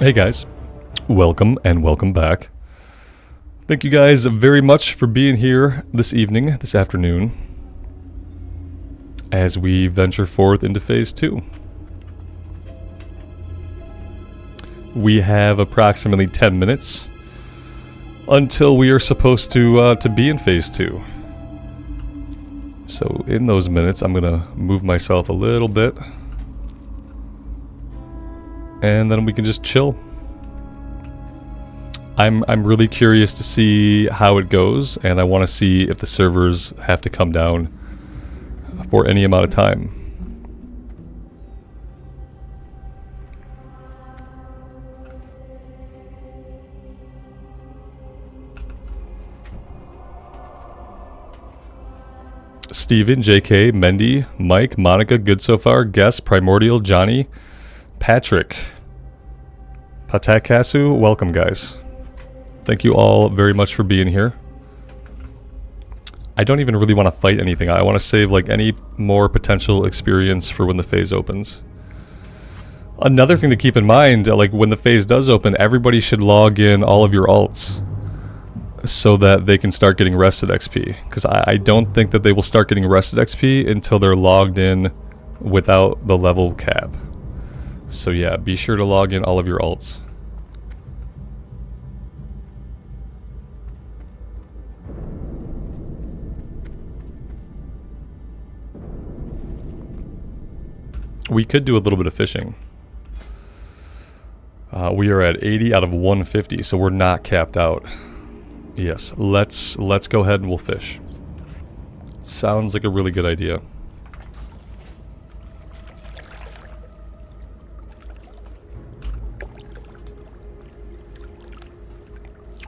Hey guys, welcome and welcome back. Thank you guys very much for being here this evening, this afternoon, as we venture forth into Phase 2. We have approximately 10 minutes until we are supposed to be in Phase 2. So in those minutes, I'm going to move myself a little bit, and then we can just chill. I'm really curious to see how it goes, and I want to see if the servers have to come down for any amount of time. Steven, JK, Mendy, Mike, Monica, good so far, Guess, Primordial, Johnny, Patrick, Patakasu, welcome guys. Thank you all very much for being here. I don't even really want to fight anything. I want to save like any more potential experience for when the phase opens. Another thing to keep in mind, like when the phase does open, everybody should log in all of your alts so that they can start getting rested XP. Because I don't think that they will start getting rested XP until they're logged in without the level cap. So yeah, be sure to log in all of your alts. We could do a little bit of fishing. We are at 80 out of 150, so we're not capped out. Yes, let's go ahead and we'll fish. Sounds like a really good idea.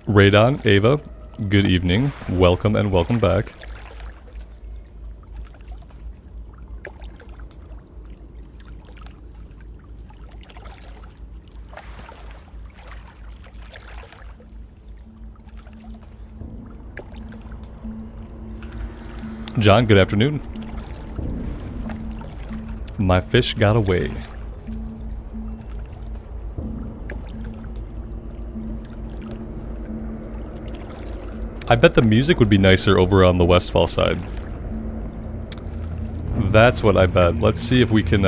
Radon, Ava, good evening. Welcome and welcome back. John, good afternoon. My fish got away. I bet the music would be nicer over on the Westfall side. That's what I bet. Let's see if we can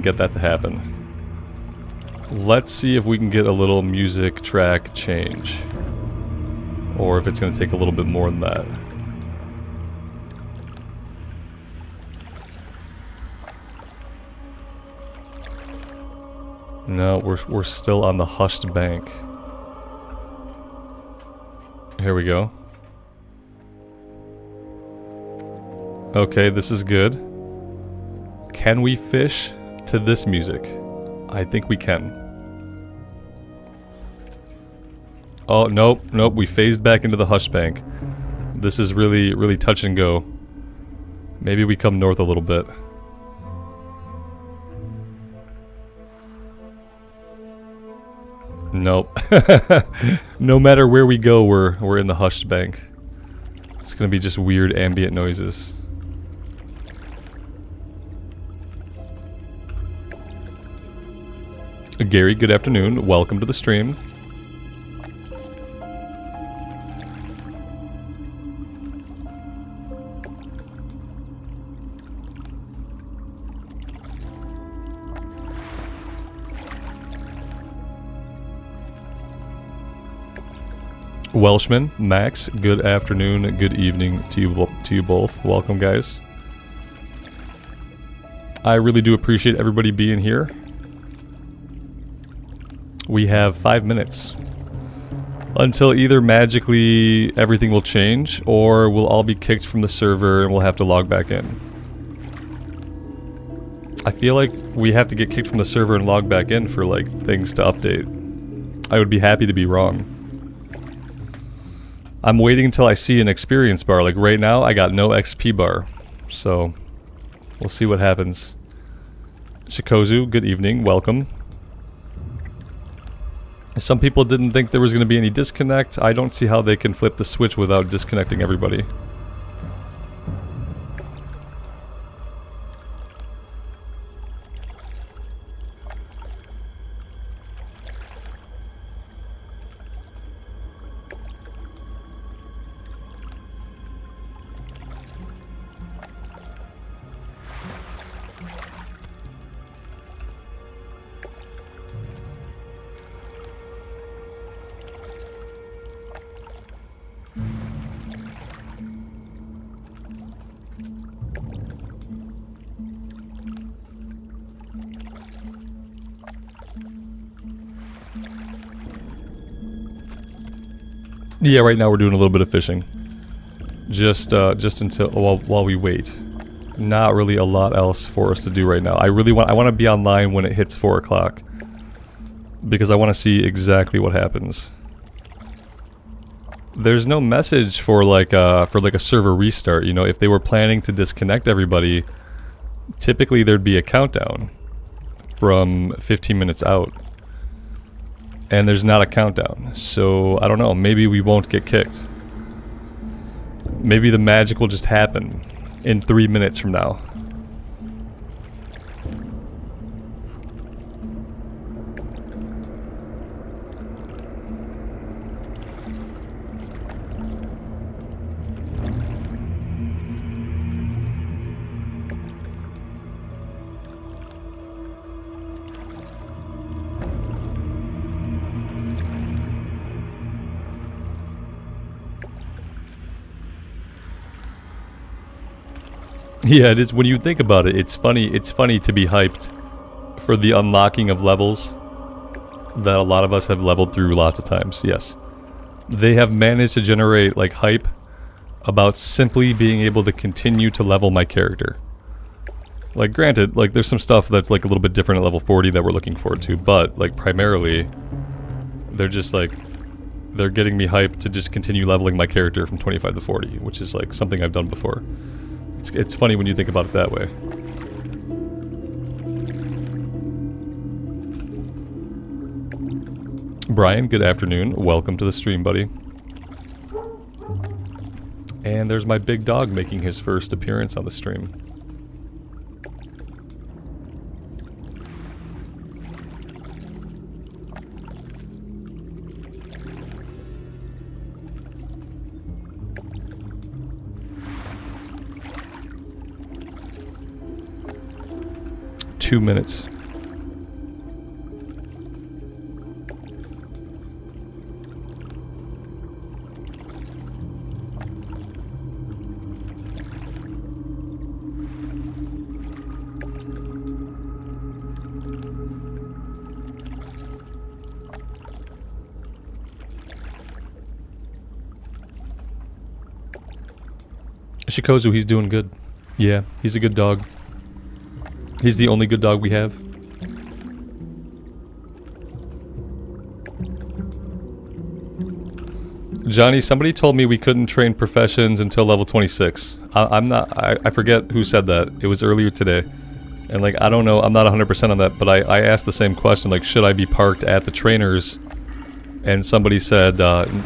get that to happen. Let's see if we can get a little music track change, or if it's going to take a little bit more than that. No, we're still on the hushed bank. Here we go. Okay, this is good. Can we fish to this music? I think we can. Oh, nope, we phased back into the hush bank. This is really touch and go. Maybe we come north a little bit. Nope. No matter where we go, we're in the hushed bank. It's gonna be just weird ambient noises. Gary, good afternoon. Welcome to the stream. Welshman, Max, good afternoon, good evening to you both. Welcome, guys. I really do appreciate everybody being here. We have 5 minutes until either magically everything will change, or we'll all be kicked from the server and we'll have to log back in. I feel like we have to get kicked from the server and log back in for like things to update. I would be happy to be wrong. I'm waiting until I see an experience bar. Like right now, I got no XP bar. So, we'll see what happens. Shikozu, good evening. Welcome. Some people didn't think there was going to be any disconnect. I don't see how they can flip the switch without disconnecting everybody. Yeah, right now we're doing a little bit of fishing. Just until while we wait. Not really a lot else for us to do right now. I want to be online when it hits 4 o'clock. Because I want to see exactly what happens. There's no message for like a server restart. You know, if they were planning to disconnect everybody, typically there'd be a countdown from 15 minutes out. And there's not a countdown. So, I don't know, maybe we won't get kicked. Maybe the magic will just happen in 3 minutes from now. Yeah, it is. When you think about it, it's funny to be hyped for the unlocking of levels that a lot of us have leveled through lots of times. Yes. They have managed to generate like hype about simply being able to continue to level my character. Like granted, like there's some stuff that's like a little bit different at level 40 that we're looking forward to, but like primarily they're just like they're getting me hyped to just continue leveling my character from 25 to 40, which is like something I've done before. It's funny when you think about it that way. Brian, good afternoon. Welcome to the stream, buddy. And there's my big dog making his first appearance on the stream. Two minutes. Shikozu, he's doing good. Yeah, he's a good dog. He's the only good dog we have. Johnny, somebody told me we couldn't train professions until level 26. I forget who said that. It was earlier today. And like, I don't know, I'm not 100% on that, but I asked the same question, like, should I be parked at the trainers? And somebody said,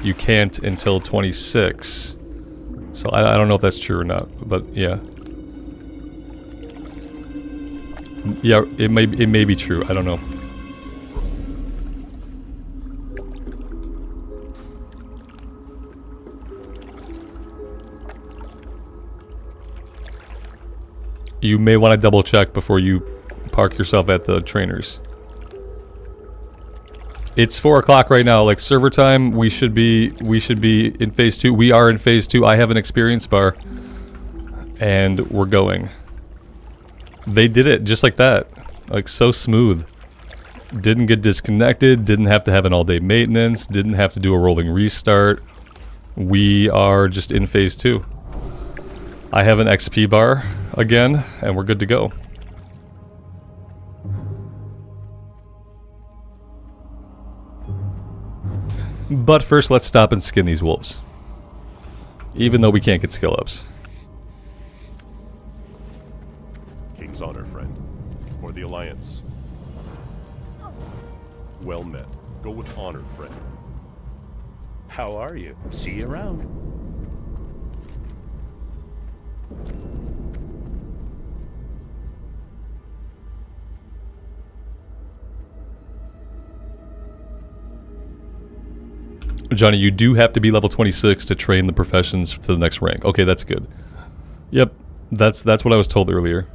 you can't until 26. So I don't know if that's true or not, but yeah. Yeah, it may be true. I don't know. You may want to double check before you park yourself at the trainers. It's 4 o'clock right now. Like server time, we should be in phase 2. We are in phase 2. I have an experience bar, and we're going. They did it just like that. Like, so smooth. Didn't get disconnected, didn't have to have an all-day maintenance, didn't have to do a rolling restart. We are just in phase 2. I have an XP bar again, and we're good to go. But first, let's stop and skin these wolves. Even though we can't get skill ups. King's honor, friend. For the Alliance. Well met. Go with honor, friend. How are you? See you around. Johnny, you do have to be level 26 to train the professions to the next rank. Okay, that's good. Yep, that's what I was told earlier.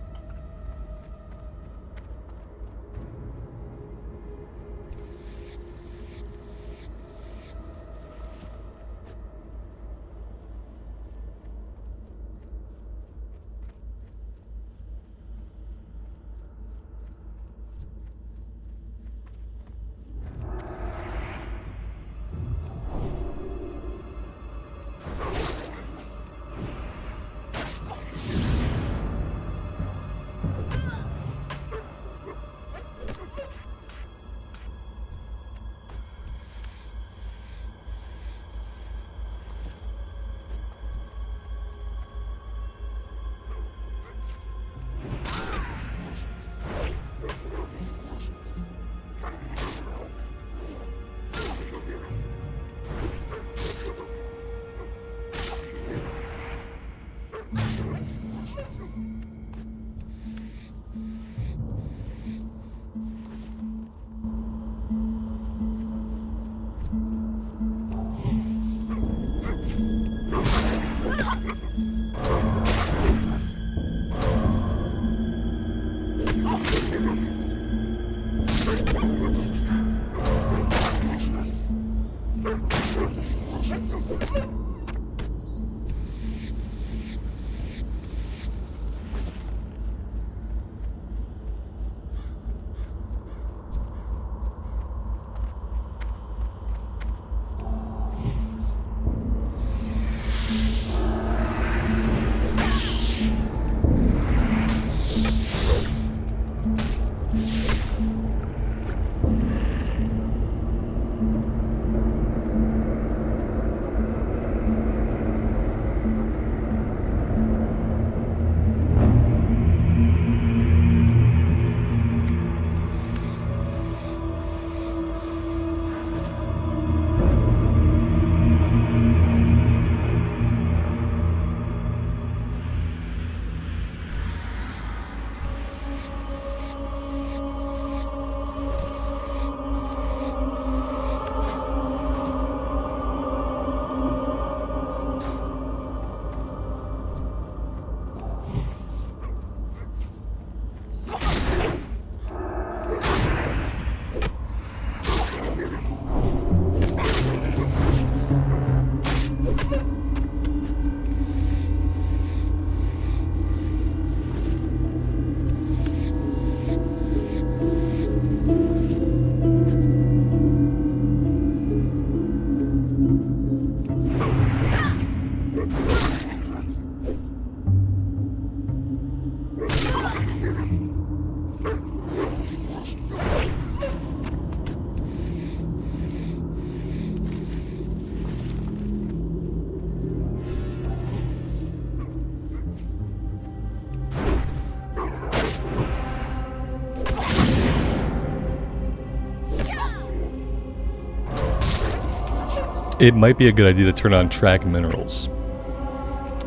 It might be a good idea to turn on track minerals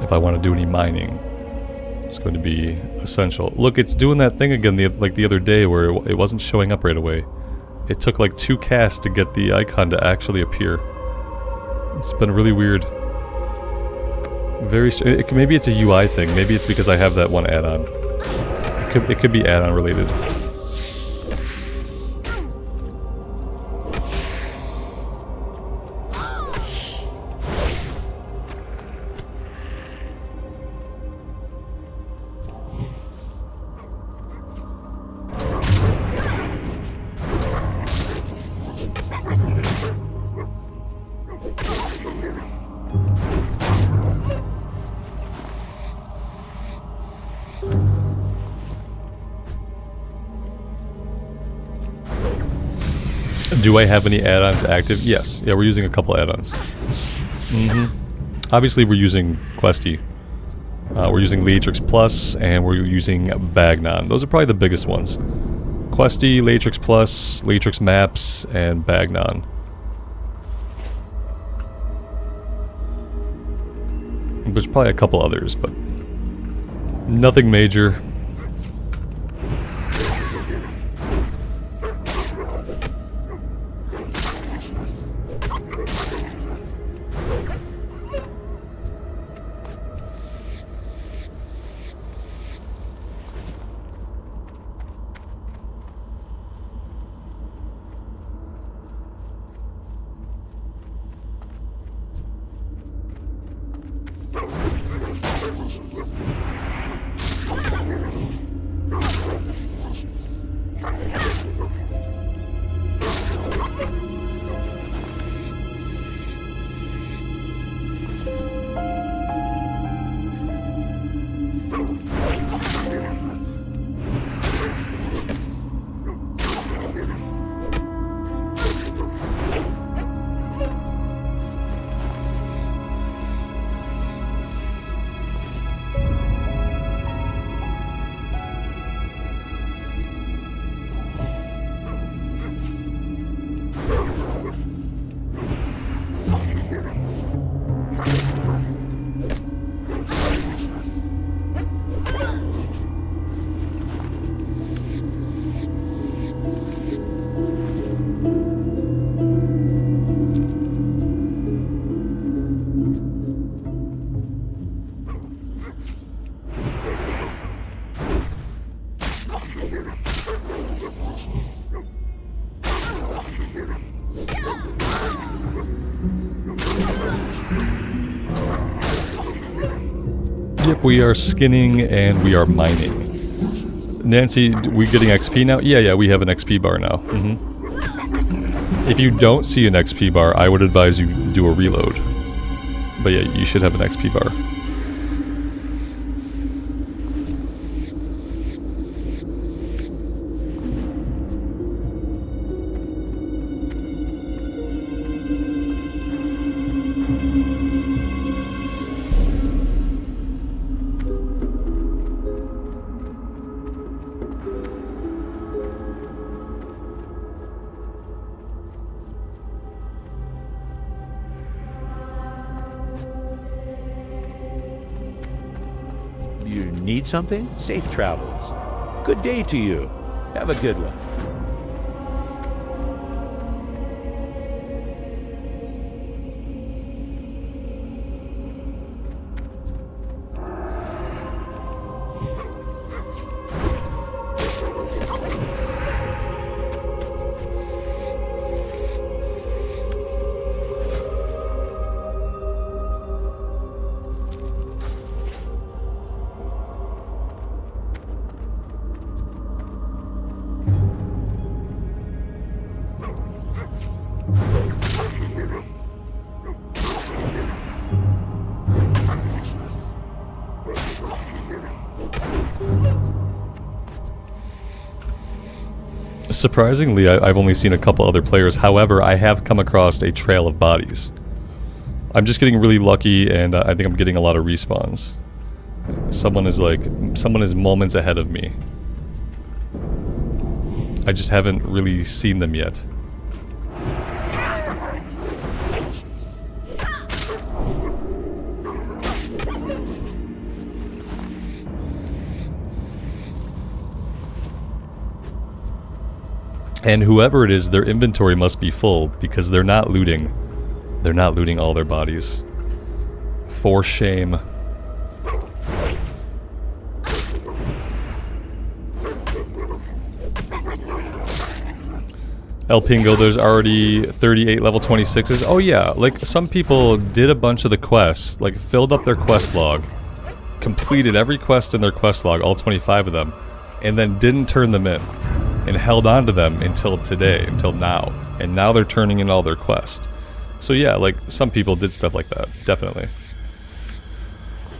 if I want to do any mining. It's going to be essential. Look, it's doing that thing again like the other day where it wasn't showing up right away. It took like 2 casts to get the icon to actually appear. It's been really weird. Maybe it's a UI thing. Maybe it's because I have that one add-on. It could be add-on related. Do I have any add-ons active? Yes. Yeah, we're using a couple add-ons. Obviously, we're using Questy. We're using Latrix Plus, and we're using Bagnon. Those are probably the biggest ones. Questy, Latrix Plus, Latrix Maps, and Bagnon. There's probably a couple others, but nothing major. Yep, we are skinning and we are mining. Nancy, we getting XP now? Yeah, we have an XP bar now. If you don't see an XP bar, I would advise you do a reload. But yeah, you should have an XP bar. You need something? Safe travels. Good day to you. Have a good one. Surprisingly, I've only seen a couple other players. However, I have come across a trail of bodies. I'm just getting really lucky, and I think I'm getting a lot of respawns. Someone is moments ahead of me. I just haven't really seen them yet. And whoever it is, their inventory must be full because they're not looting. They're not looting all their bodies. For shame. El Pingo, there's already 38 level 26s. Oh yeah, like some people did a bunch of the quests, like filled up their quest log, completed every quest in their quest log, all 25 of them, and then didn't turn them in, and held on to them until today, until now. And now they're turning in all their quests. So yeah, like some people did stuff like that, definitely.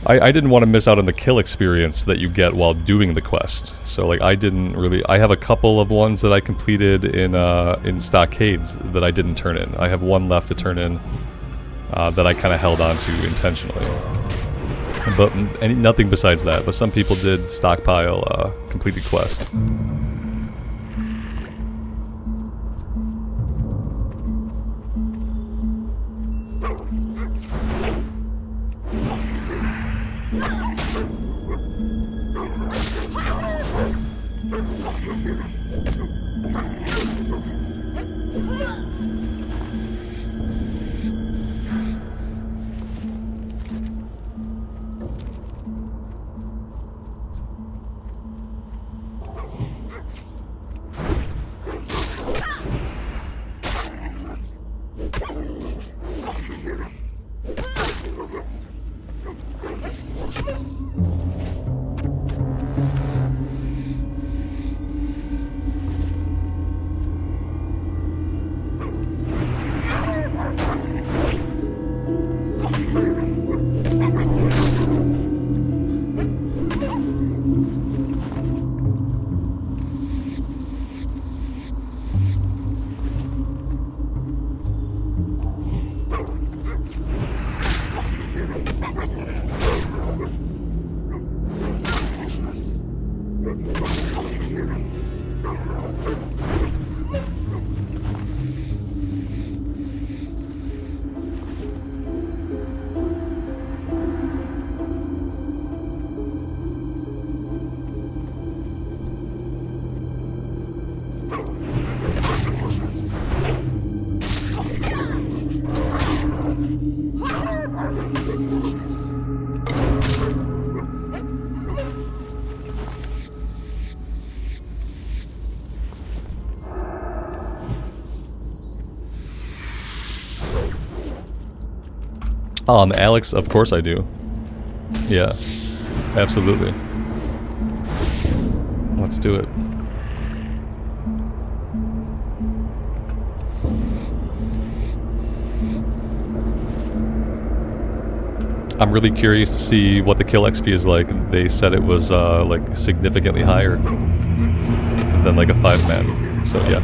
I didn't want to miss out on the kill experience that you get while doing the quest. So like I didn't really, I have a couple of ones that I completed in Stockades that I didn't turn in. I have one left to turn in that I kind of held on to intentionally. But nothing besides that. But some people did stockpile completed quest. Alex, of course I do. Yeah, absolutely. Let's do it. I'm really curious to see what the kill XP is like. They said it was like significantly higher than like a 5-man. So yeah.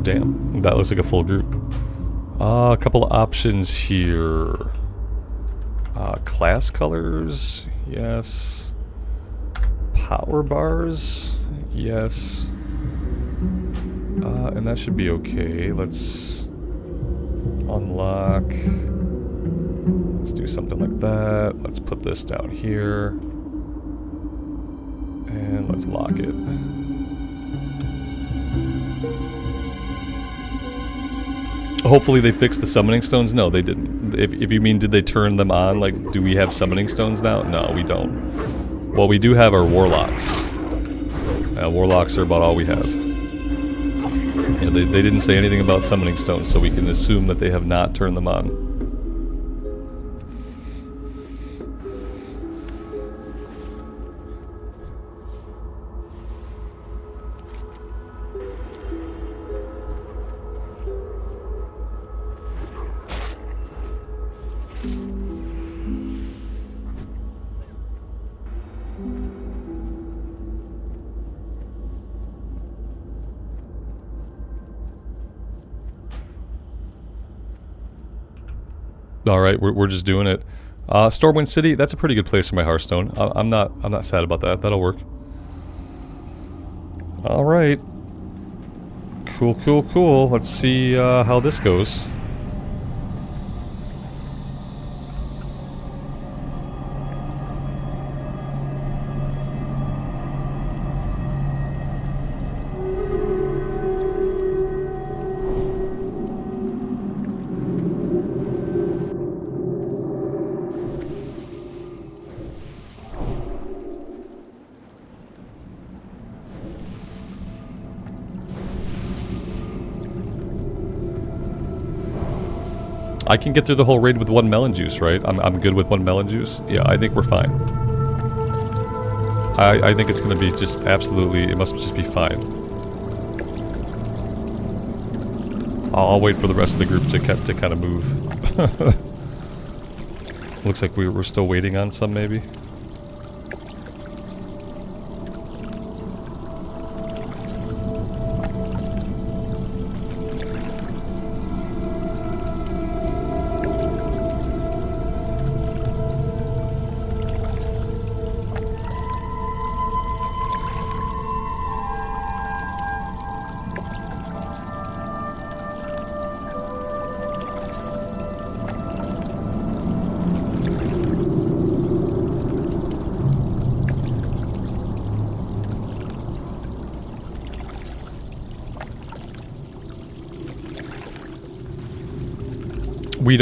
damn. That looks like a full group. A couple of options here. Class colors, yes. Power bars, yes. And that should be okay. Let's unlock. Let's do something like that. Let's put this down here. And let's lock it. Hopefully they fixed the summoning stones. No, they didn't. If you mean did they turn them on, like do we have summoning stones now? No, we don't. What we do have are warlocks. Warlocks are about all we have. Yeah, they didn't say anything about summoning stones, so we can assume that they have not turned them on. All right, we're just doing it. Stormwind City, that's a pretty good place for my Hearthstone. I'm not sad about that. That'll work. All right. Cool. Let's see how this goes. I can get through the whole raid with 1 melon juice, right? I'm good with 1 melon juice. Yeah, I think we're fine. I think it's gonna be just absolutely, it must just be fine. I'll wait for the rest of the group to kind of move. Looks like we're still waiting on some, maybe.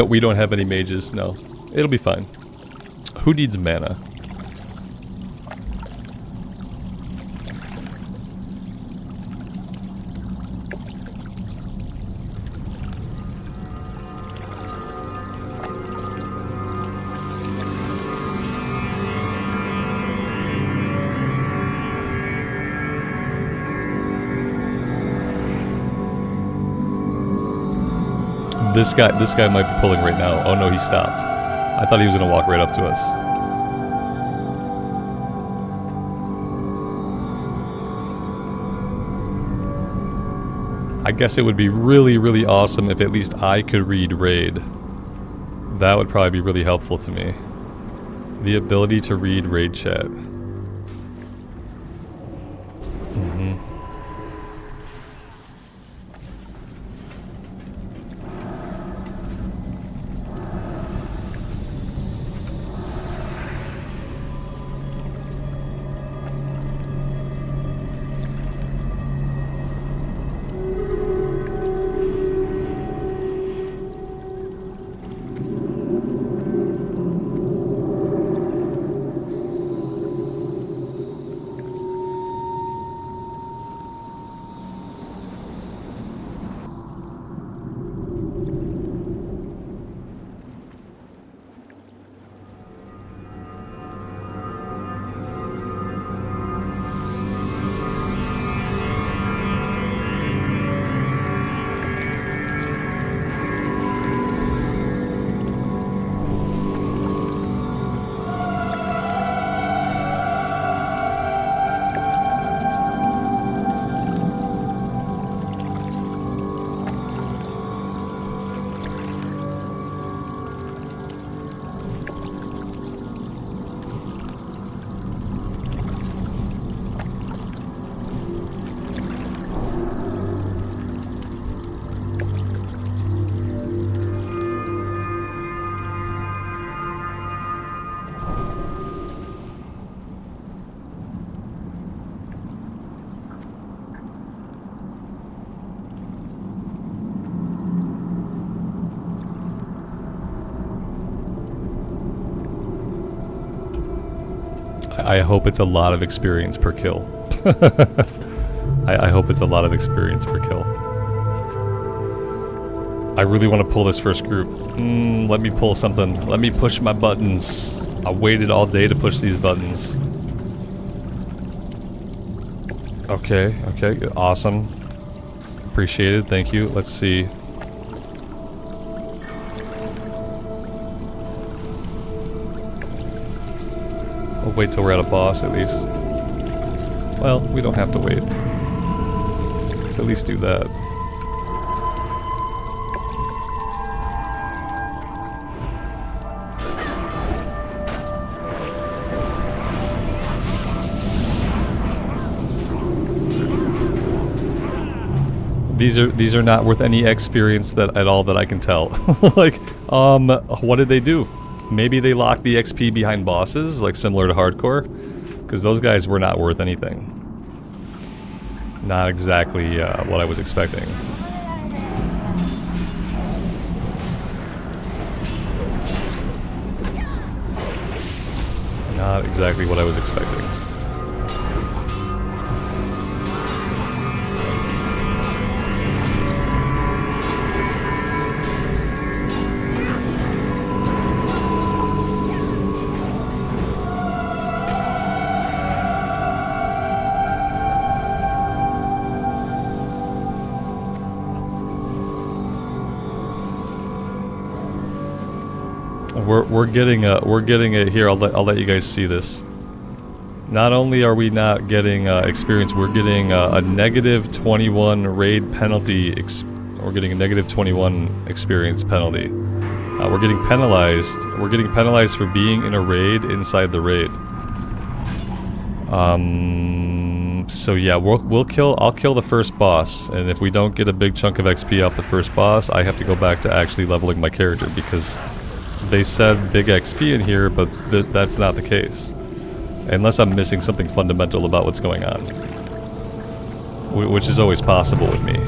We don't have any mages, no. It'll be fine. Who needs mana? This guy might be pulling right now. Oh no, he stopped. I thought he was gonna walk right up to us. I guess it would be really awesome if at least I could read raid. That would probably be really helpful to me. The ability to read raid chat. I hope it's a lot of experience per kill. I hope it's a lot of experience per kill. I really want to pull this first group. Let me pull something. Let me push my buttons. I waited all day to push these buttons. Okay, okay, awesome. Appreciated, thank you. Let's see. We'll wait till we're at a boss at least. Well, we don't have to wait. Let's at least do that. These are not worth any experience that at all that I can tell. Like, what did they do? Maybe they locked the XP behind bosses, like similar to hardcore, because those guys were not worth anything. Not exactly what I was expecting. Not exactly what I was expecting. We're getting it here. I'll let you guys see this. Not only are we not getting experience, we're getting a negative 21 raid penalty. We're getting a negative 21 experience penalty. We're getting penalized. We're getting penalized for being in a raid inside the raid. So yeah, I'll kill the first boss, and if we don't get a big chunk of XP off the first boss, I have to go back to actually leveling my character, because they said big XP in here, but that's not the case. Unless I'm missing something fundamental about what's going on. Which is always possible with me.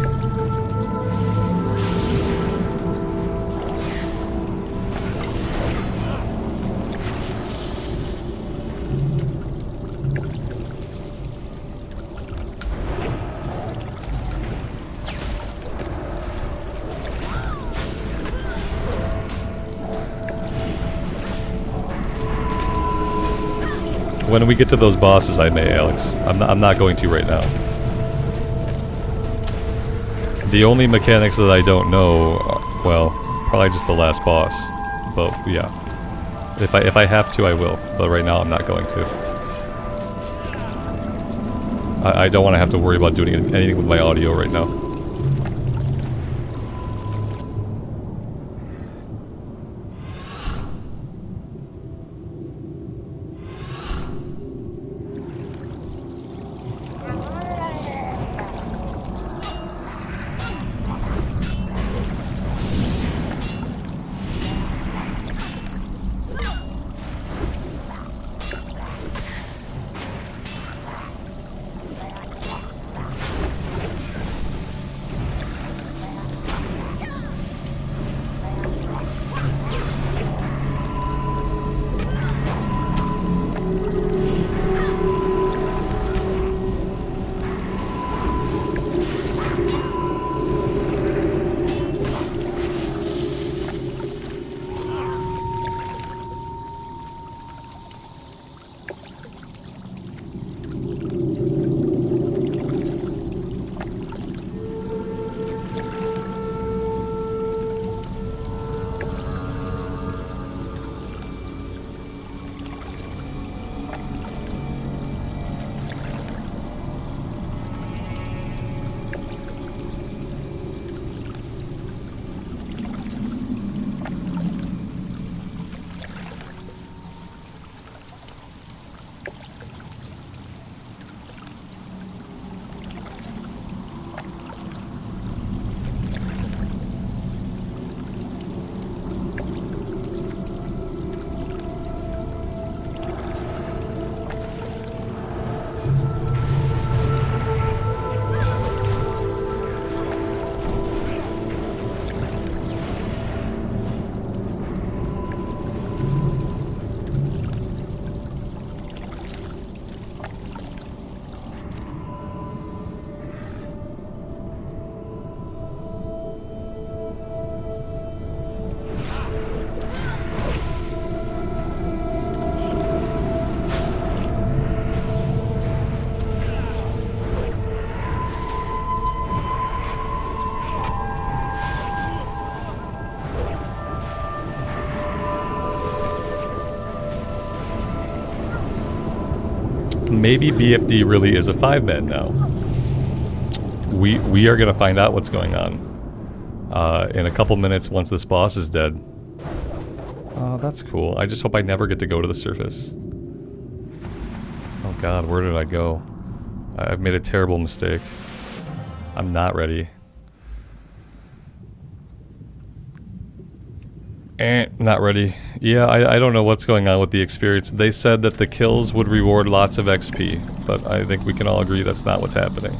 When we get to those bosses, I may, Alex. I'm not going to right now. The only mechanics that I don't know, well, probably just the last boss. But yeah, if I have to, I will. But right now, I'm not going to. I don't want to have to worry about doing anything with my audio right now. maybe BFD really is a 5-man now. We are gonna find out what's going on in a couple minutes once this boss is dead. Oh, that's cool. I just hope I never get to go to the surface. Oh god, where did I go? I've made a terrible mistake. I'm not ready. Not ready. Yeah, I don't know what's going on with the experience. They said that the kills would reward lots of XP, but I think we can all agree that's not what's happening.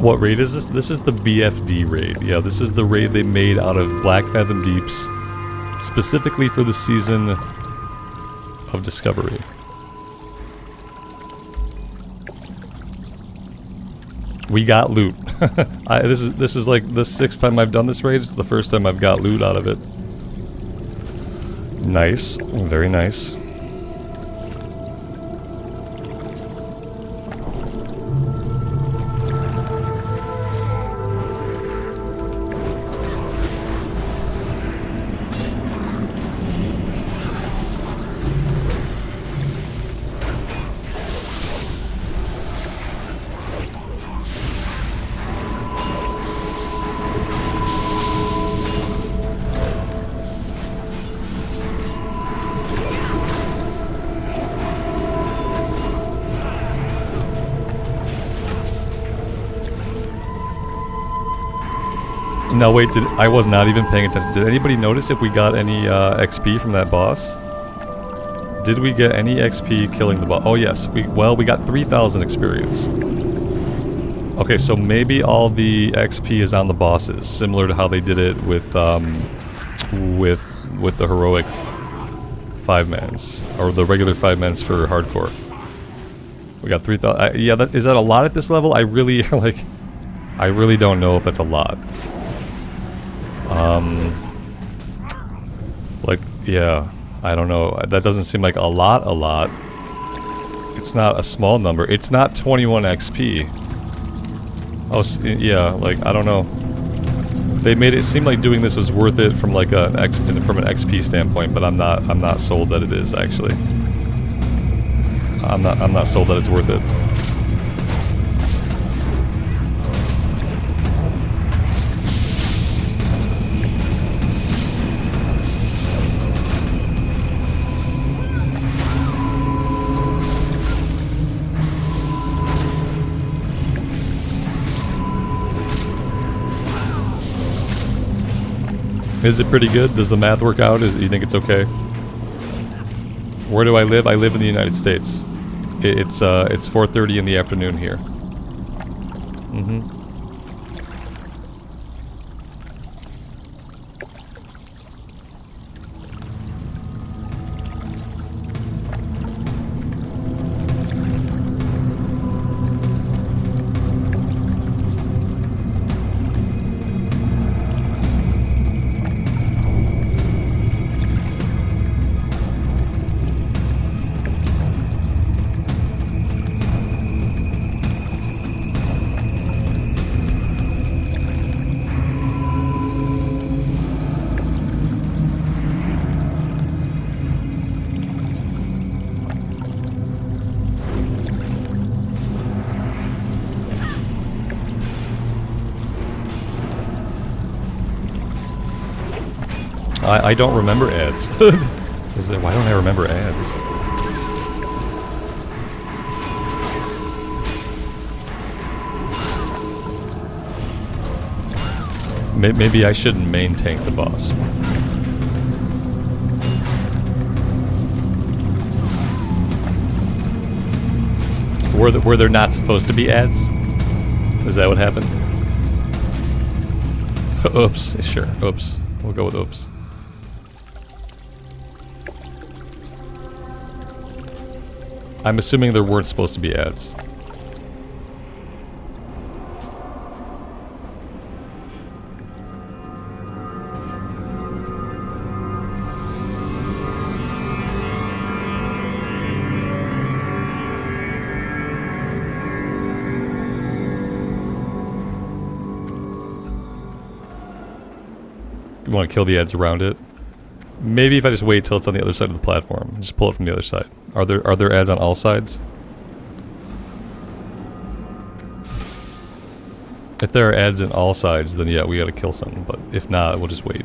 What raid is this? This is the BFD raid. Yeah, this is the raid they made out of Black Fathom Deeps, specifically for the season of Discovery. We got loot. This is like the 6th time I've done this raid. It's the first time I've got loot out of it. Nice, very nice. No, wait, I was not even paying attention. Did anybody notice if we got any XP from that boss? Did we get any XP killing the boss? Oh yes, we got 3,000 experience. Okay, so maybe all the XP is on the bosses, similar to how they did it with the heroic 5-mans, or the regular 5-mans for hardcore. We got 3,000. Yeah, is that a lot at this level? I really I really don't know if that's a lot. Yeah, I don't know. That doesn't seem like a lot. It's not a small number. It's not 21 XP. Oh, yeah, I don't know. They made it seem like doing this was worth it from from an XP standpoint, but I'm not sold that it is actually. I'm not sold that it's worth it. Is it pretty good? Does the math work out? Do you think it's okay? Where do I live? I live in the United States. It's 4:30 in the afternoon here. I don't remember ads. Why don't I remember ads? Maybe I shouldn't main tank the boss. Were there not supposed to be ads? Is that what happened? Oops. Sure. Oops. We'll go with oops. I'm assuming there weren't supposed to be ads. You want to kill the ads around it? Maybe if I just wait till it's on the other side of the platform. Just pull it from the other side. Are there ads on all sides? If there are ads in all sides, then yeah, we gotta kill some. But if not, we'll just wait.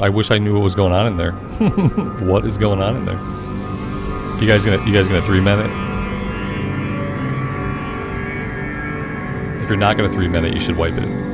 I wish I knew what was going on in there. What is going on in there? You guys gonna 3-man it? If you're not gonna 3-man it, you should wipe it.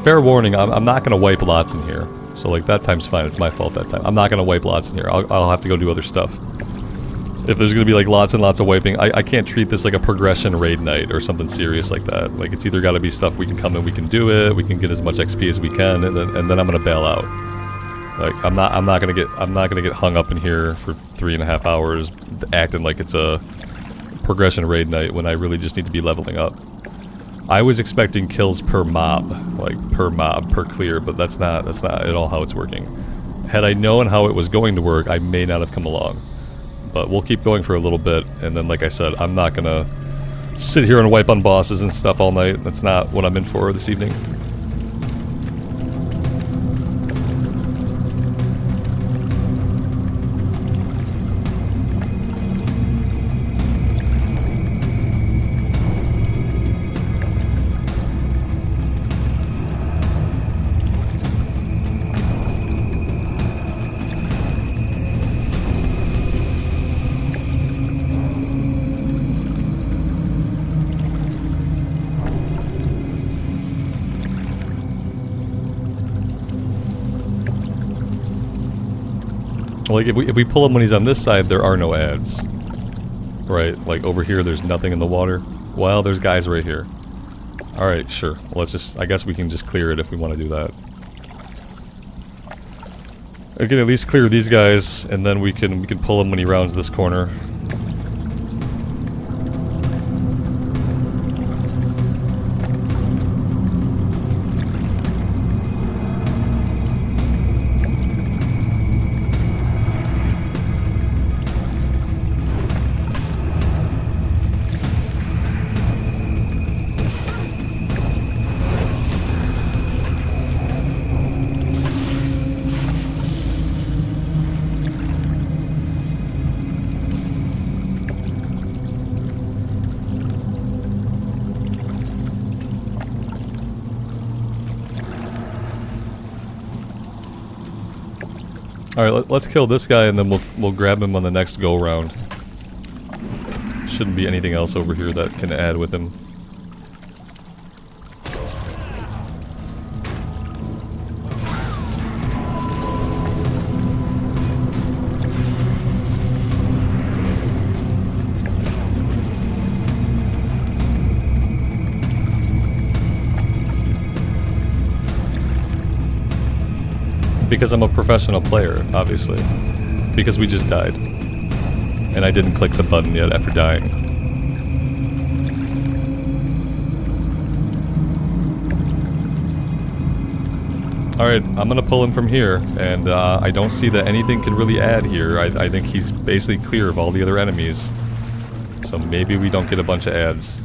Fair warning, I'm not gonna wipe lots in here. So like that time's fine, it's my fault that time. I'm not gonna wipe lots in here, I'll have to go do other stuff. If there's gonna be like lots and lots of wiping, I can't treat this like a progression raid night or something serious like that. Like it's either gotta be stuff we can come and we can do it, we can get as much XP as we can, and then I'm gonna bail out. Like I'm not gonna get hung up in here for 3.5 hours acting like it's a progression raid night when I really just need to be leveling up. I was expecting kills per mob, like per mob, per clear, but that's not at all how it's working. Had I known how it was going to work, I may not have come along. But we'll keep going for a little bit, and then like I said, I'm not gonna sit here and wipe on bosses and stuff all night. That's not what I'm in for this evening. Like if we pull him when he's on this side, there are no ads, right? Like over here, there's nothing in the water. Well, there's guys right here. All right, sure. Well, let's just. I guess we can just clear it if we want to do that. We can at least clear these guys, and then we can pull him when he rounds this corner. Alright, let's kill this guy and then we'll grab him on the next go round. Shouldn't be anything else over here that can add with him. Because I'm a professional player, obviously. Because we just died. And I didn't click the button yet after dying. Alright, I'm gonna pull him from here, and I don't see that anything can really add here. I think he's basically clear of all the other enemies. So maybe we don't get a bunch of adds.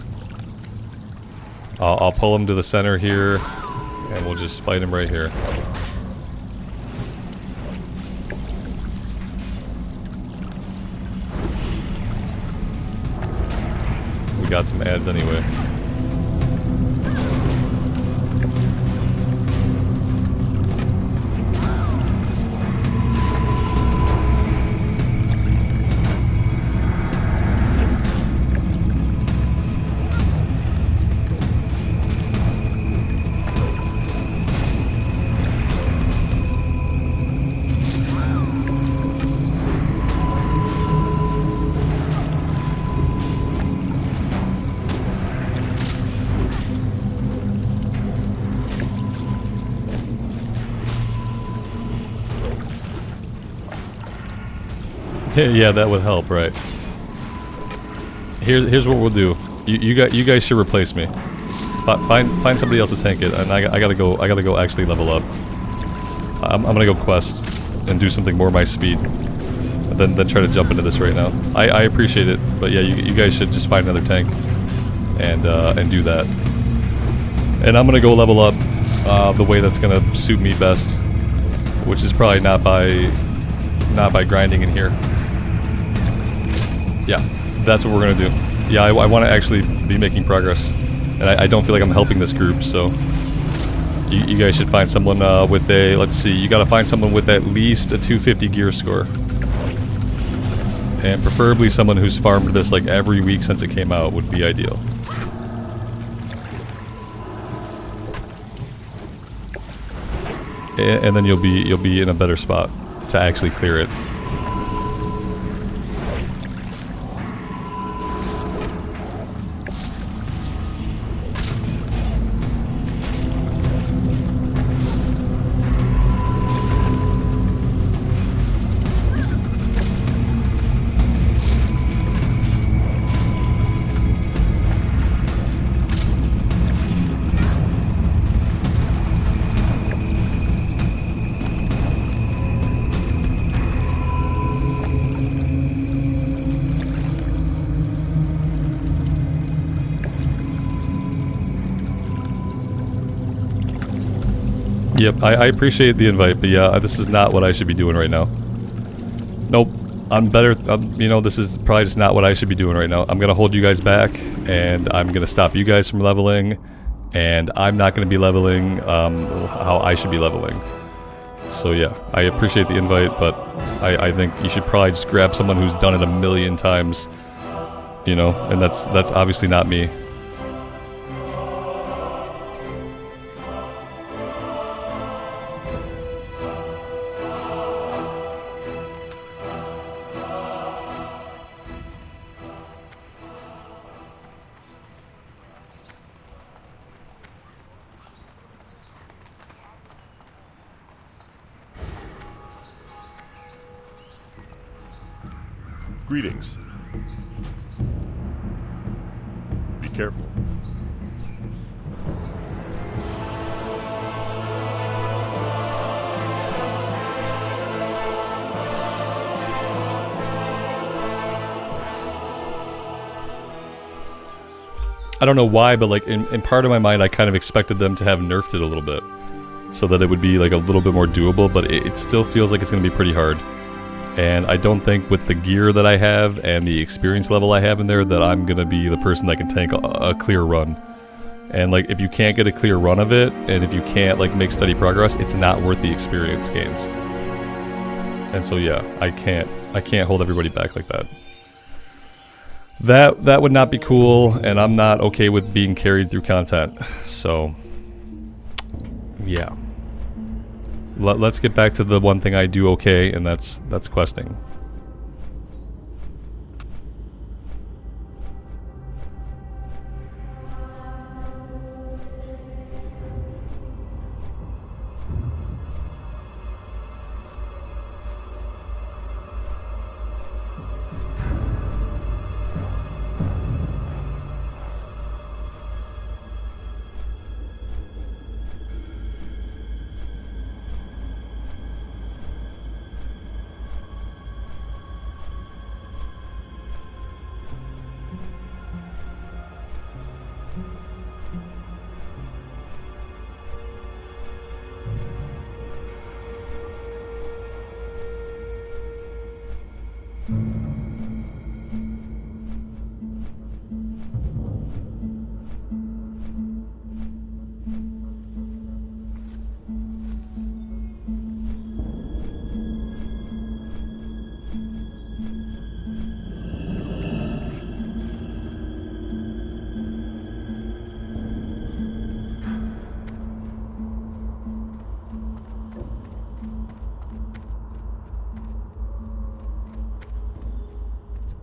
I'll pull him to the center here, and we'll just fight him right here. Got some ads anyway. Yeah, that would help, right? Here's what we'll do. You guys should replace me. Find somebody else to tank it, and I gotta go actually level up. I'm gonna go quest and do something more my speed, than try to jump into this right now. I appreciate it, but yeah, you guys should just find another tank and do that. And I'm gonna go level up the way that's gonna suit me best, which is probably not by grinding in here. Yeah, that's what we're gonna do. Yeah, I want to actually be making progress, and I don't feel like I'm helping this group. So you guys should find someone with a, let's see, you gotta find someone with at least a 250 gear score, and preferably someone who's farmed this like every week since it came out would be ideal. And then you'll be in a better spot to actually clear it. Yep, I appreciate the invite, but yeah, this is not what I should be doing right now. Nope, I'm better, you know, this is probably just not what I should be doing right now. I'm gonna hold you guys back, and I'm gonna stop you guys from leveling, and I'm not gonna be leveling how I should be leveling. So yeah, I appreciate the invite, but I think you should probably just grab someone who's done it a million times, you know, and that's obviously not me. Greetings. Be careful. I don't know why, but like in part of my mind I kind of expected them to have nerfed it a little bit, so that it would be like a little bit more doable, but it still feels like it's going to be pretty hard. And I don't think with the gear that I have and the experience level I have in there that I'm gonna be the person that can tank a clear run. And like if you can't get a clear run of it, and if you can't like make steady progress, it's not worth the experience gains. And so yeah, I can't hold everybody back like that. That would not be cool, and I'm not okay with being carried through content. So yeah. Let's get back to the one thing I do okay, and that's questing.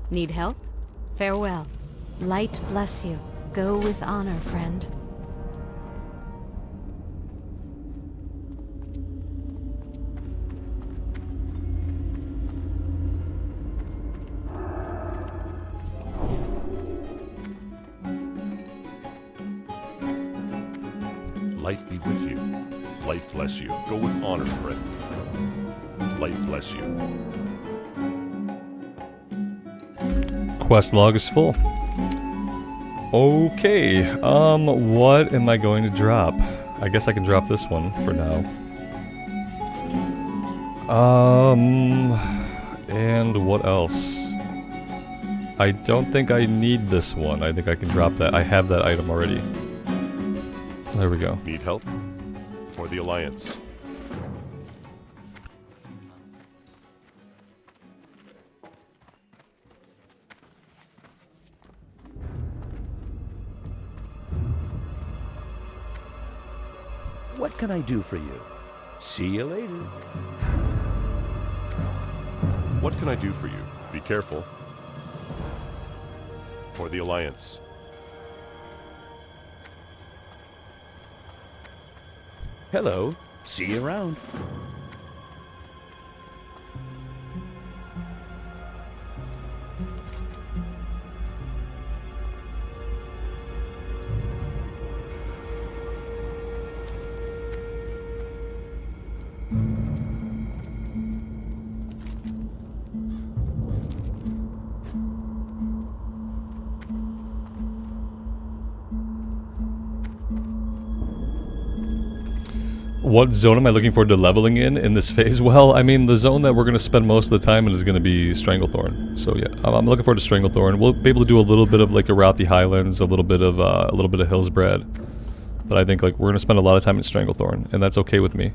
Need help? Farewell. Light bless you. Go with honor, friend. Light be with you. Light bless you. Go with honor, friend. Light bless you. Quest log is full. Okay, what am I going to drop? I guess I can drop this one for now. And what else? I don't think I need this one. I think I can drop that. I have that item already. There we go. Need help? For the Alliance. What can I do for you? See you later. What can I do for you? Be careful. For the Alliance. Hello. See you around. What zone am I looking forward to leveling in this phase? Well, I mean, the zone that we're going to spend most of the time in is going to be Stranglethorn. So yeah, I'm looking forward to Stranglethorn. We'll be able to do a little bit of like around the Highlands, a little bit of Hillsbrad. But I think like we're going to spend a lot of time in Stranglethorn, and that's okay with me.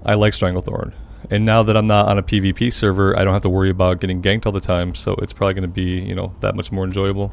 I like Stranglethorn. And now that I'm not on a PvP server, I don't have to worry about getting ganked all the time, so it's probably going to be, you know, that much more enjoyable.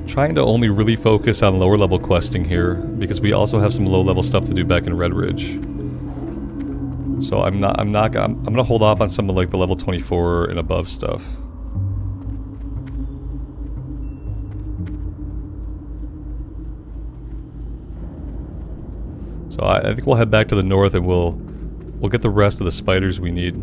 Trying to only really focus on lower level questing here because we also have some low level stuff to do back in Red Ridge. So I'm gonna hold off on some of like the level 24 and above stuff. So I think we'll head back to the north and we'll get the rest of the spiders we need.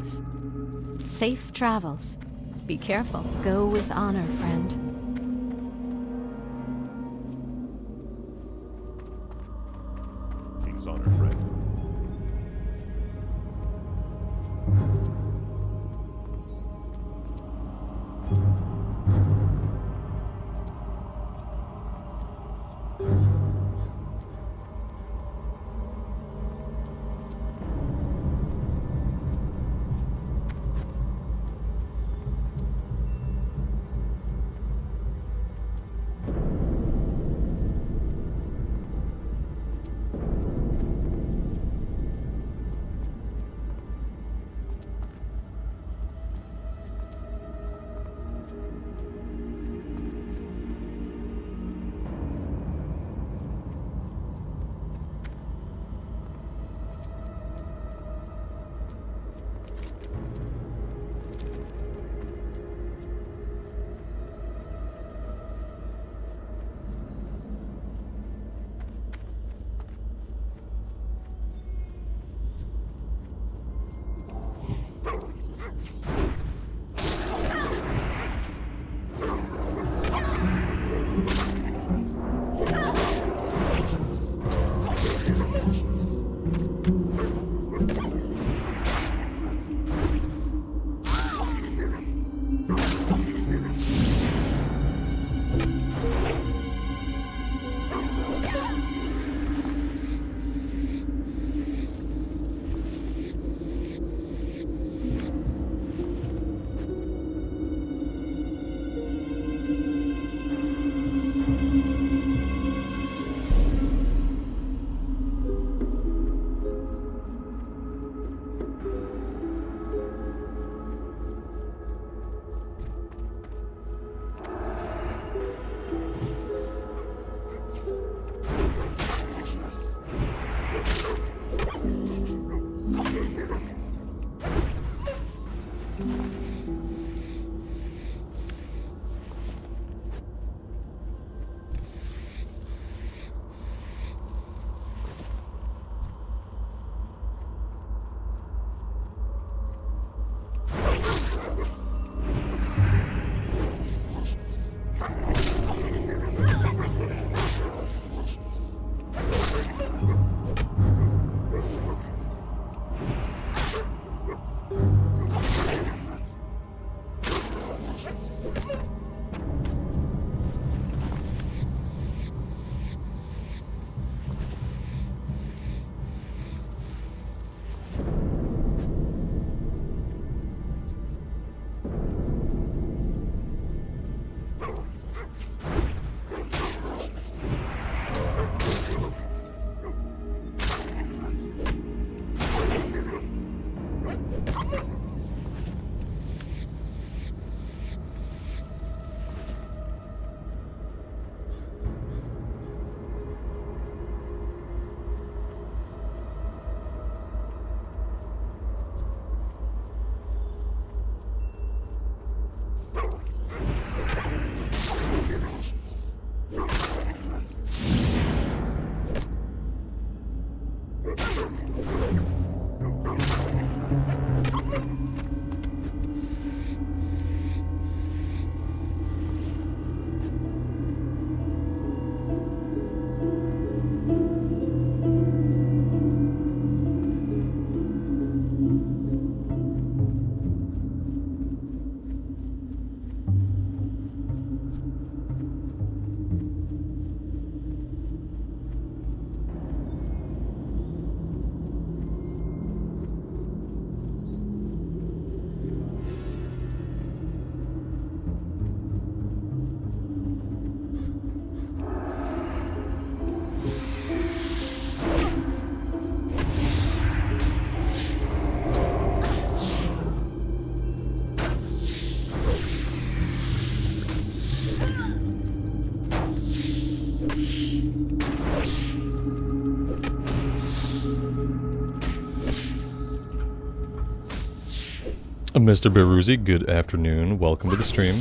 Greetings. Safe travels. Be careful. Go with honor, friend. King's honor, friend. Mr. Beruzzi, good afternoon. Welcome to the stream.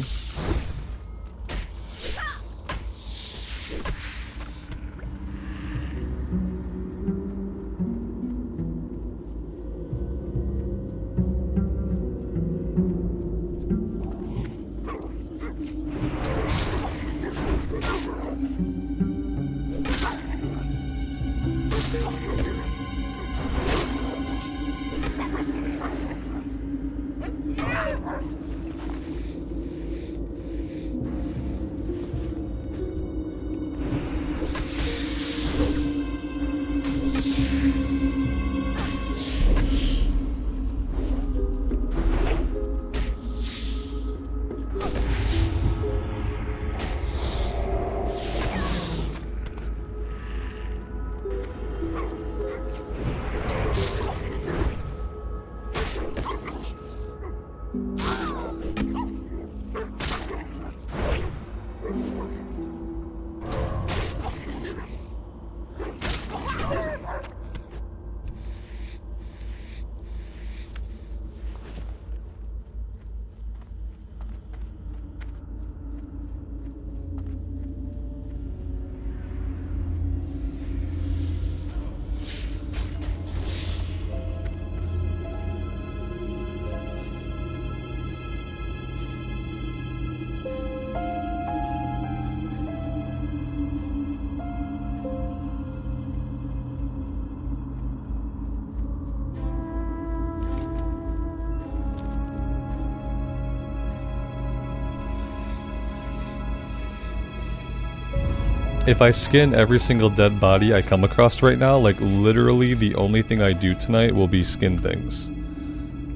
If I skin every single dead body I come across right now, like literally the only thing I do tonight will be skin things.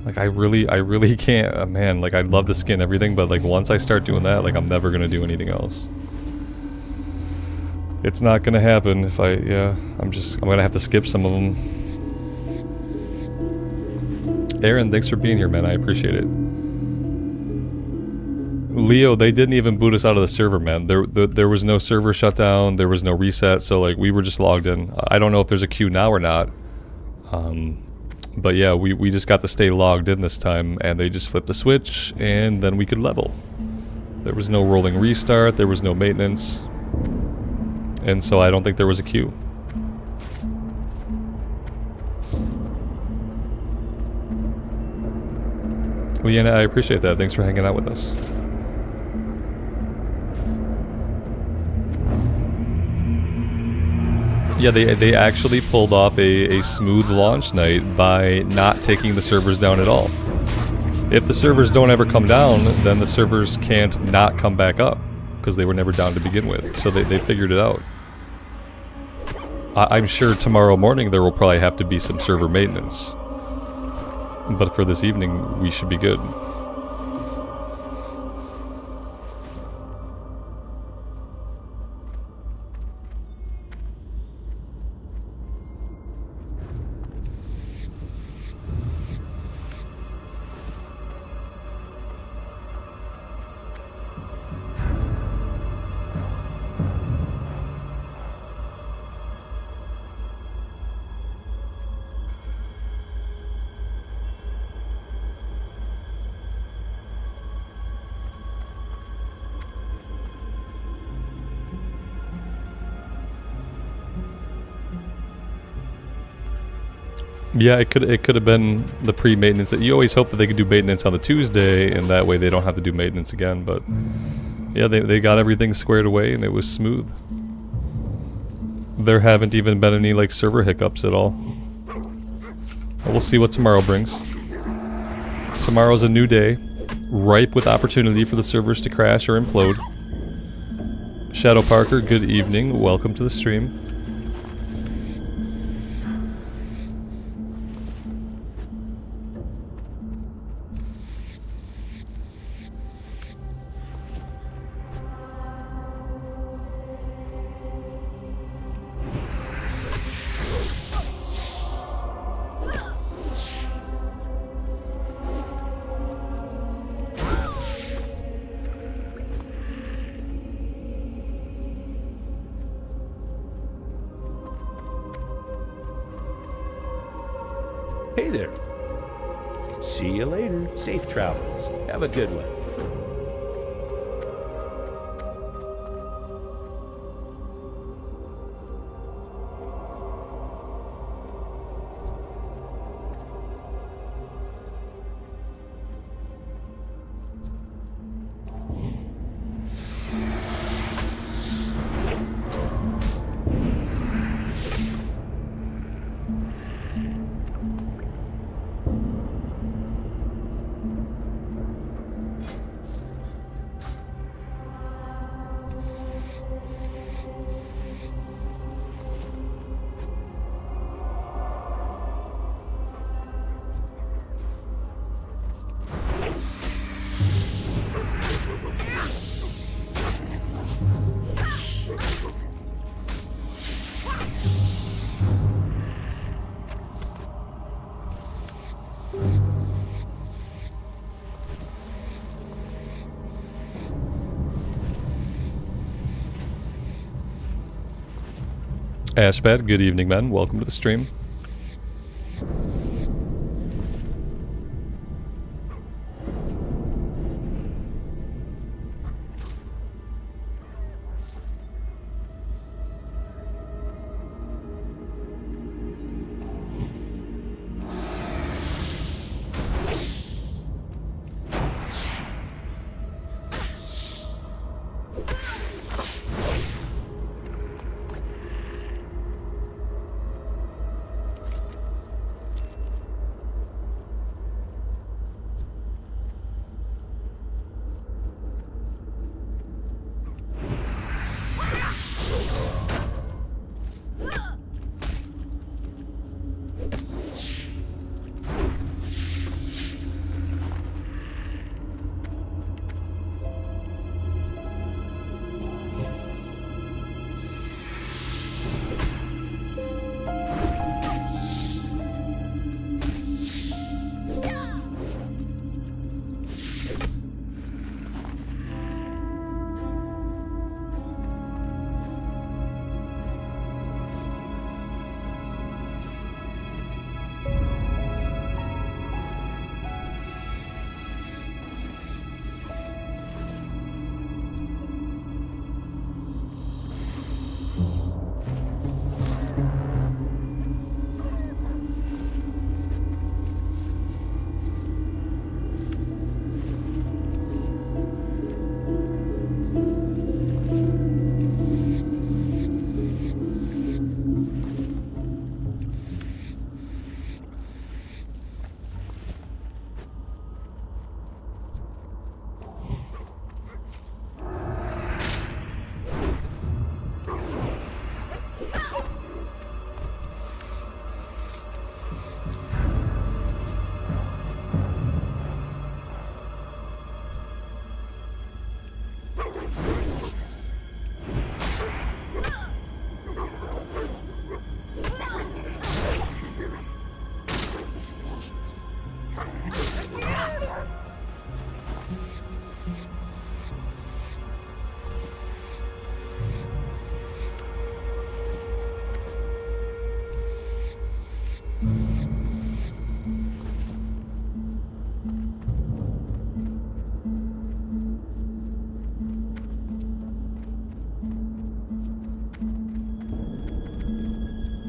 Like I really can't, man, like I'd love to skin everything, but like once I start doing that, like I'm never gonna do anything else. It's not gonna happen if I'm gonna have to skip some of them. Aaron, thanks for being here, man, I appreciate it. Leo, they didn't even boot us out of the server, man. There was no server shutdown, there was no reset, so like we were just logged in. I don't know if there's a queue now or not. But yeah, we just got to stay logged in this time, and they just flipped the switch, and then we could level. There was no rolling restart, there was no maintenance. And so I don't think there was a queue. Leanna, I appreciate that. Thanks for hanging out with us. Yeah, they actually pulled off a smooth launch night by not taking the servers down at all. If the servers don't ever come down, then the servers can't not come back up, because they were never down to begin with. So they figured it out. I'm sure tomorrow morning there will probably have to be some server maintenance. But for this evening, we should be good. Yeah, it could have been the pre-maintenance. That you always hope that they could do maintenance on the Tuesday, and that way they don't have to do maintenance again. But yeah, they got everything squared away, and it was smooth. There haven't even been any like server hiccups at all. But we'll see what tomorrow brings. Tomorrow's a new day, ripe with opportunity for the servers to crash or implode. Shadow Parker, good evening. Welcome to the stream. Hey there. See you later. Safe travels. Have a good one. Ashpad, good evening, man. Welcome to the stream.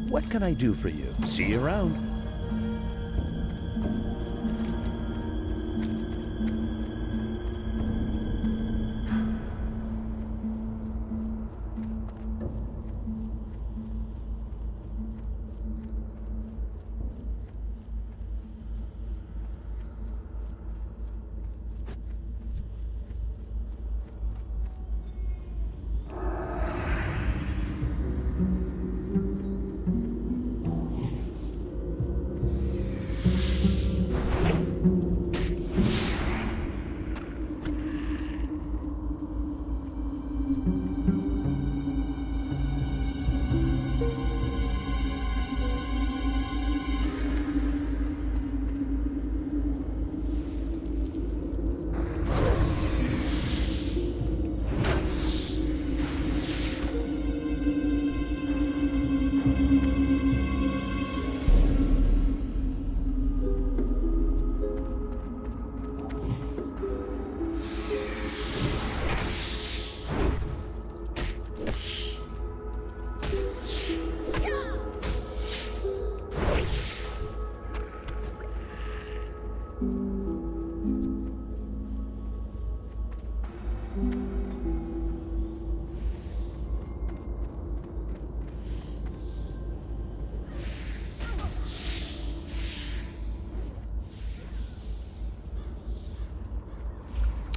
What can I do for you? See you around.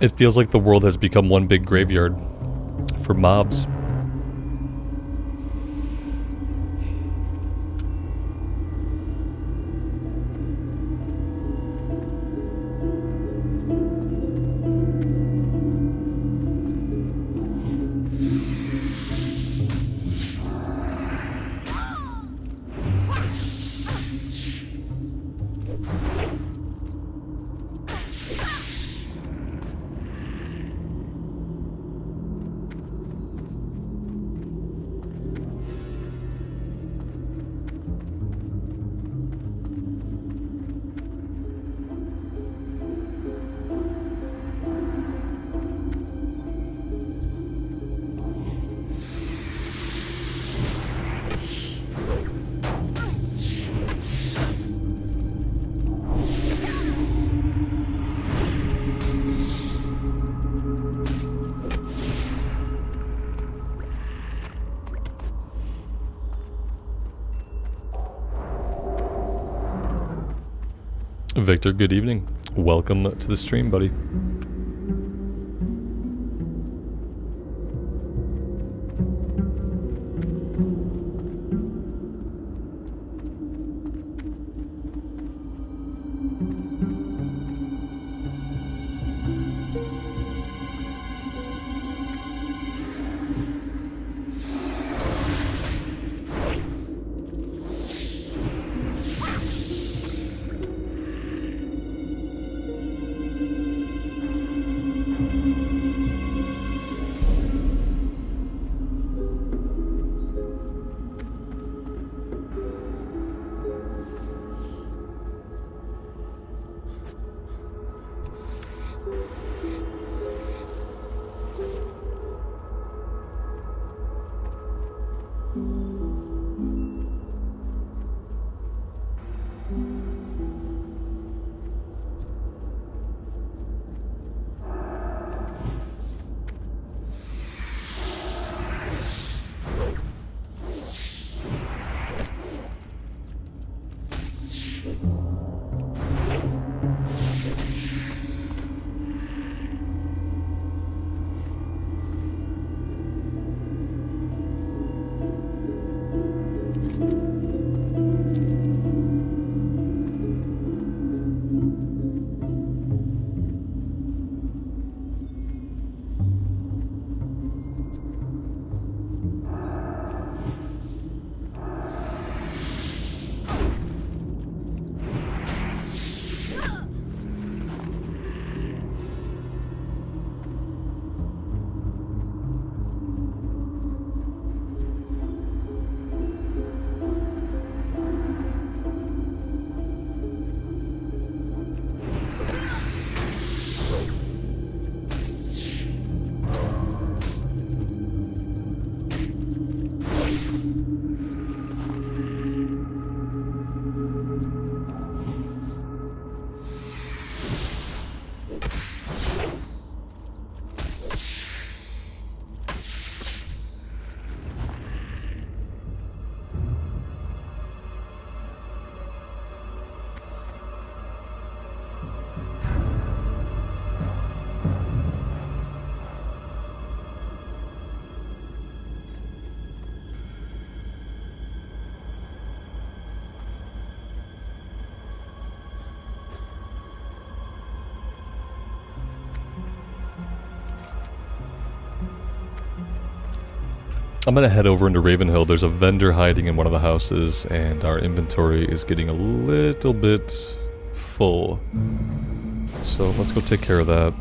It feels like the world has become one big graveyard for mobs. Victor, good evening. Welcome to the stream, buddy. I'm gonna head over into Ravenhill. There's a vendor hiding in one of the houses, and our inventory is getting a little bit full. So let's go take care of that.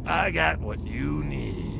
I got what you need.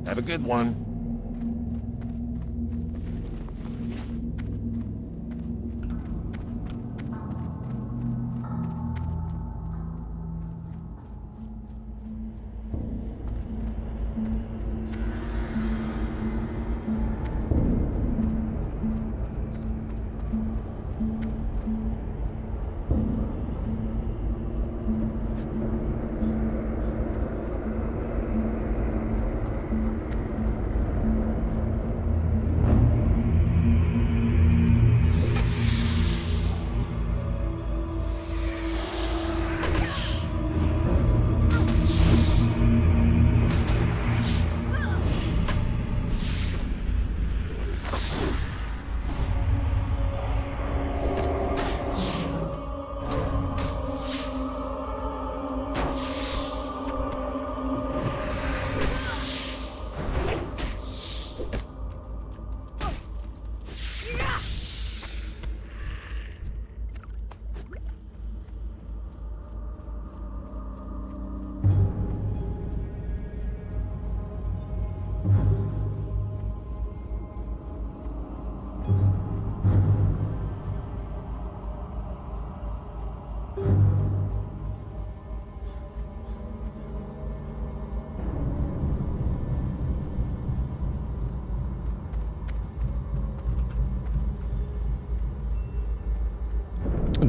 Have a good one.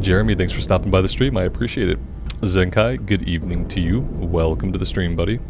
Jeremy, thanks for stopping by the stream. I appreciate it. Zenkai, good evening to you. Welcome to the stream, buddy.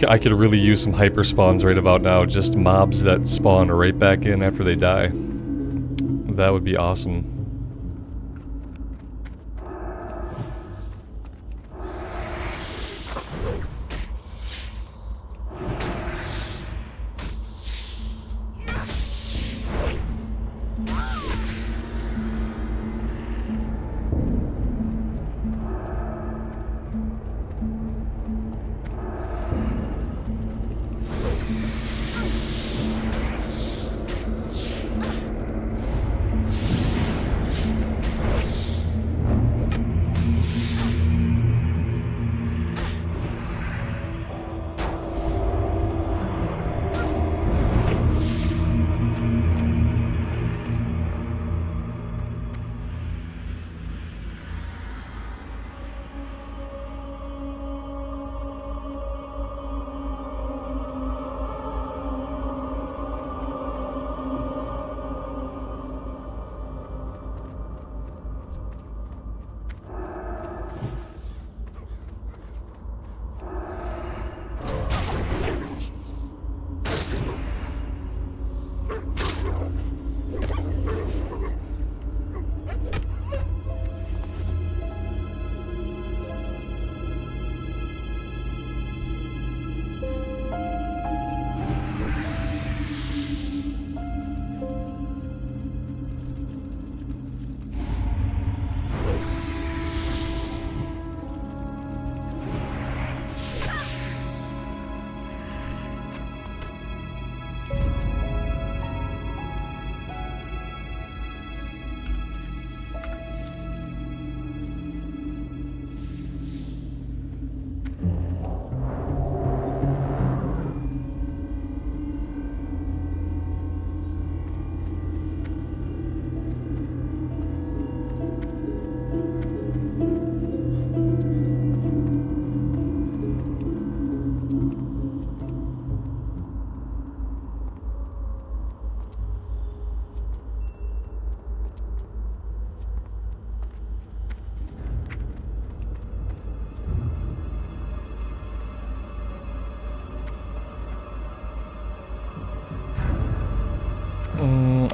I could really use some hyper spawns right about now, just mobs that spawn right back in after they die. That would be awesome.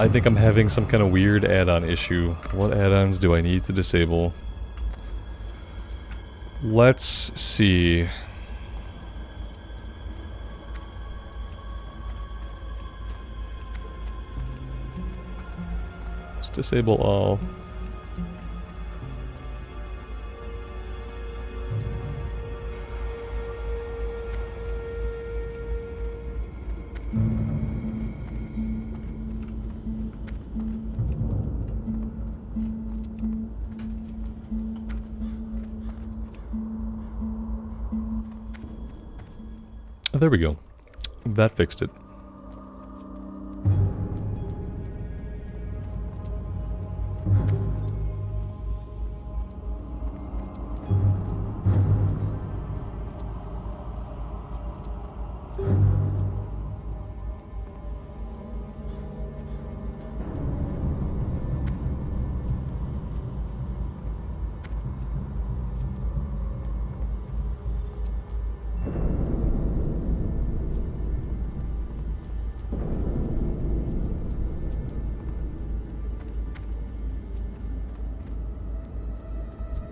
I think I'm having some kind of weird add-on issue. What add-ons do I need to disable? Let's see. Let's disable all. Oh, there we go. That fixed it.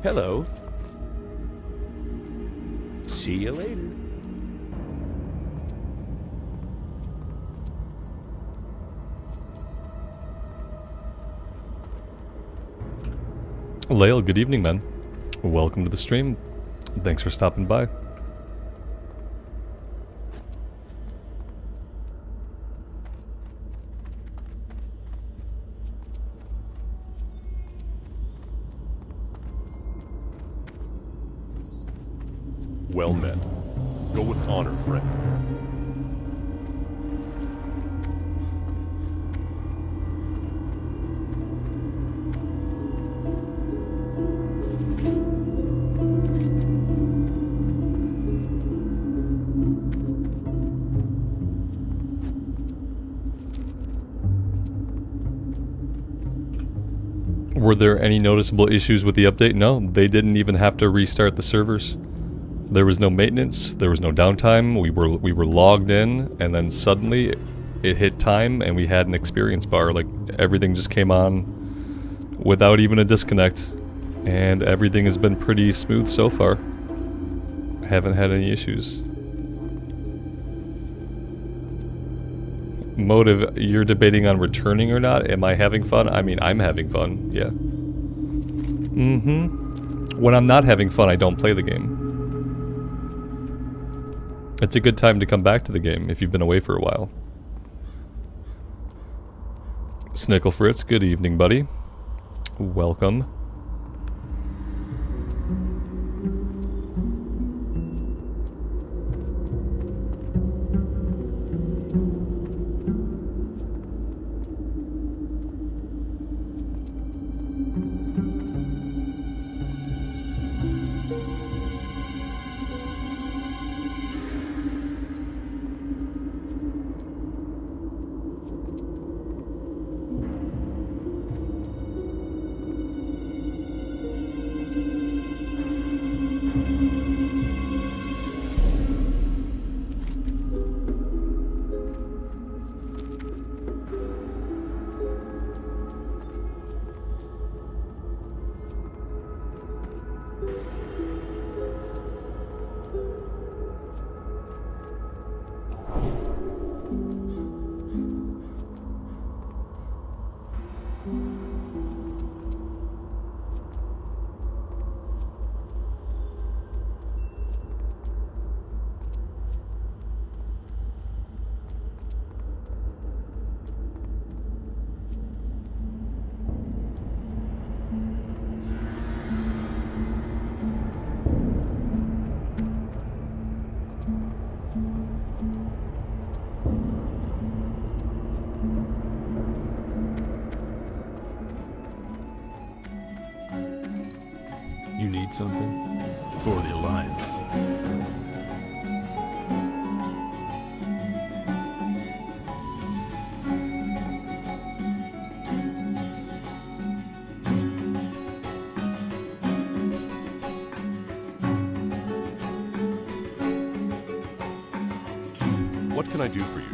Hello. See you later. Lael, good evening, man. Welcome to the stream. Thanks for stopping by. Well met. Go with honor, friend. Were there any noticeable issues with the update? No, they didn't even have to restart the servers. There was no maintenance, there was no downtime, we were logged in, and then suddenly it hit time and we had an experience bar. Like, everything just came on without even a disconnect, and everything has been pretty smooth so far. Haven't had any issues. Motive, you're debating on returning or not? Am I having fun? I mean, I'm having fun, yeah. When I'm not having fun, I don't play the game. It's a good time to come back to the game if you've been away for a while. Snickle Fritz, good evening, buddy. Welcome. You need something? For the Alliance. What can I do for you?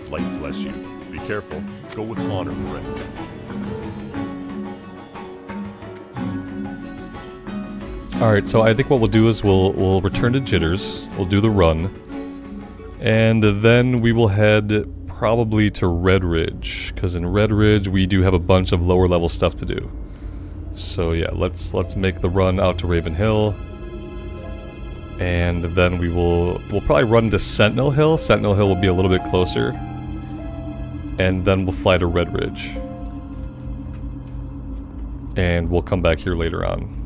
Light bless you. Be careful. Go with honor, friend. Alright, so I think what we'll do is we'll return to Jitters, we'll do the run, and then we will head probably to Red Ridge, because in Red Ridge we do have a bunch of lower level stuff to do. So yeah, let's make the run out to Raven Hill, and then we'll probably run to Sentinel Hill. Sentinel Hill will be a little bit closer, and then we'll fly to Red Ridge, and we'll come back here later on.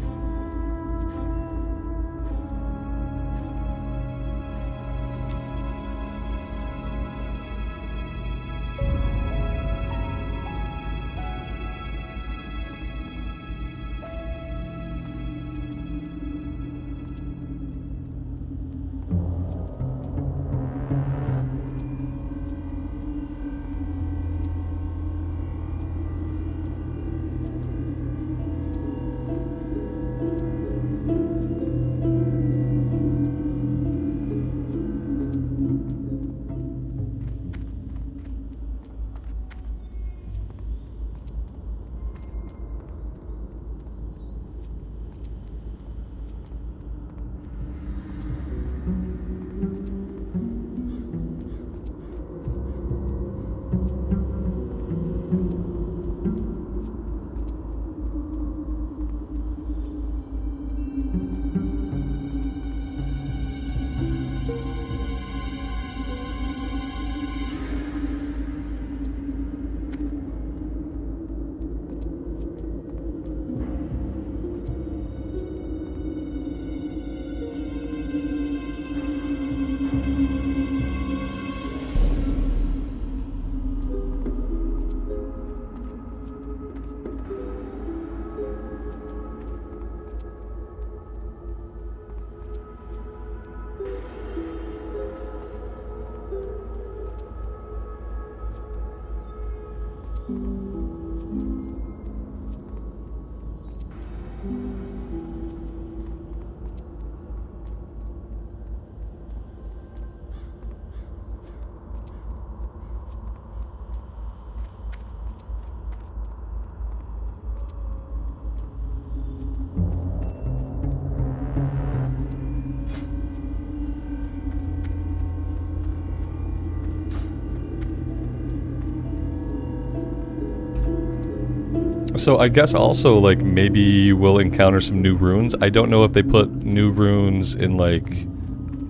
So I guess also, like, maybe we'll encounter some new runes. I don't know if they put new runes in, like,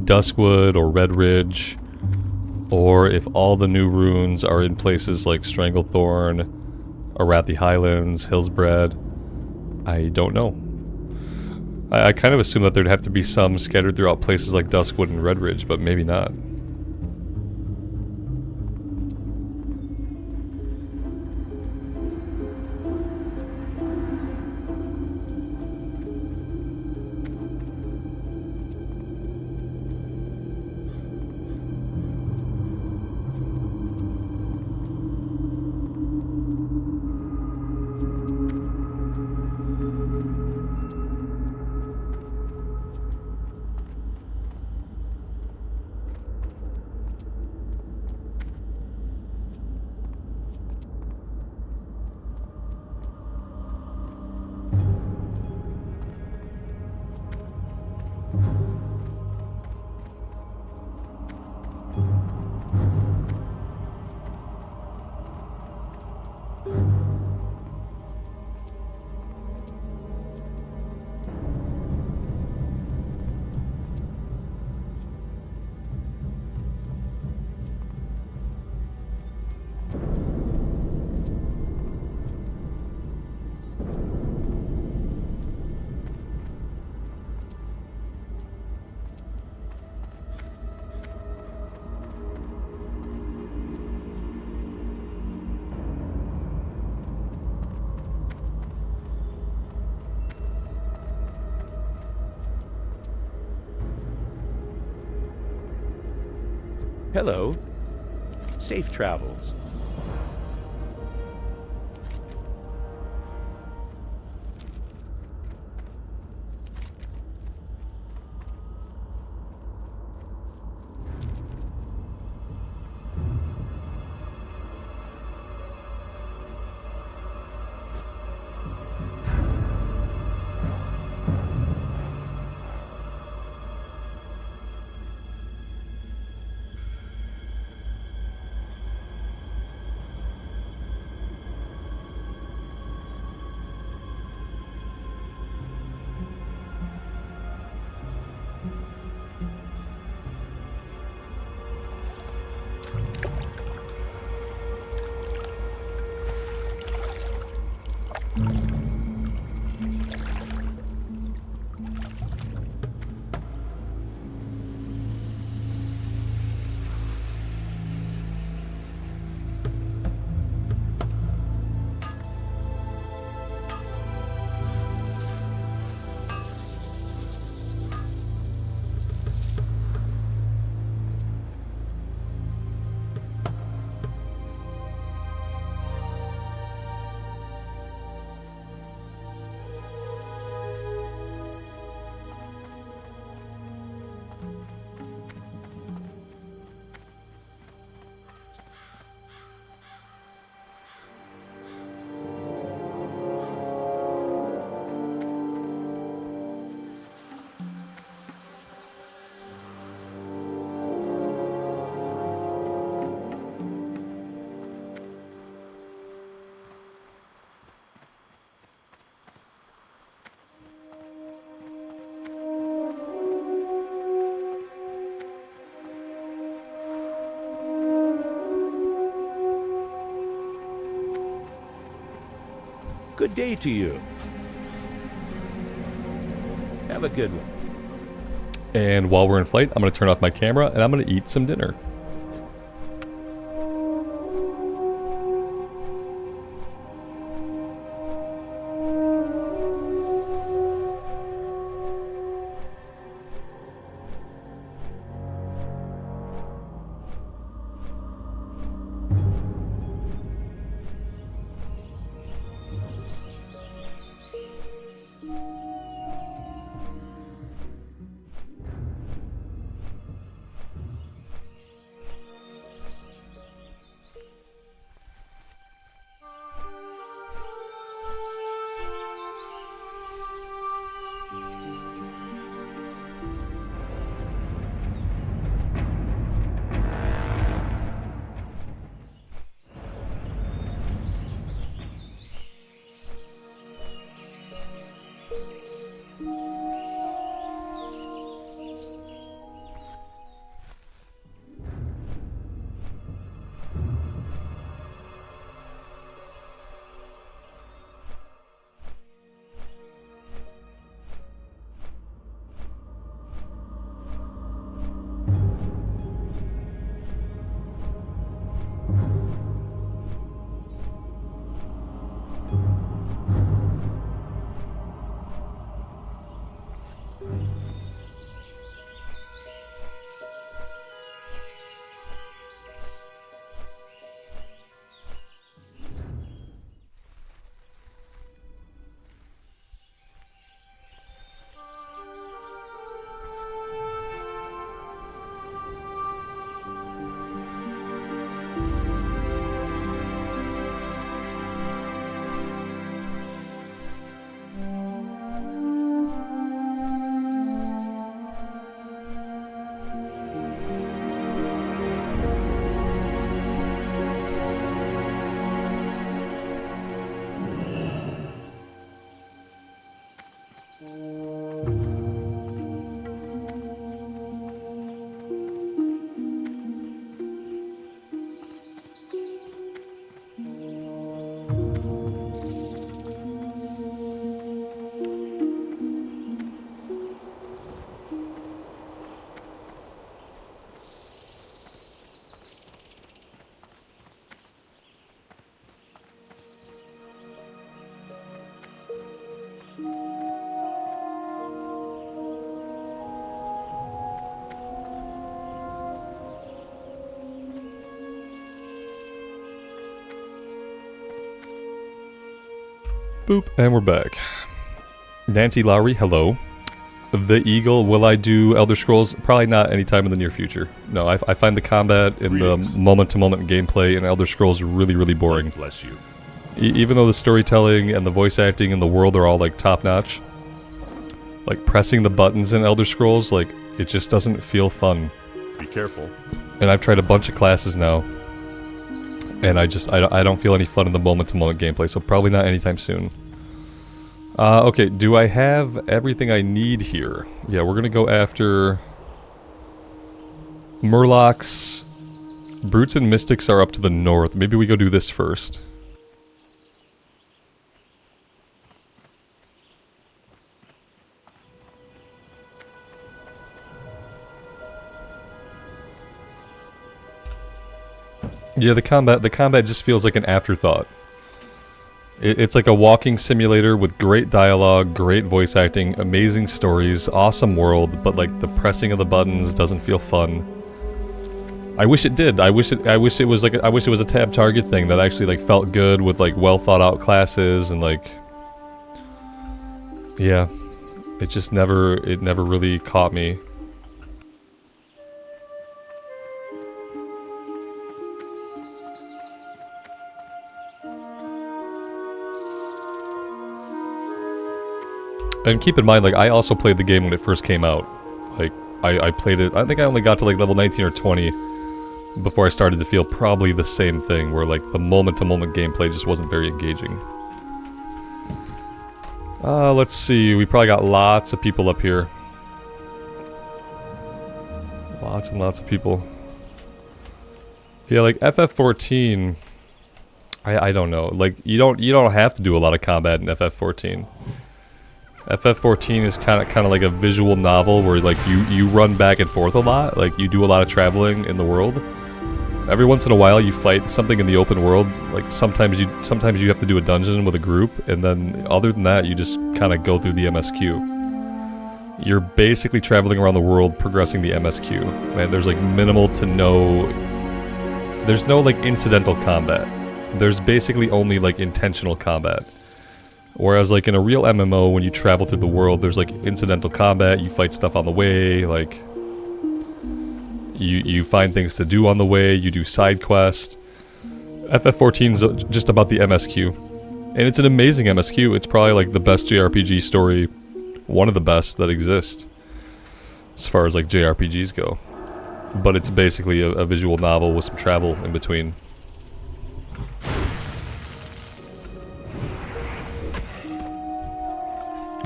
Duskwood or Red Ridge, or if all the new runes are in places like Stranglethorn, Arathi Highlands, Hillsbred. I don't know. I kind of assume that there'd have to be some scattered throughout places like Duskwood and Red Ridge, but maybe not. Hello. Safe travels. Good day to you. Have a good one. And while we're in flight, I'm going to turn off my camera and I'm going to eat some dinner. Boop, and we're back. Nancy Lowry, hello. The Eagle, will I do Elder Scrolls? Probably not anytime in the near future. No, I find the combat and the moment-to-moment gameplay in Elder Scrolls really, really boring. Bless you. Even though the storytelling and the voice acting and the world are all, like, top-notch, like, pressing the buttons in Elder Scrolls, like, it just doesn't feel fun. Be careful. And I've tried a bunch of classes now, and I don't feel any fun in the moment-to-moment gameplay, so probably not anytime soon. Okay, do I have everything I need here? Yeah, we're gonna go after Murlocs. Brutes and Mystics are up to the north. Maybe we go do this first. Yeah, the combat just feels like an afterthought. It's like a walking simulator with great dialogue, great voice acting, amazing stories, awesome world, but like the pressing of the buttons doesn't feel fun. I wish it did. I wish it was a tab target thing that actually like felt good with like well thought out classes and like, yeah, it never really caught me. And keep in mind, like, I also played the game when it first came out. Like, I played it, I think I only got to, like, level 19 or 20 before I started to feel probably the same thing, where, like, the moment-to-moment gameplay just wasn't very engaging. Let's see, we probably got lots of people up here. Lots and lots of people. Yeah, like, FF14, I don't know. Like you don't have to do a lot of combat in FF14. FF14 is kind of like a visual novel where like you run back and forth a lot. Like you do a lot of traveling in the world. Every once in a while you fight something in the open world. Like sometimes you have to do a dungeon with a group, and then other than that you just kind of go through the MSQ. You're basically traveling around the world progressing the MSQ. Man, there's like minimal to no... There's no like incidental combat. There's basically only like intentional combat. Whereas like in a real MMO, when you travel through the world, there's like incidental combat, you fight stuff on the way, like... You find things to do on the way, you do side quests. FF14's just about the MSQ. And it's an amazing MSQ. It's probably like the best JRPG story, one of the best that exist, as far as like JRPGs go. But it's basically a visual novel with some travel in between.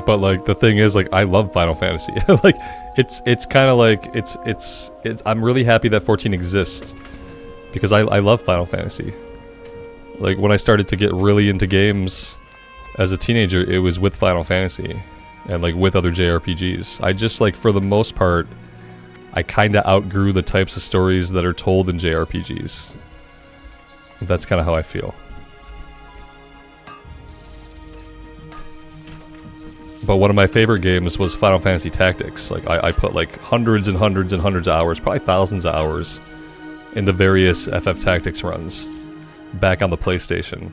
But like the thing is, like I love Final Fantasy. Like it's kind of like it's I'm really happy that 14 exists because I love Final Fantasy. Like when I started to get really into games as a teenager, it was with Final Fantasy and like with other JRPGs. I just like for the most part I kind of outgrew the types of stories that are told in JRPGs. That's kind of how I feel. But one of my favorite games was Final Fantasy Tactics. Like I put like hundreds and hundreds and hundreds of hours, probably thousands of hours, into various FF Tactics runs back on the PlayStation.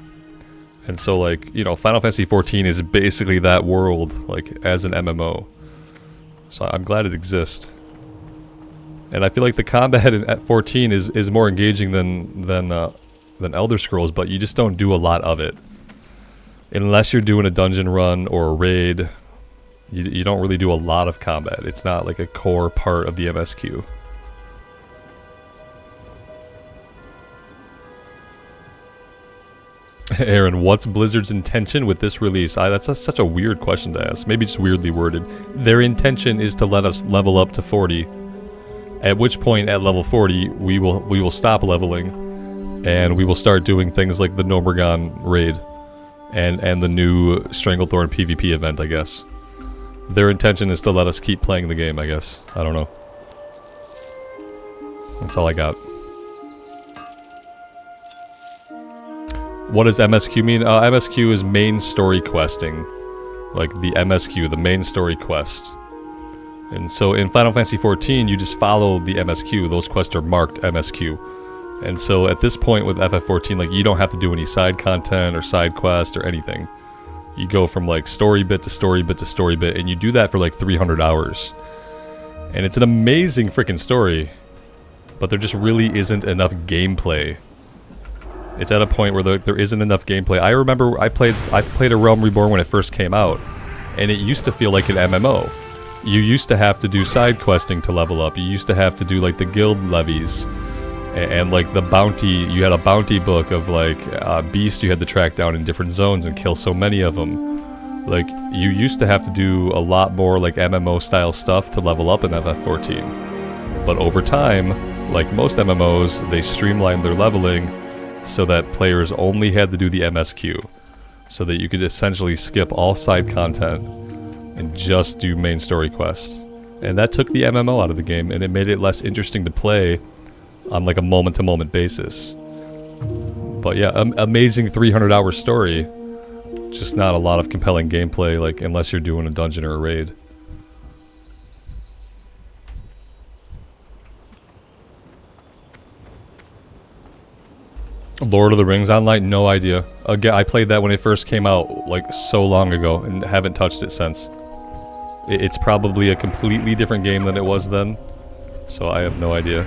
And so like, you know, Final Fantasy 14 is basically that world, like as an MMO. So I'm glad it exists. And I feel like the combat at 14 is more engaging than Elder Scrolls, but you just don't do a lot of it. Unless you're doing a dungeon run or a raid, you don't really do a lot of combat. It's not like a core part of the MSQ. Aaron, what's Blizzard's intention with this release? That's such a weird question to ask. Maybe just weirdly worded. Their intention is to let us level up to 40. At which point, at level 40, we will stop leveling, and we will start doing things like the Nomergon raid. And the new Stranglethorn PvP event, I guess. Their intention is to let us keep playing the game, I guess. I don't know. That's all I got. What does MSQ mean? MSQ is main story questing. Like the MSQ, the main story quest. And so in Final Fantasy XIV, you just follow the MSQ. Those quests are marked MSQ. And so at this point with FF14, like you don't have to do any side content or side quest or anything. You go from like story bit to story bit to story bit, and you do that for like 300 hours. And it's an amazing freaking story, but there just really isn't enough gameplay. It's at a point where there isn't enough gameplay. I remember I played A Realm Reborn when it first came out, and it used to feel like an MMO. You used to have to do side questing to level up. You used to have to do like the guild levies. And like the bounty, you had a bounty book of like beasts you had to track down in different zones and kill so many of them. Like you used to have to do a lot more like MMO style stuff to level up in FF14. But over time, like most MMOs, they streamlined their leveling so that players only had to do the MSQ. So that you could essentially skip all side content and just do main story quests. And that took the MMO out of the game, and it made it less interesting to play on like a moment-to-moment basis. But yeah, amazing 300-hour story. Just not a lot of compelling gameplay, like unless you're doing a dungeon or a raid. Lord of the Rings Online? No idea. Again, I played that when it first came out, like so long ago, and haven't touched it since. It's probably a completely different game than it was then, so I have no idea.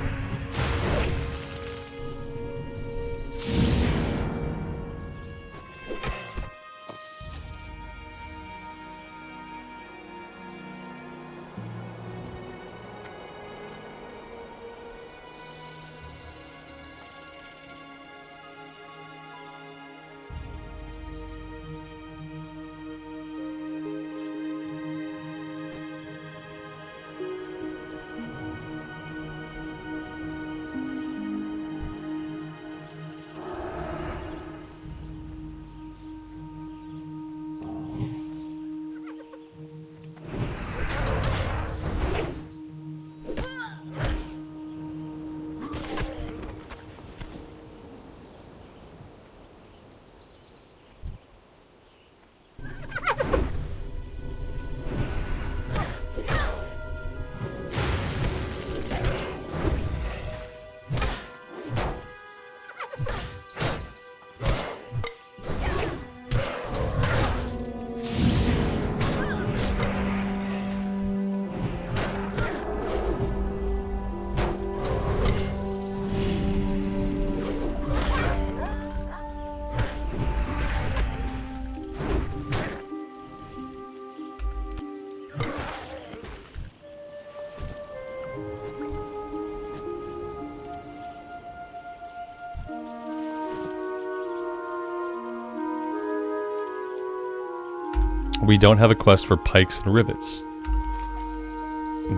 We don't have a quest for pikes and rivets.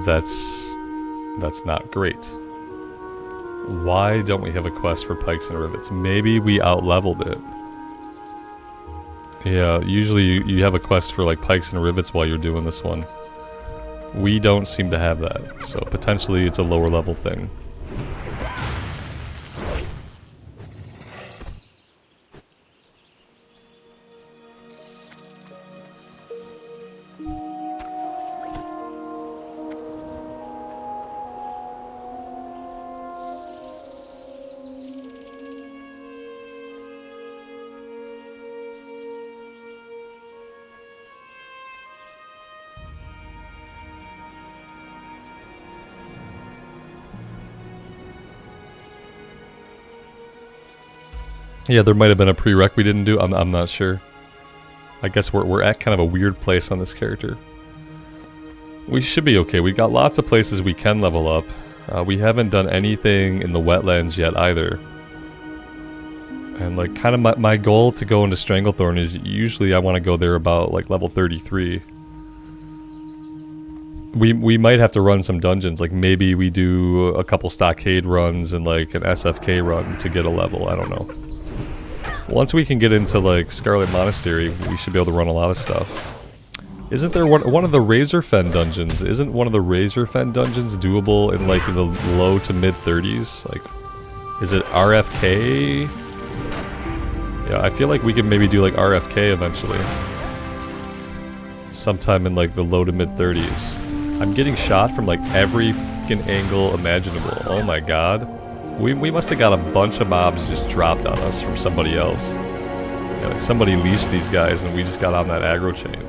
That's not great. Why don't we have a quest for pikes and rivets? Maybe we out-leveled it. Yeah, usually you have a quest for like pikes and rivets while you're doing this one. We don't seem to have that, so potentially it's a lower level thing. Yeah, there might have been a prereq we didn't do. I'm not sure. I guess we're at kind of a weird place on this character. We should be okay. We got lots of places we can level up. We haven't done anything in the wetlands yet either. And like kind of my goal to go into Stranglethorn is usually I want to go there about like level 33. We might have to run some dungeons. Like maybe we do a couple stockade runs and like an SFK run to get a level. I don't know. Once we can get into like Scarlet Monastery, we should be able to run a lot of stuff. Isn't there one of the Razorfen dungeons? Isn't one of the Razorfen dungeons doable in like the low to mid 30s? Like, is it RFK? Yeah, I feel like we can maybe do like RFK eventually. Sometime in like the low to mid 30s. I'm getting shot from like every fucking angle imaginable. Oh my god. We must have got a bunch of mobs just dropped on us from somebody else. Yeah, like somebody leashed these guys and we just got on that aggro chain.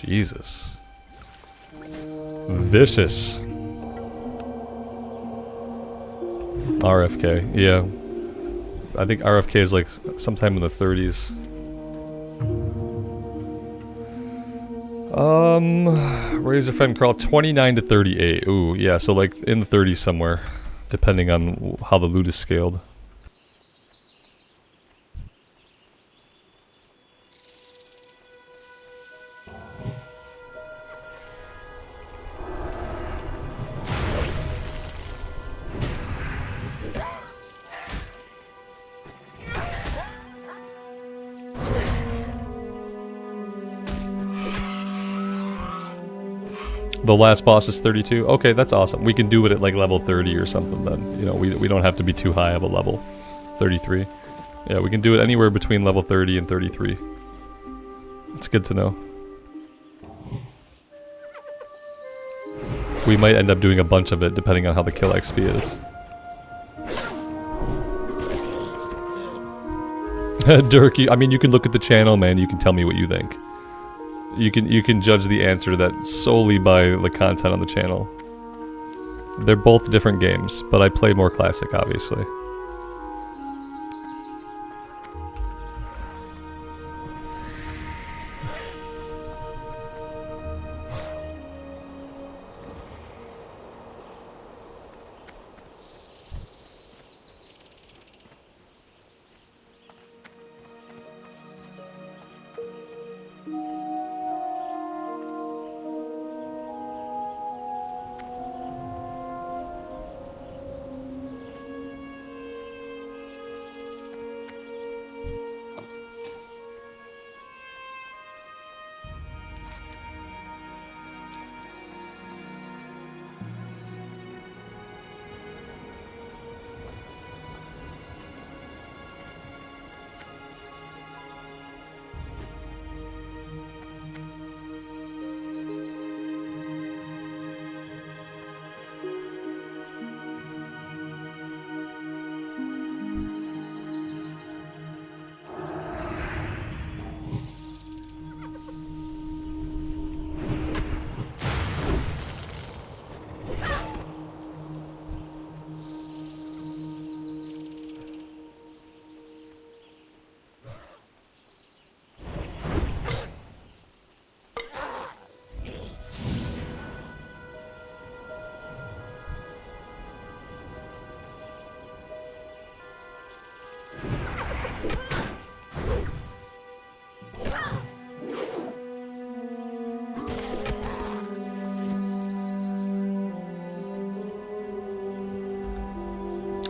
Jesus. Vicious. RFK, yeah. I think RFK is like sometime in the 30s. Razorfen Crawl 29 to 38. Ooh, yeah, so like in the 30s somewhere. Depending on how the loot is scaled. The last boss is 32? Okay, that's awesome. We can do it at like level 30 or something then. You know, we don't have to be too high of a level. 33. Yeah, we can do it anywhere between level 30 and 33. It's good to know. We might end up doing a bunch of it depending on how the kill XP is. Dirk, I mean, you can look at the channel, man. You can tell me what you think. You can judge the answer to that solely by the content on the channel. They're both different games, but I play more classic, obviously.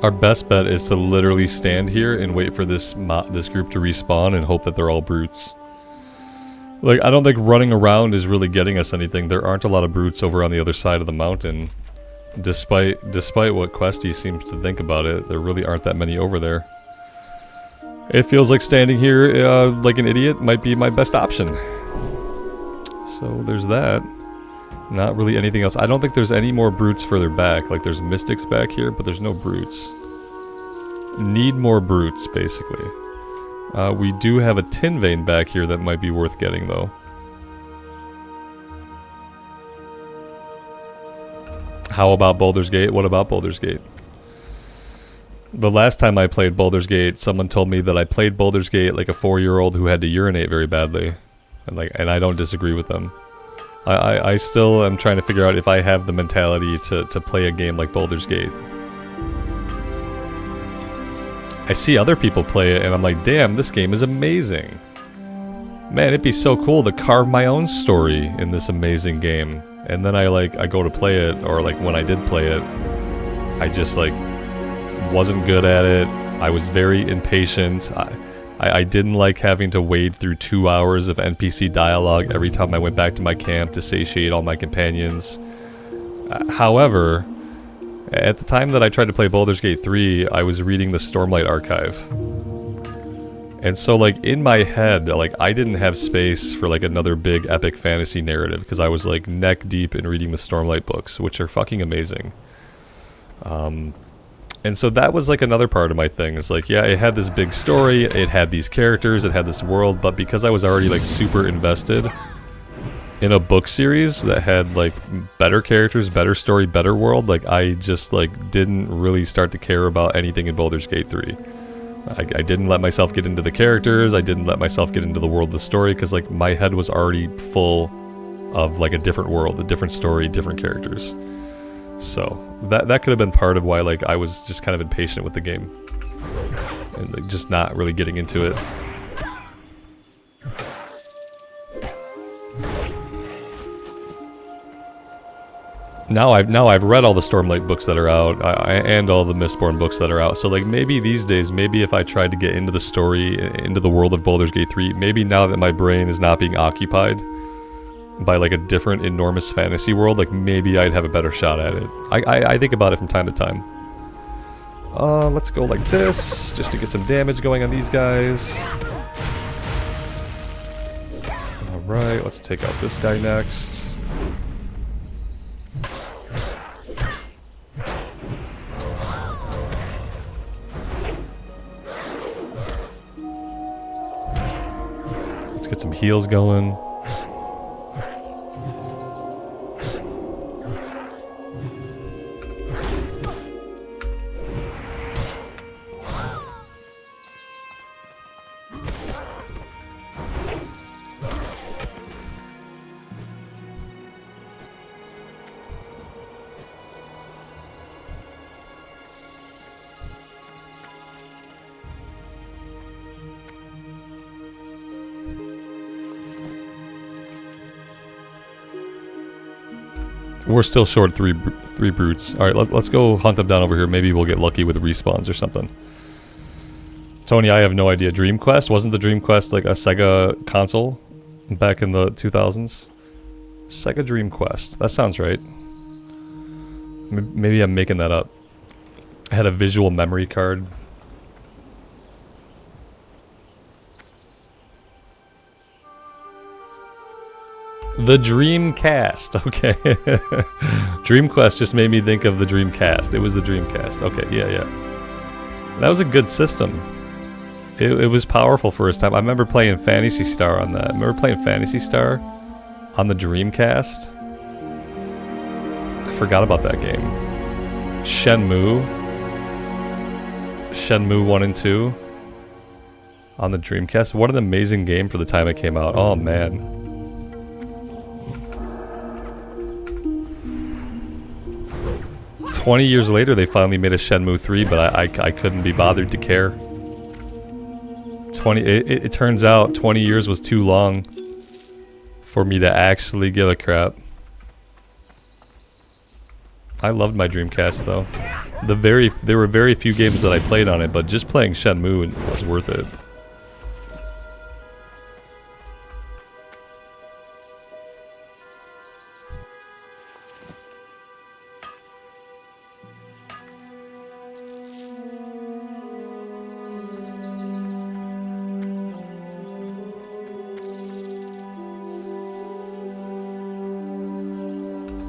Our best bet is to literally stand here and wait for this group to respawn and hope that they're all brutes. Like, I don't think running around is really getting us anything. There aren't a lot of brutes over on the other side of the mountain. Despite what Questy seems to think about it, there really aren't that many over there. It feels like standing here like an idiot might be my best option. So there's that. Not really anything else. I don't think there's any more brutes further back. Like, there's mystics back here, but there's no brutes. Need more brutes, basically. We do have a tin vein back here that might be worth getting, though. How about Baldur's Gate? What about Baldur's Gate? The last time I played Baldur's Gate, someone told me that I played Baldur's Gate like a 4-year-old who had to urinate very badly. And I don't disagree with them. I still am trying to figure out if I have the mentality to play a game like Baldur's Gate. I see other people play it and I'm like, damn, this game is amazing. Man, it'd be so cool to carve my own story in this amazing game. And then I go to play it, or like when I did play it, I just like wasn't good at it. I was very impatient. I didn't like having to wade through 2 hours of NPC dialogue every time I went back to my camp to satiate all my companions. However, at the time that I tried to play Baldur's Gate 3, I was reading the Stormlight Archive. And so, like, in my head, like, I didn't have space for, like, another big epic fantasy narrative, because I was, like, neck deep in reading the Stormlight books, which are fucking amazing. And so that was like another part of my thing. It's like, yeah, it had this big story, it had these characters, it had this world, but because I was already like super invested in a book series that had like better characters, better story, better world, like I just like didn't really start to care about anything in Baldur's Gate 3. I didn't let myself get into the characters, I didn't let myself get into the world of the story, because like my head was already full of like a different world, a different story, different characters. So that could have been part of why like I was just kind of impatient with the game and like, just not really getting into it. Now I've read all the Stormlight books that are out, and all the Mistborn books that are out. So like maybe these days, maybe if I tried to get into the story, into the world of Baldur's Gate 3, maybe now that my brain is not being occupied by like a different enormous fantasy world, like maybe I'd have a better shot at it. I think about it from time to time. Let's go like this, just to get some damage going on these guys. Alright, let's take out this guy next. Let's get some heals going. We're still short three brutes. Alright, let's go hunt them down over here. Maybe we'll get lucky with respawns or something. Tony, I have no idea. Dream Quest? Wasn't the Dream Quest like a Sega console back in the 2000s? Sega Dream Quest. That sounds right. Maybe I'm making that up. I had a visual memory card. The Dreamcast, okay. Dreamquest just made me think of the Dreamcast. It was the Dreamcast. Okay, yeah. That was a good system. It was powerful for its time. I remember playing Phantasy Star on that. I remember playing Phantasy Star on the Dreamcast. I forgot about that game. Shenmue 1 and 2 on the Dreamcast. What an amazing game for the time it came out. Oh man. 20 years later, they finally made a Shenmue 3, but I couldn't be bothered to care. It turns out 20 years was too long for me to actually give a crap. I loved my Dreamcast, though. There were very few games that I played on it, but just playing Shenmue was worth it.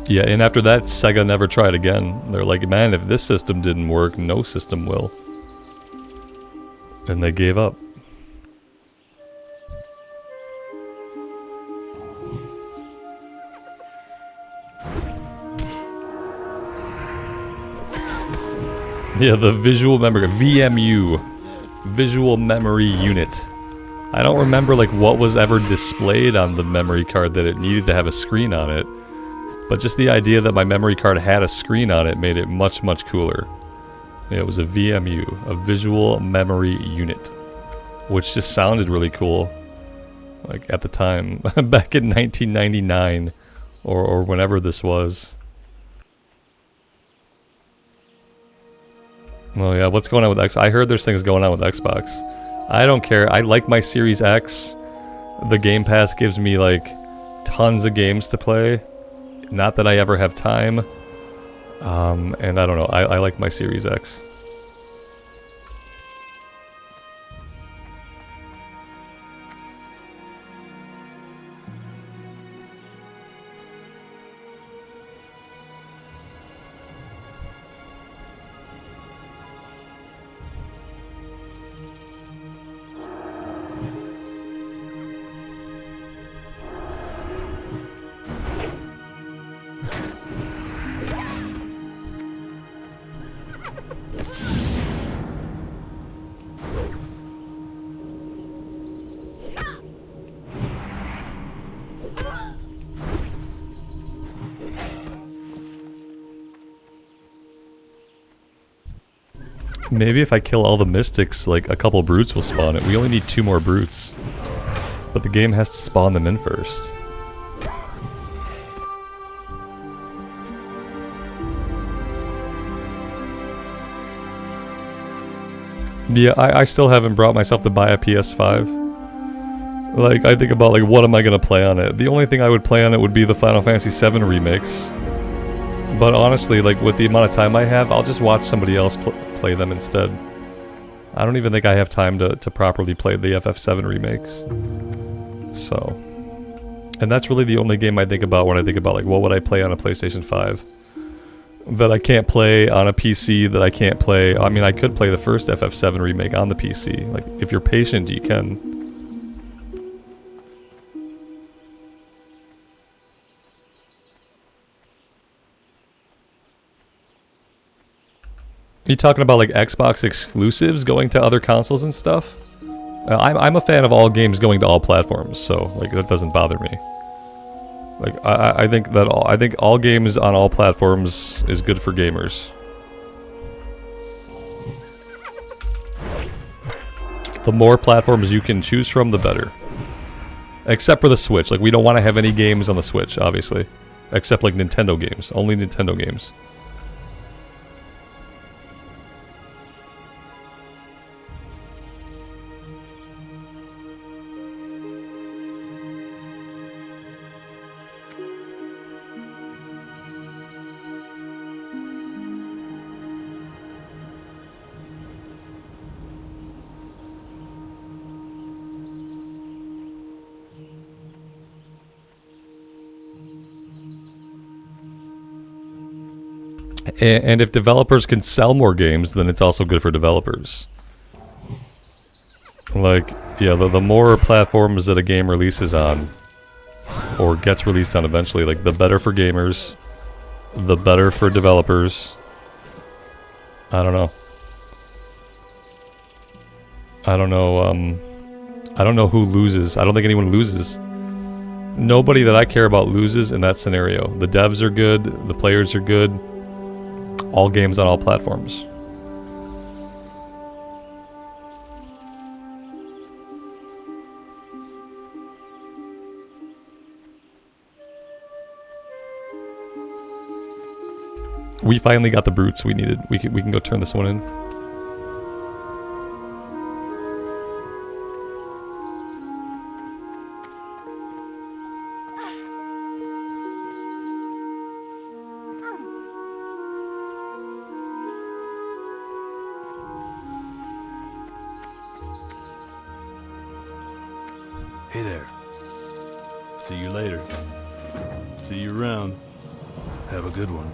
Yeah, and after that, Sega never tried again. They're like, man, if this system didn't work, no system will. And they gave up. Yeah, the visual memory, VMU. Visual Memory Unit. I don't remember like what was ever displayed on the memory card that it needed to have a screen on it. But just the idea that my memory card had a screen on it made it much, much cooler. It was a VMU, a Visual Memory Unit, which just sounded really cool. Like at the time, back in 1999, or whenever this was. Well, yeah, what's going on with X? I heard there's things going on with Xbox. I don't care. I like my Series X. The Game Pass gives me like tons of games to play. Not that I ever have time, and I don't know, I like my Series X. Maybe if I kill all the mystics, like a couple brutes will spawn it. We only need 2 more brutes. But the game has to spawn them in first. Yeah, I still haven't brought myself to buy a PS5. Like, I think about like, what am I gonna play on it? The only thing I would play on it would be the Final Fantasy VII remix. But honestly, like with the amount of time I have, I'll just watch somebody else play them instead. I don't even think I have time to properly play the FF7 remakes. So, and that's really the only game I think about when I think about like, what would I play on a PlayStation 5? That I can't play on a PC, that I can't play. I mean, I could play the first FF7 remake on the PC. Like, if you're patient, you can. You talking about like Xbox exclusives going to other consoles and stuff? I'm a fan of all games going to all platforms, so like that doesn't bother me. Like I think that all games on all platforms is good for gamers. The more platforms you can choose from, the better. Except for the Switch. Like, we don't want to have any games on the Switch, obviously. Except like Nintendo games. Only Nintendo games. And if developers can sell more games, then it's also good for developers. Like, yeah, the more platforms that a game releases on, or gets released on eventually, like, the better for gamers, the better for developers. I don't know. I don't know who loses. I don't think anyone loses. Nobody that I care about loses in that scenario. The devs are good, the players are good. All games on all platforms. We finally got the brutes we needed. We can go turn this one in. Hey there. See you later. See you around. Have a good one.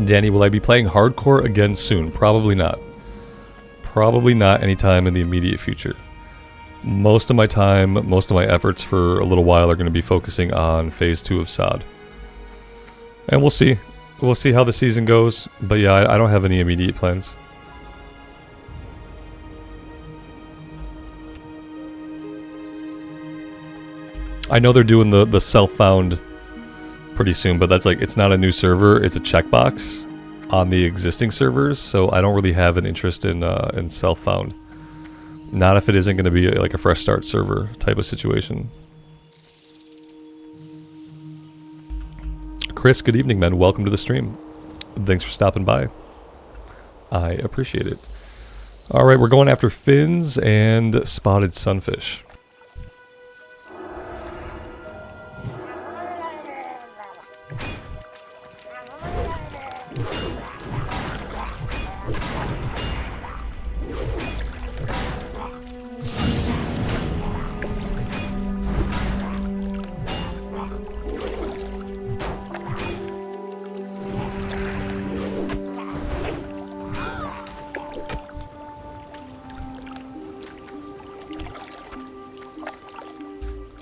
Danny, will I be playing hardcore again soon? Probably not. Probably not anytime in the immediate future. Most of my time, most of my efforts for a little while are going to be focusing on Phase 2 of SOD. And we'll see. We'll see how the season goes. But yeah, I don't have any immediate plans. I know they're doing the self-found pretty soon, but that's like, it's not a new server, it's a checkbox on the existing servers, so I don't really have an interest in self-found. Not if it isn't going to be like a fresh start server type of situation. Chris, good evening, man. Welcome to the stream. Thanks for stopping by. I appreciate it. Alright, we're going after fins and spotted sunfish.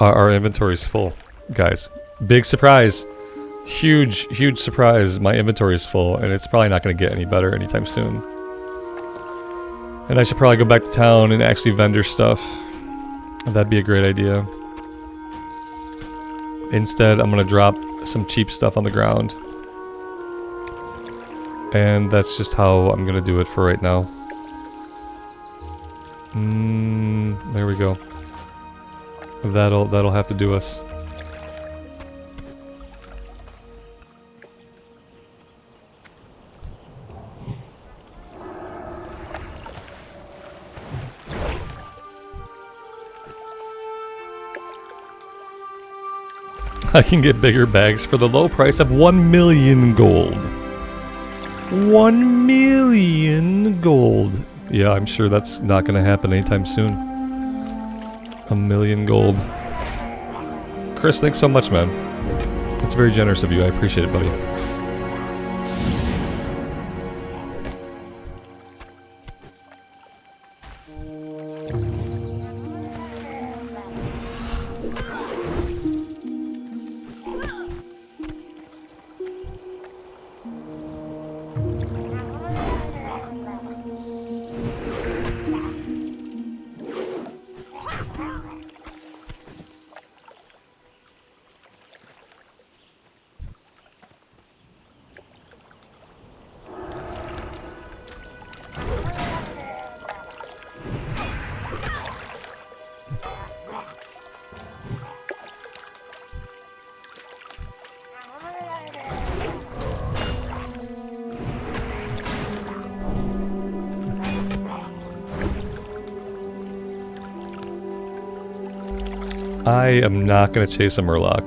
Our inventory's full, guys. Big surprise. Huge surprise. My inventory is full, and it's probably not going to get any better anytime soon. And I should probably go back to town and actually vendor stuff. That'd be a great idea. Instead, I'm going to drop some cheap stuff on the ground. And that's just how I'm going to do it for right now. There we go. That'll have to do us. I can get bigger bags for the low price of 1 million gold. 1 million gold. Yeah, I'm sure that's not going to happen anytime soon. 1 million gold. Chris, thanks so much, man. It's very generous of you. I appreciate it, buddy. I am not going to chase a Murloc.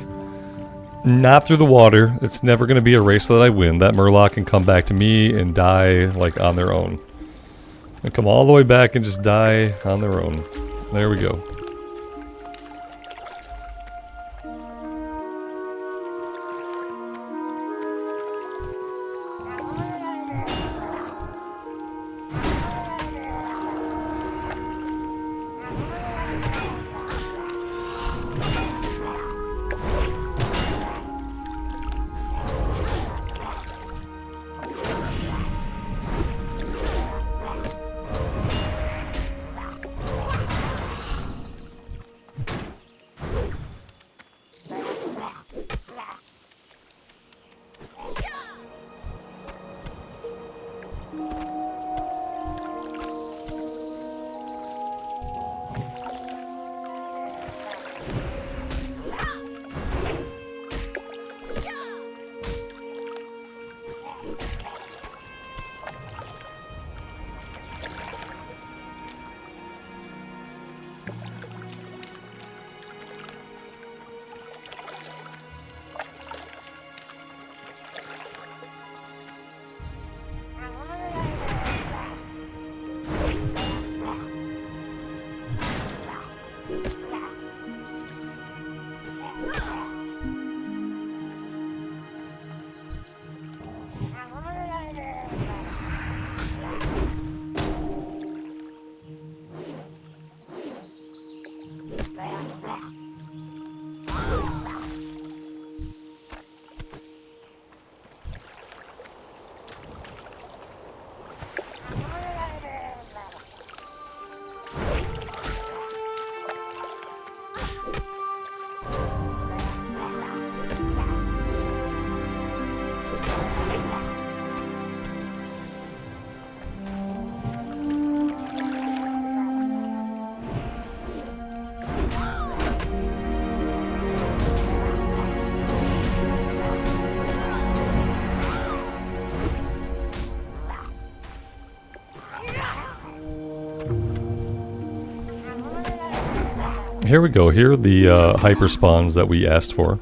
Not through the water. It's never going to be a race that I win. That Murloc can come back to me and die, like, on their own. And come all the way back and just die on their own. There we go. Here we go. Here are the hyper spawns that we asked for.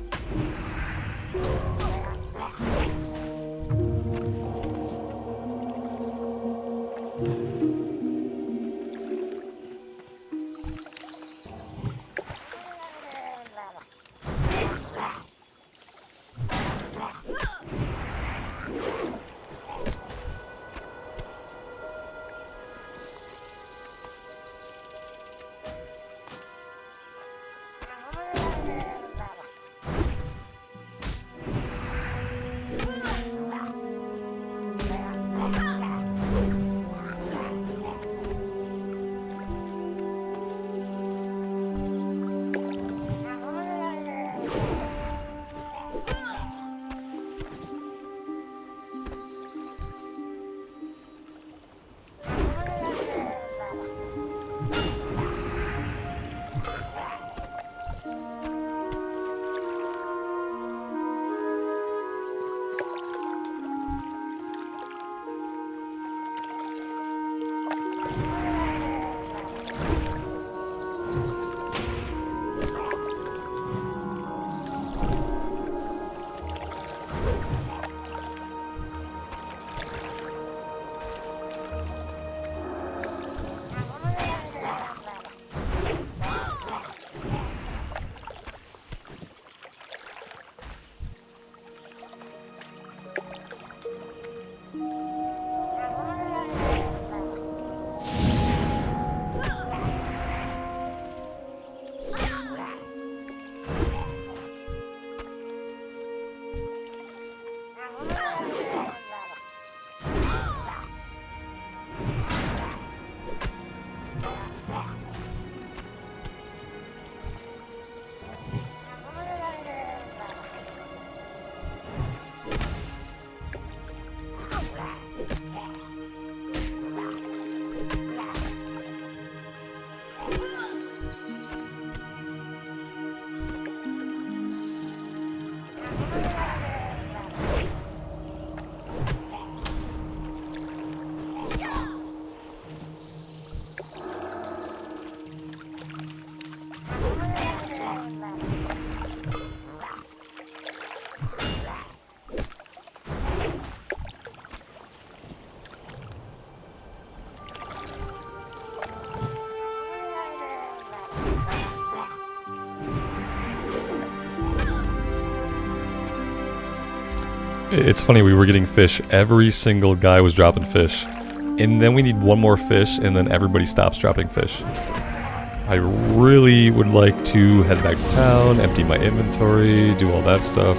It's funny, we were getting fish. Every single guy was dropping fish. And then we need one more fish, and then everybody stops dropping fish. I really would like to head back to town, empty my inventory, do all that stuff.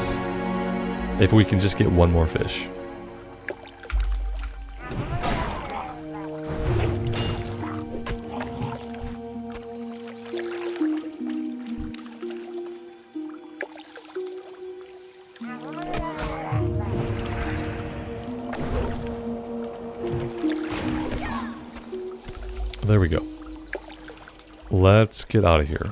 If we can just get one more fish. There we go. Let's get out of here.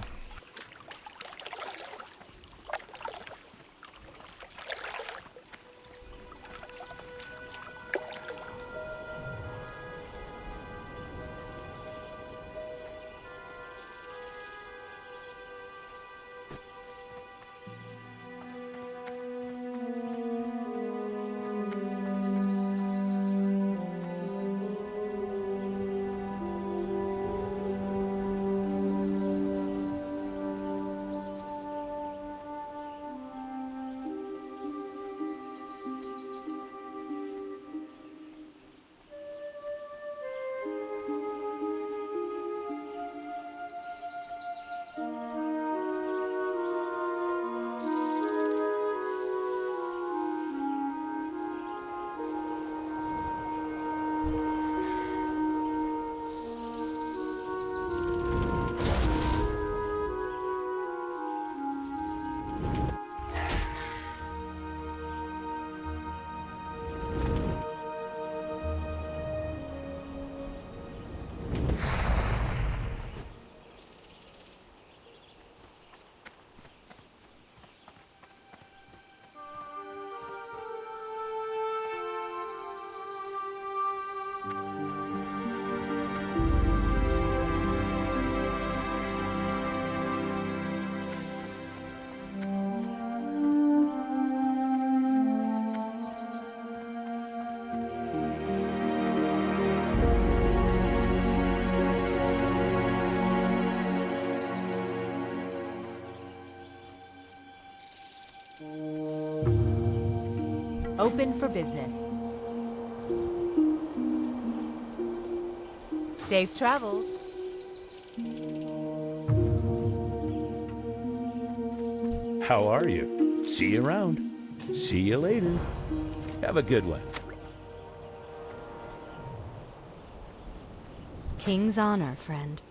Open for business. Safe travels. How are you? See you around. See you later. Have a good one. King's honor, friend.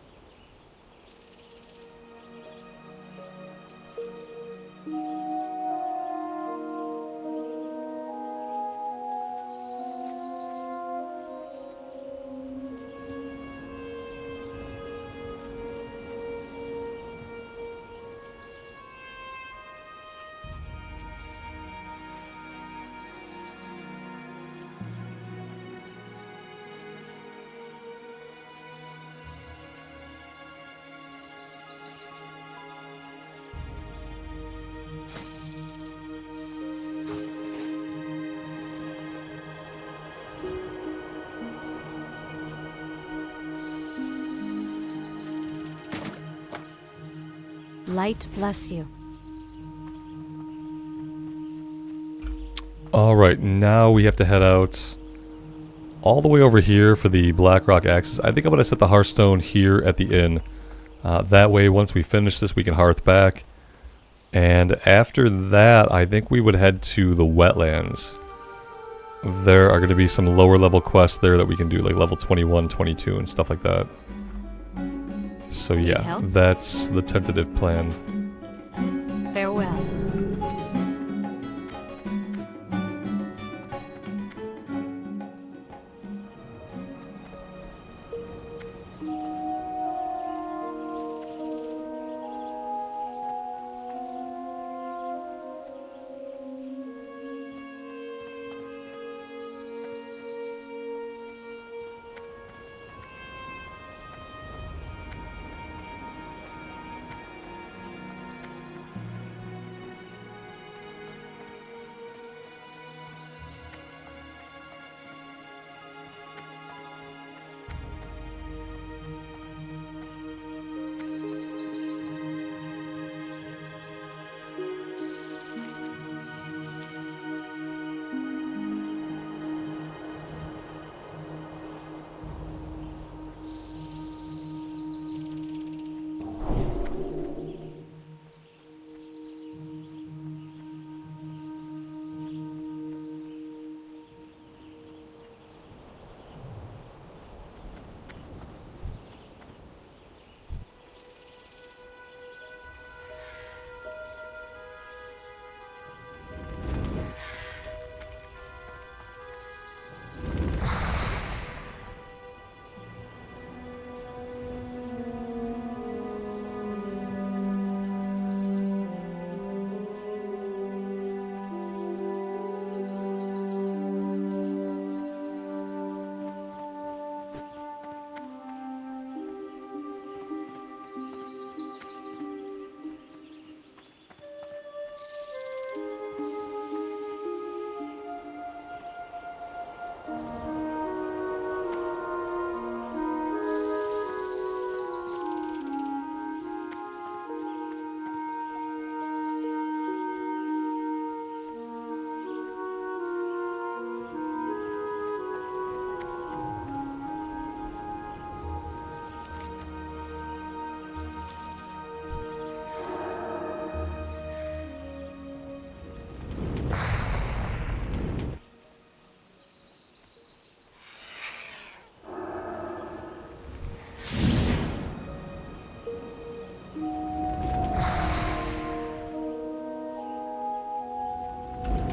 Light bless you. Alright, now we have to head out all the way over here for the Blackrock axes. I think I'm going to set the Hearthstone here at the inn. That way, once we finish this, we can hearth back. And after that, I think we would head to the wetlands. There are going to be some lower level quests there that we can do, like level 21, 22, and stuff like that. So yeah, that's the tentative plan. Farewell.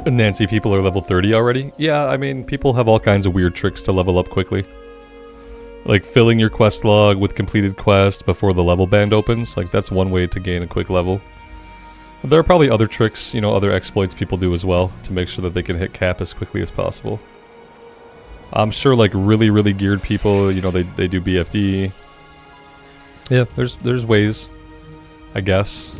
Nancy, people are level 30 already? Yeah, I mean, people have all kinds of weird tricks to level up quickly. Like filling your quest log with completed quests before the level band opens. Like, that's one way to gain a quick level. There are probably other tricks, you know, other exploits people do as well to make sure that they can hit cap as quickly as possible. I'm sure, like, really geared people, you know, they do BFD. Yeah, there's ways, I guess.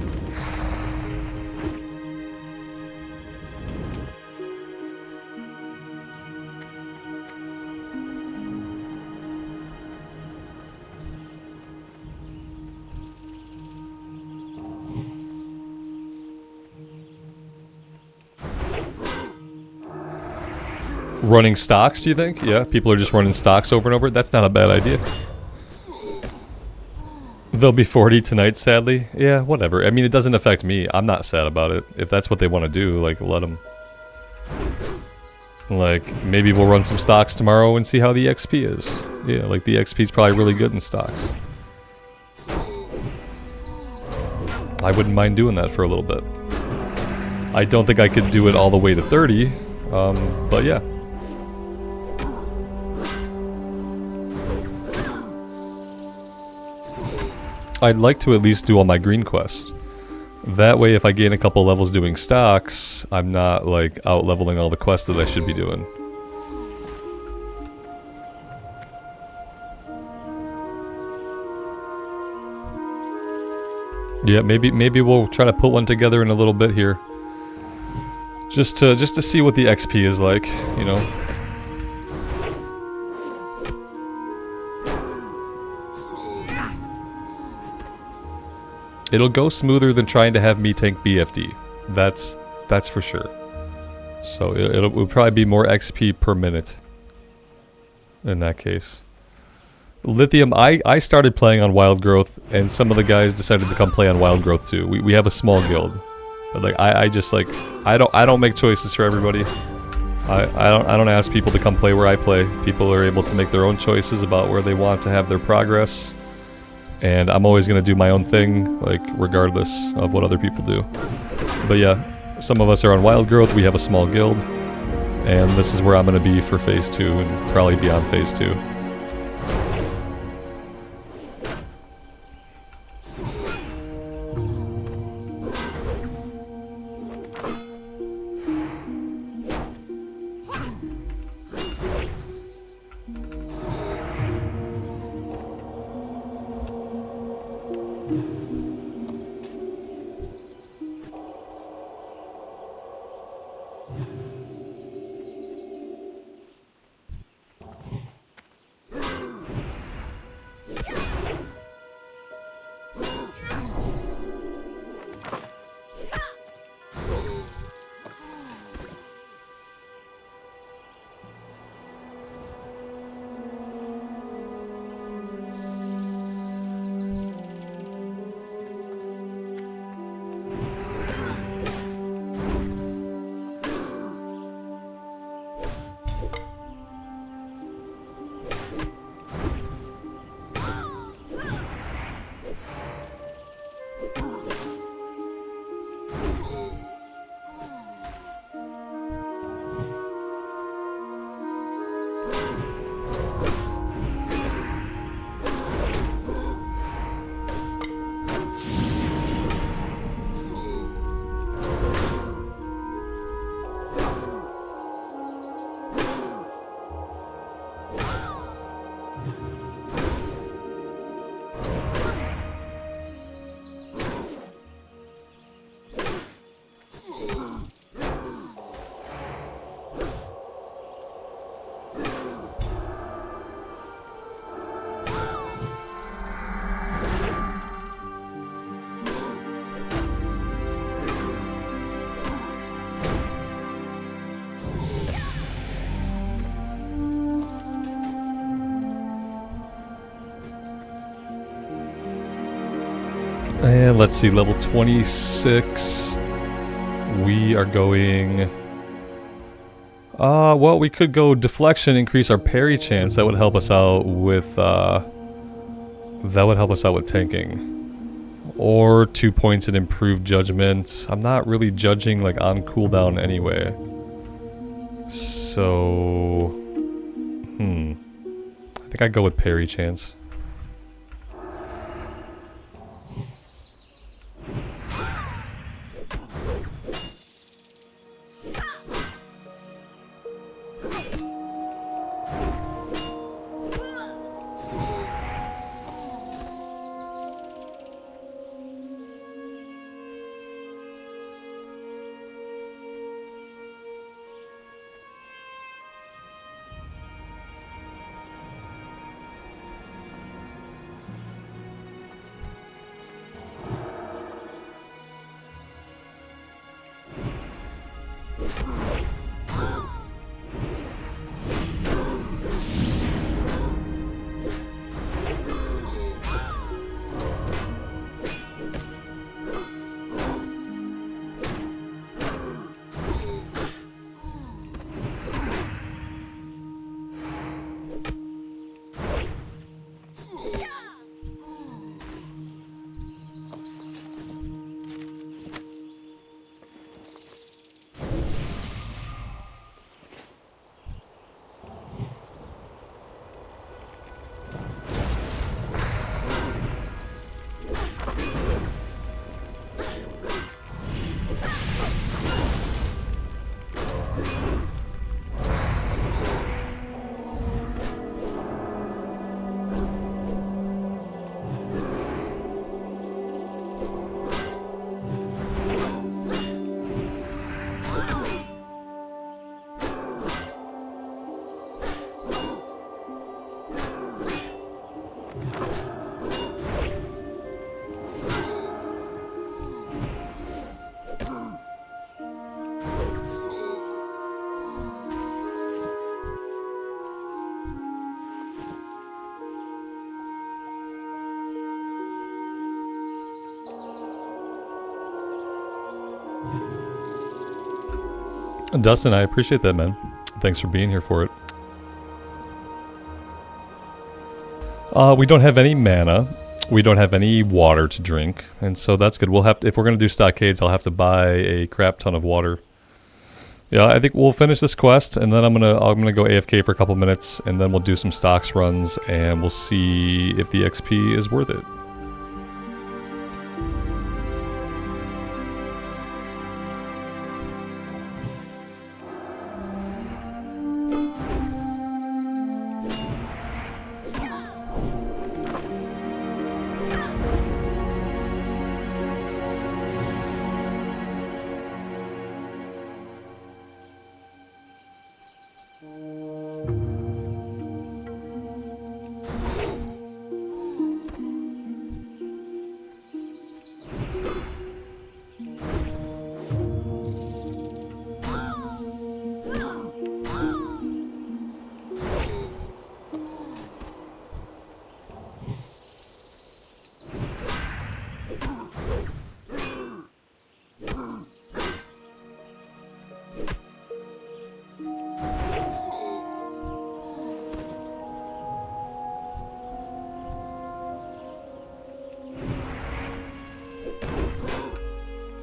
Running stocks, do you think? Yeah, people are just running stocks over and over. That's not a bad idea. They'll be 40 tonight, sadly. Yeah, whatever. I mean, it doesn't affect me. I'm not sad about it. If that's what they want to do, like, let them. Like, maybe we'll run some stocks tomorrow and see how the XP is. Yeah, like, the XP is probably really good in stocks. I wouldn't mind doing that for a little bit. I don't think I could do it all the way to 30, but yeah. I'd like to at least do all my green quests. That way, if I gain a couple levels doing stocks, I'm not, like, out-leveling all the quests that I should be doing. Yeah, maybe we'll try to put one together in a little bit here. Just to see what the XP is like, you know. It'll go smoother than trying to have me tank BFD. That's for sure. So it'll probably be more XP per minute in that case. Lithium, I started playing on Wildgrowth, and some of the guys decided to come play on Wildgrowth too. We have a small guild. But like I just like I don't make choices for everybody. I don't ask people to come play where I play. People are able to make their own choices about where they want to have their progress. And I'm always going to do my own thing, like, regardless of what other people do. But yeah, some of us are on Wildgrowth, we have a small guild. And this is where I'm going to be for Phase 2 and probably beyond Phase 2. And let's see, level 26. We are going... well, we could go deflection, increase our parry chance. That would help us out with, tanking. Or 2 points in improved judgment. I'm not really judging, like, on cooldown anyway. So... I think I'd go with parry chance. Dustin, I appreciate that, man. Thanks for being here for it. We don't have any mana. We don't have any water to drink, and so that's good. We'll have to, if we're gonna do stockades, I'll have to buy a crap ton of water. Yeah, I think we'll finish this quest, and then I'm gonna go AFK for a couple minutes, and then we'll do some stocks runs, and we'll see if the XP is worth it.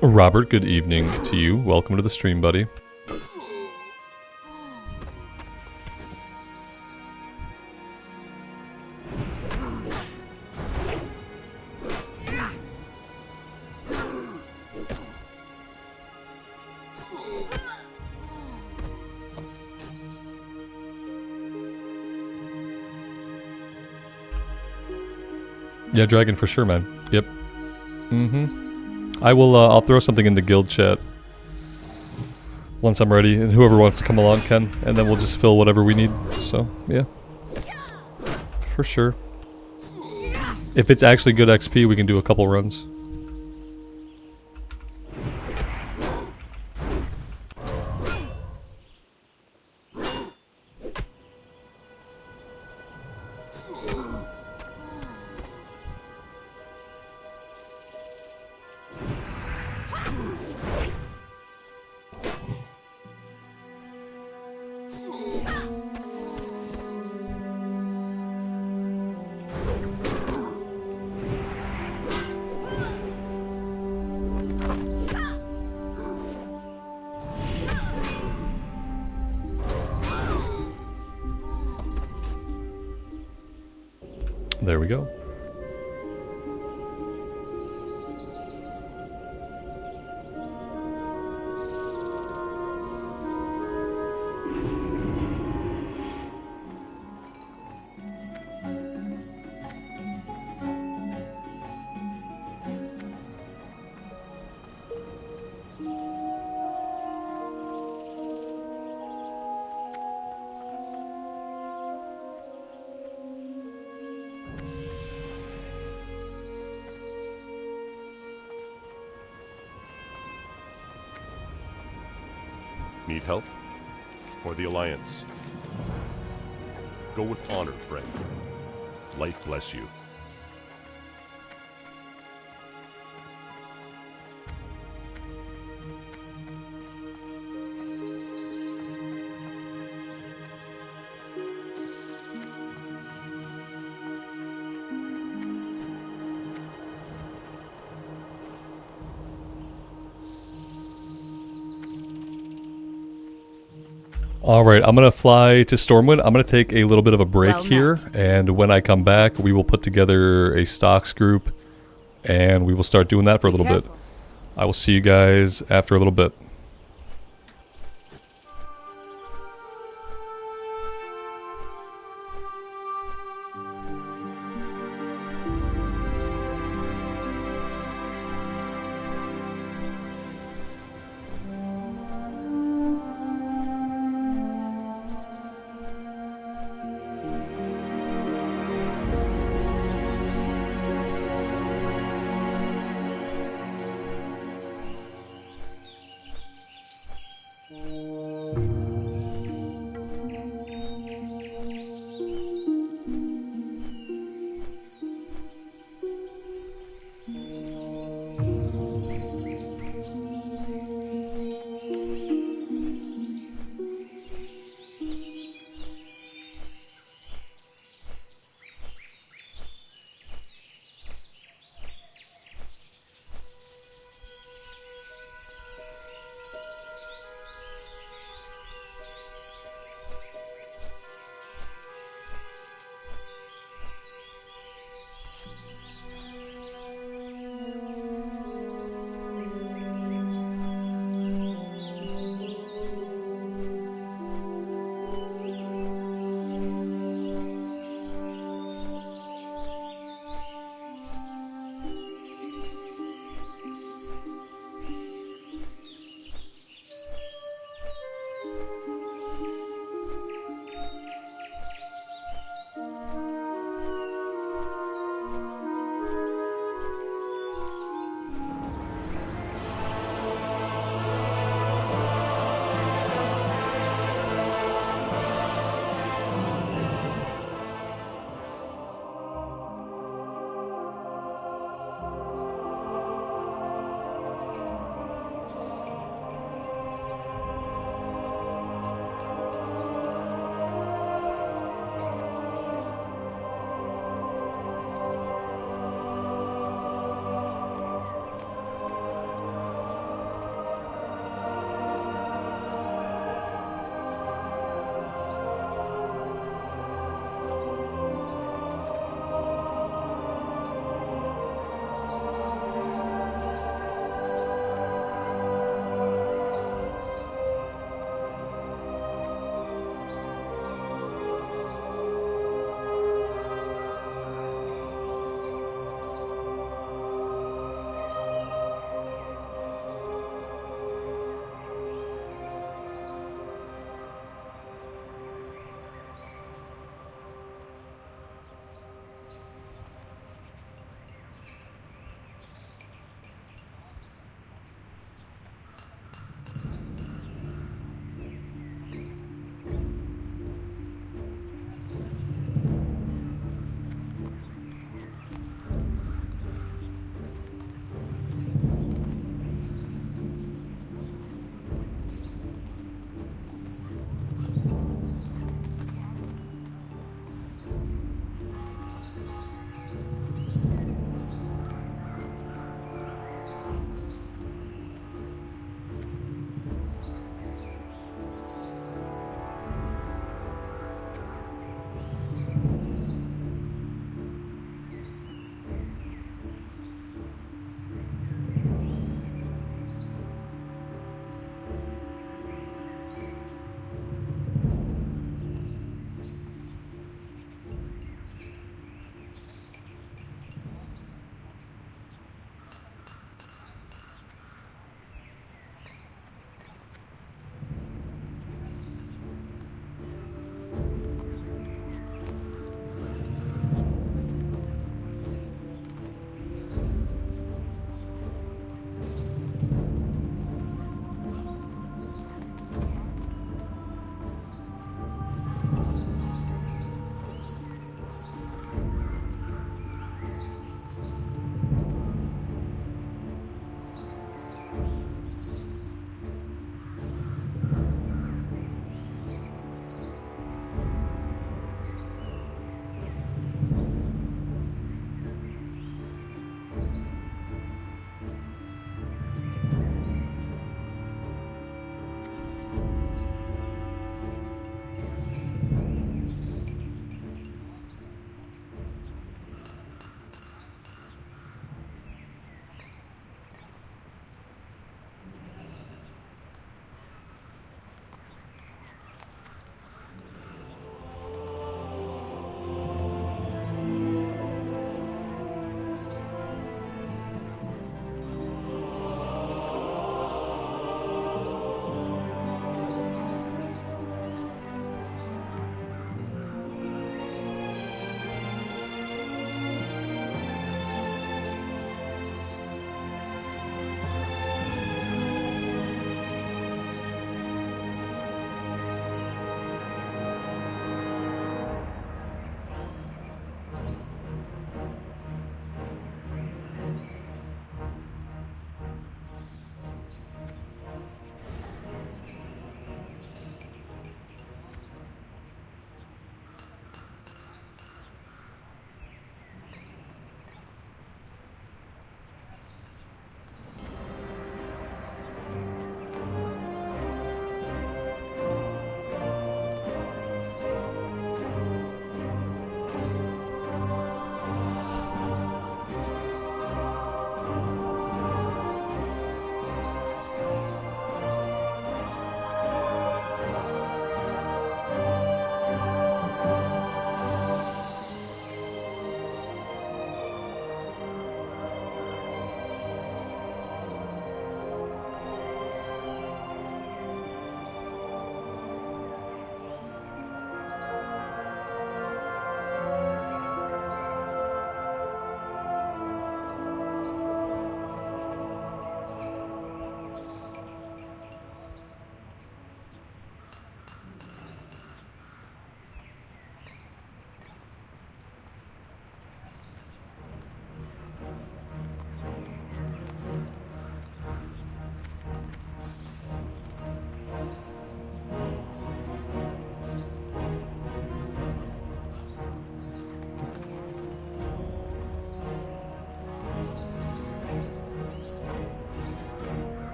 Robert, good evening to you. Welcome to the stream, buddy. Yeah, dragon for sure, man. Yep. I will, I'll throw something in the guild chat once I'm ready, and whoever wants to come along can, and then we'll just fill whatever we need, so, yeah. For sure. If it's actually good XP, we can do a couple runs. There we go. Need help? For the Alliance. Go with honor, friend. Light bless you. Alright, I'm going to fly to Stormwind. I'm going to take a little bit of a break Well here, met. and when I come back, we will put together a stocks group, and we will start doing that for a little bit. Careful. I will see you guys after a little bit.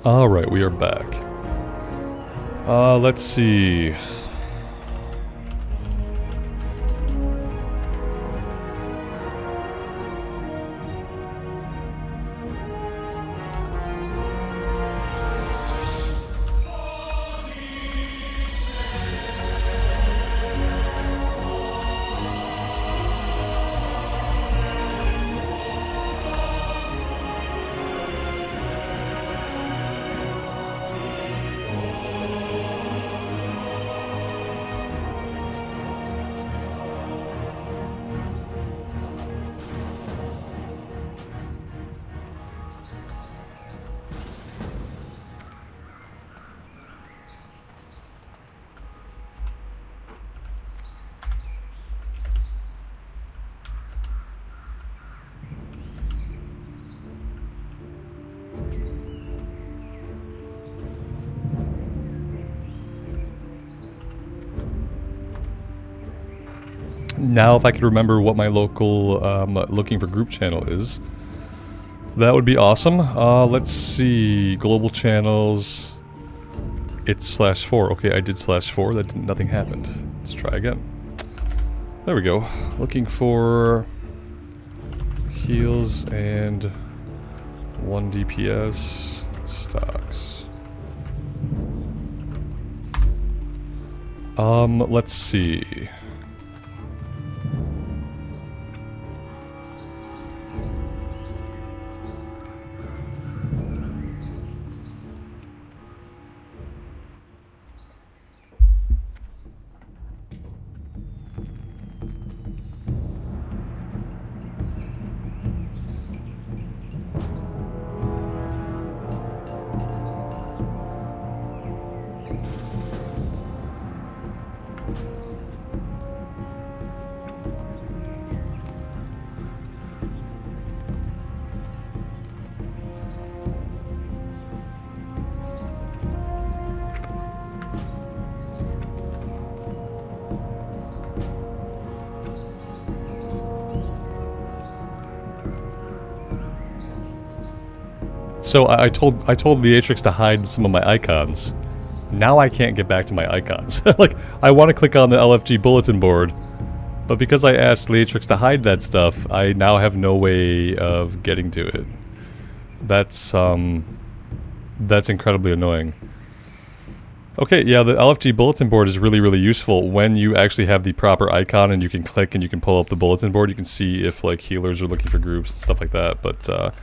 Alright, we are back. Let's see. Now if I could remember what my local looking for group channel is, that would be awesome. Let's see, global channels, it's /4. Okay, I did /4, that didn't, nothing happened. Let's try again. There we go. Looking for heals and 1 DPS stocks. Let's see. So I told the Atrix to hide some of my icons. Now I can't get back to my icons. Like, I want to click on the LFG bulletin board, but because I asked Leatrix to hide that stuff, I now have no way of getting to it. That's incredibly annoying. Okay, yeah, the LFG bulletin board is really, really useful when you actually have the proper icon and you can click and you can pull up the bulletin board. You can see if, like, healers are looking for groups and stuff like that, but,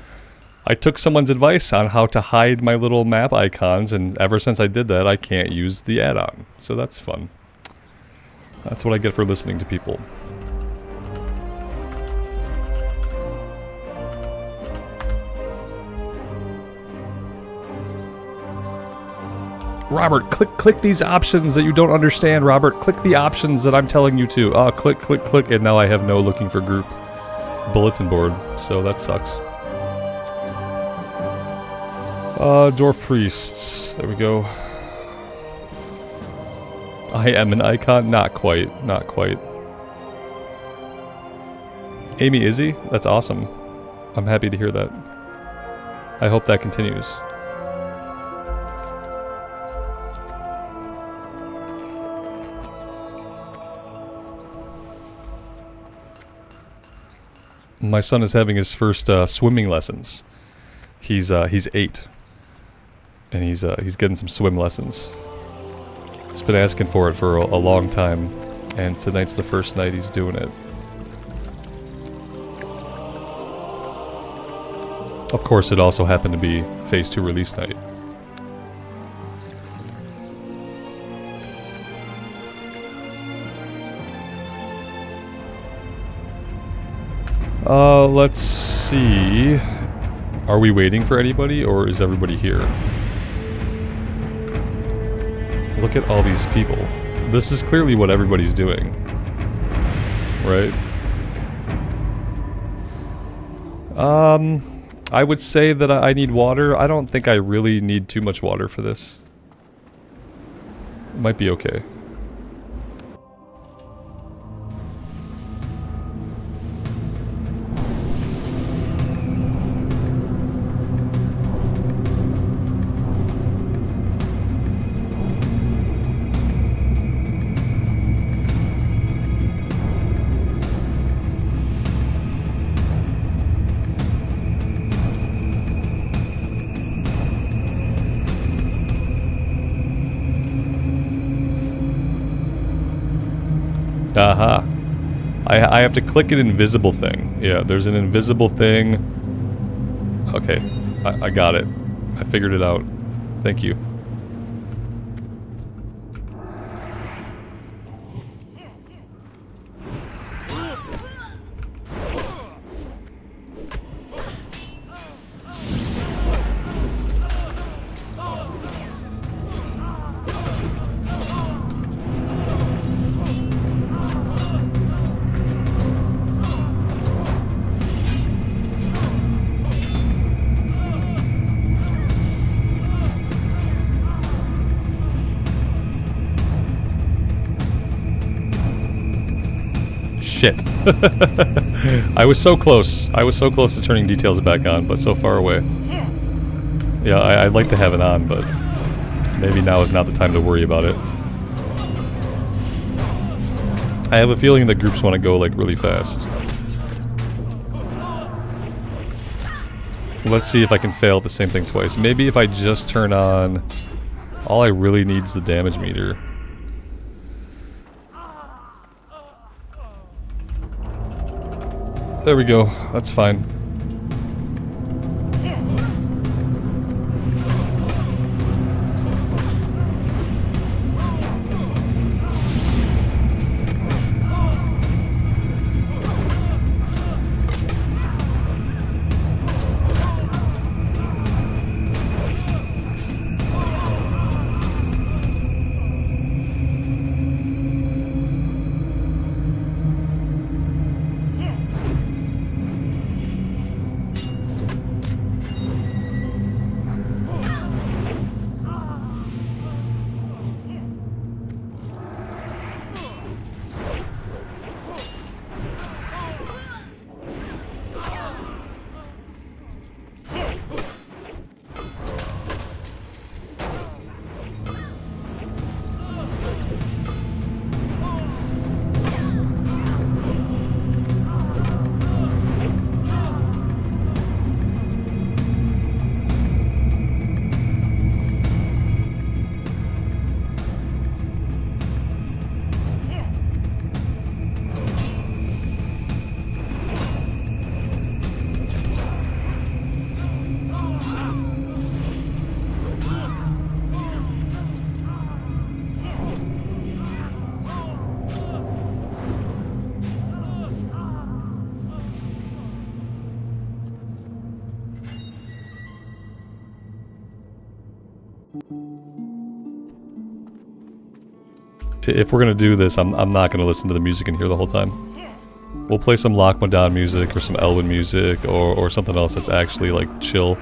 I took someone's advice on how to hide my little map icons, and ever since I did that, I can't use the add-on. So that's fun. That's what I get for listening to people. Robert, click these options that you don't understand, Robert. Click the options that I'm telling you to. Click, and now I have no looking for group bulletin board, so that sucks. Dwarf priests. There we go. I am an icon? Not quite. Not quite. Amy Izzy? That's awesome. I'm happy to hear that. I hope that continues. My son is having his first swimming lessons. He's 8. And he's getting some swim lessons. He's been asking for it for a long time, and tonight's the first night he's doing it. Of course, it also happened to be Phase 2 release night. Let's see. Are we waiting for anybody, or is everybody here? Look at all these people. This is clearly what everybody's doing. Right? I would say that I need water. I don't think I really need too much water for this. It might be okay. I have to click an invisible thing. Yeah, there's an invisible thing. Okay, I got it. I figured it out. Thank you. Shit. I was so close. I was so close to turning details back on, but so far away. Yeah, I'd like to have it on, but maybe now is not the time to worry about it. I have a feeling that groups want to go like really fast. Let's see if I can fail at the same thing twice. Maybe if I just turn on... All I really need is the damage meter. There we go. That's fine. If we're gonna do this, I'm not gonna listen to the music in here the whole time. We'll play some Loch Modan music or some Elwyn music or something else that's actually like chill.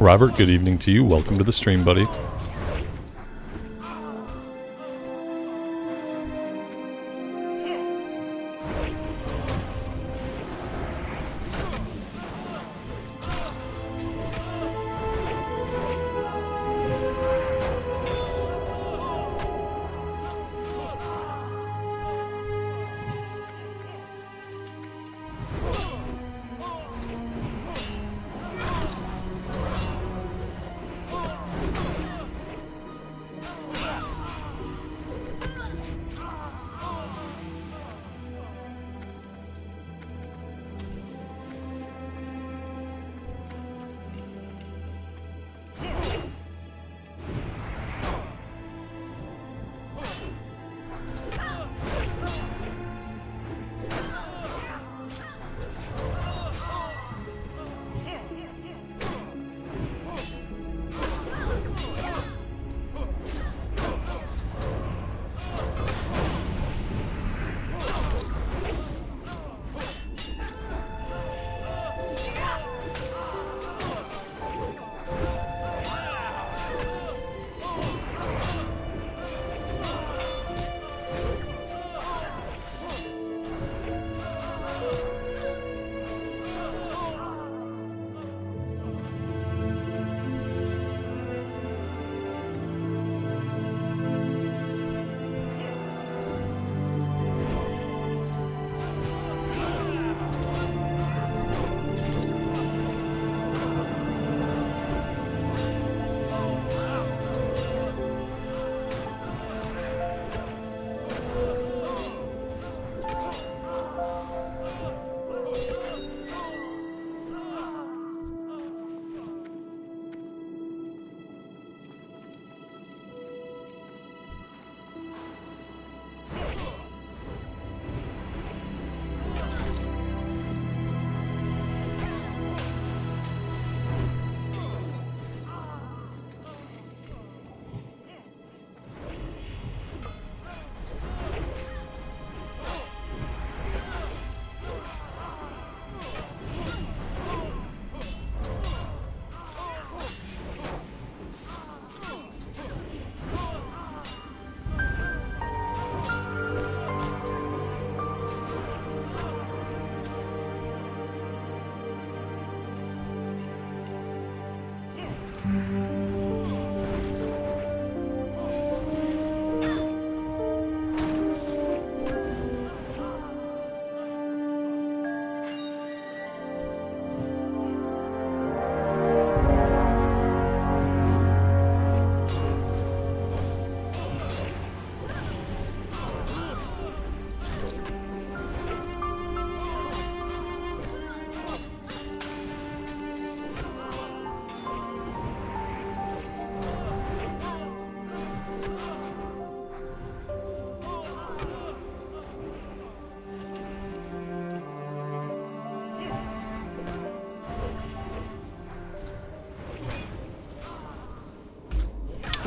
Robert, good evening to you. Welcome to the stream, buddy.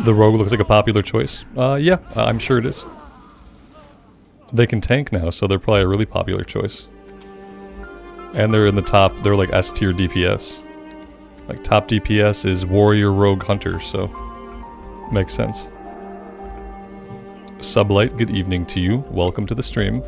The rogue looks like a popular choice. Yeah, I'm sure it is. They can tank now, so they're probably a really popular choice. And they're in the top, they're like S tier DPS. Like top DPS is warrior, rogue, hunter, so makes sense. Sublight, good evening to you. Welcome to the stream.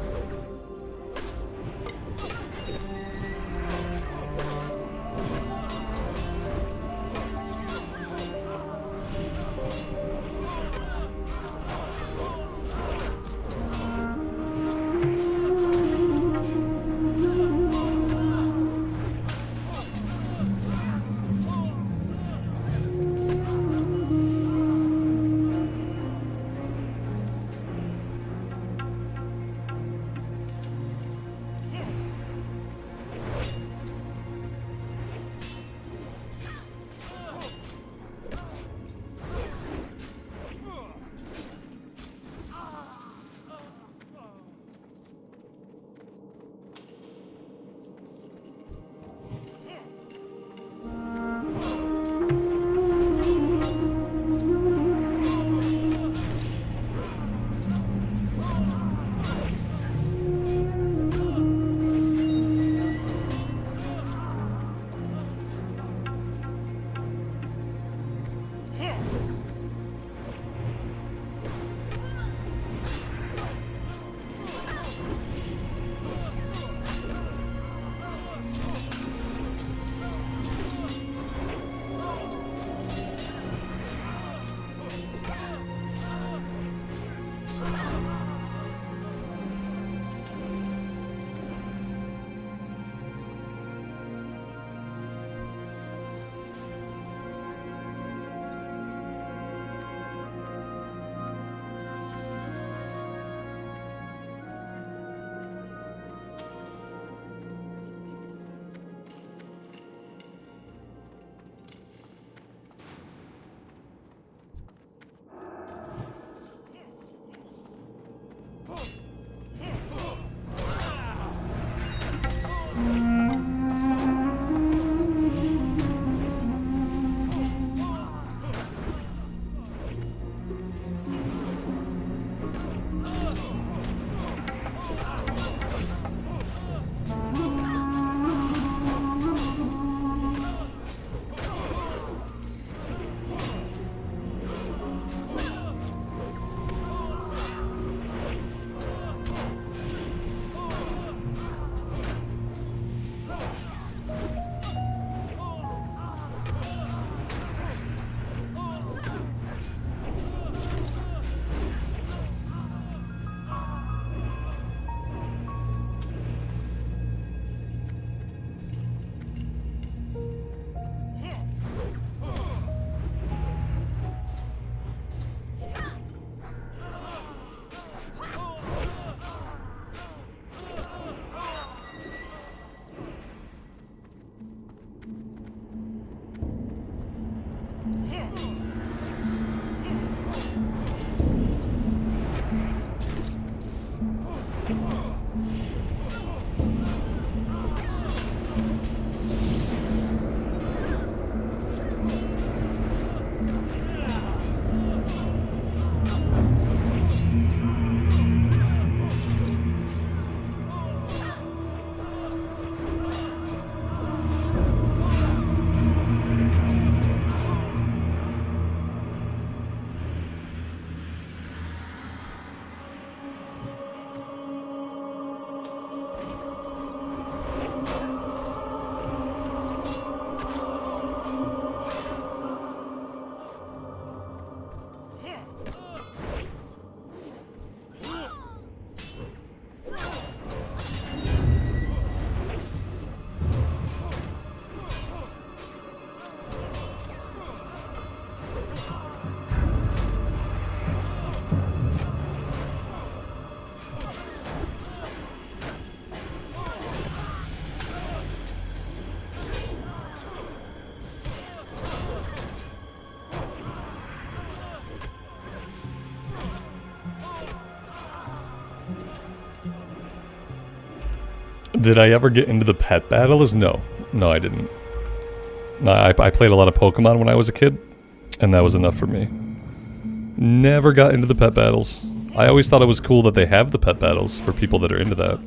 Did I ever get into the pet battles? No. No, I didn't. No, I played a lot of Pokemon when I was a kid, and that was enough for me. Never got into the pet battles. I always thought it was cool that they have the pet battles for people that are into that.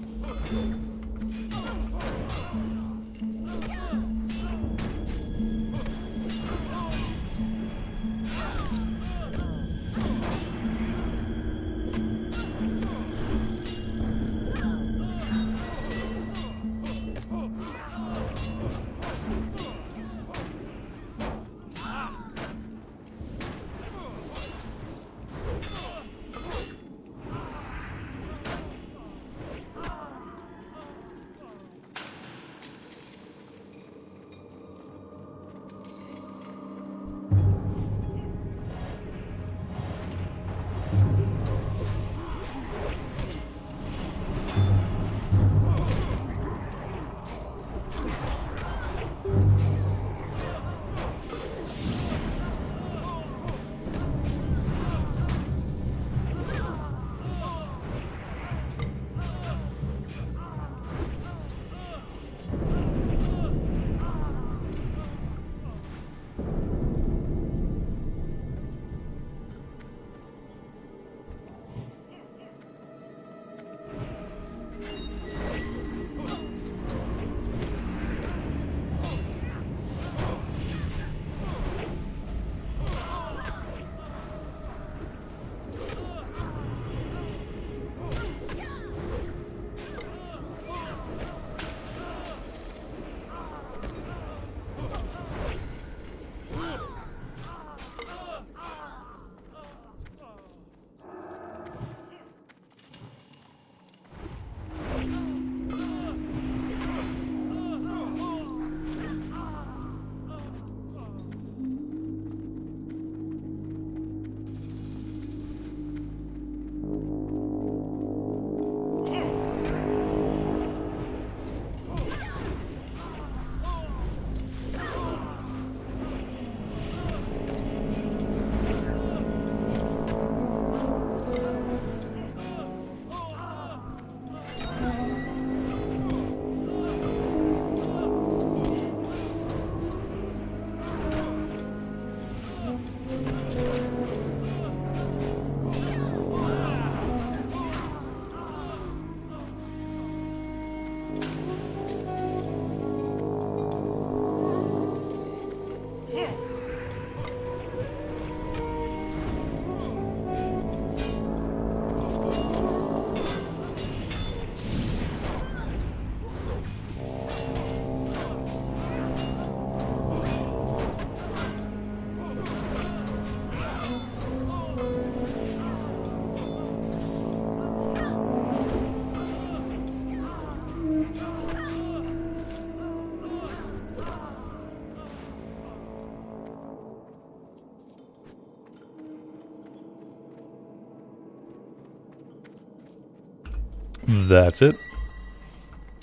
That's it.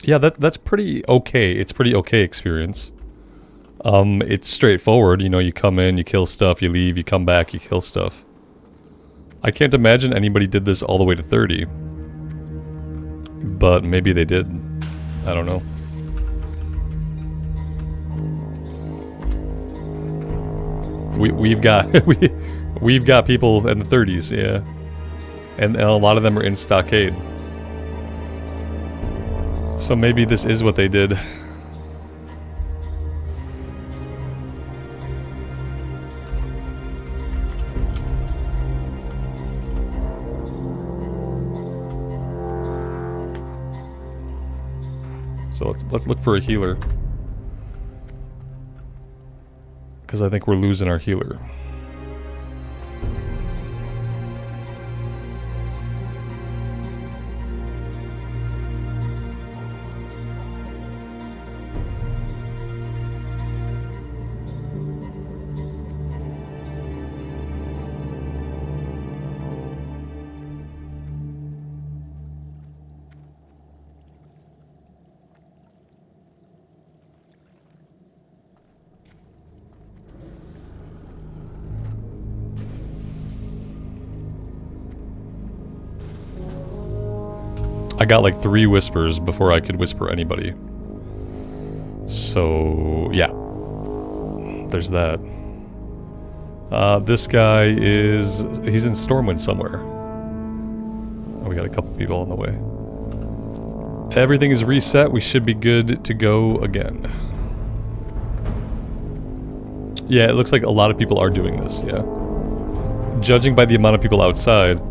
Yeah, that's pretty okay. It's pretty okay experience. It's straightforward. You know, you come in, you kill stuff, you leave, you come back, you kill stuff. I can't imagine anybody did this all the way to 30. But maybe they did. I don't know. We've got we've got people in the 30s, yeah. And a lot of them are in Stockade. So maybe this is what they did. So let's look for a healer. Because I think we're losing our healer. I got like 3 whispers before I could whisper anybody. So, yeah. There's that. This guy is... he's in Stormwind somewhere. Oh, we got a couple people on the way. Everything is reset. We should be good to go again. Yeah, it looks like a lot of people are doing this, yeah. Judging by the amount of people outside,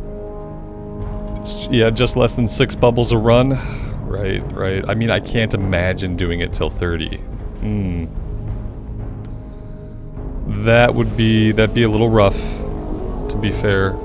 it's, yeah, just less than 6 bubbles a run. Right, right. I mean, I can't imagine doing it till 30. That'd be a little rough, to be fair.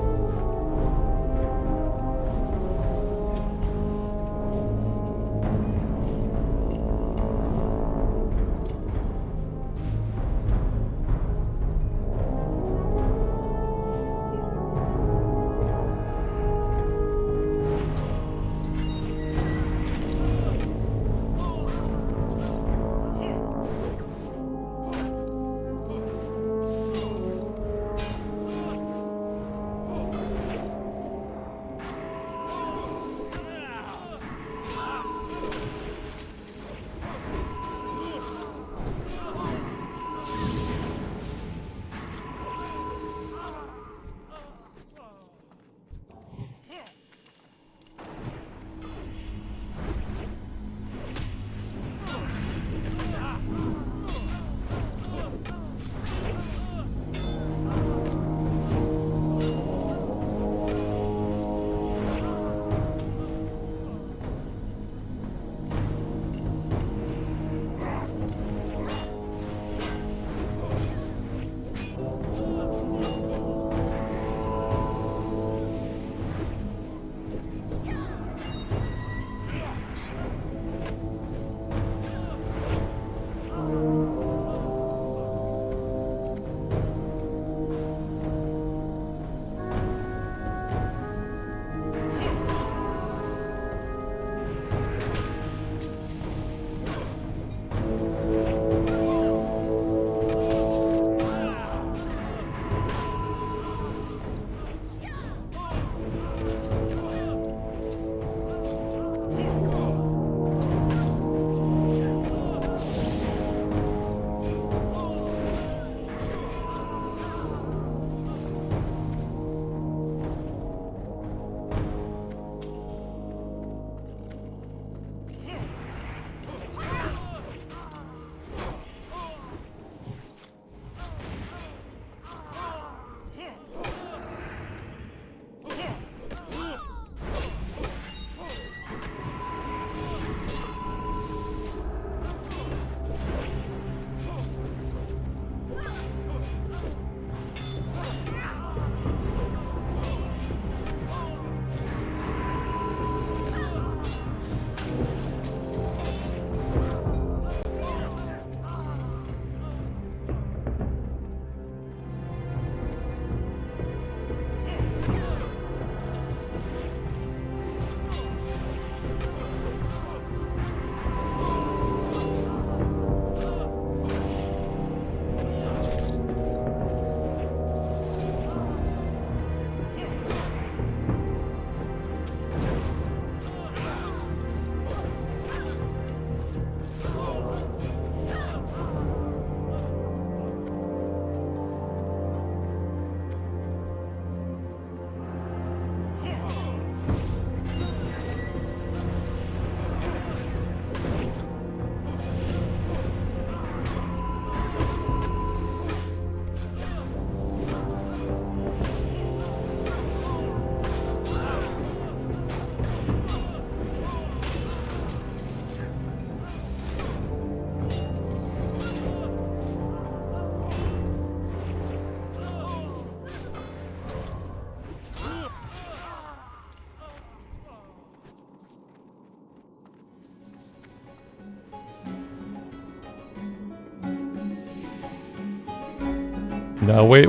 No, wait.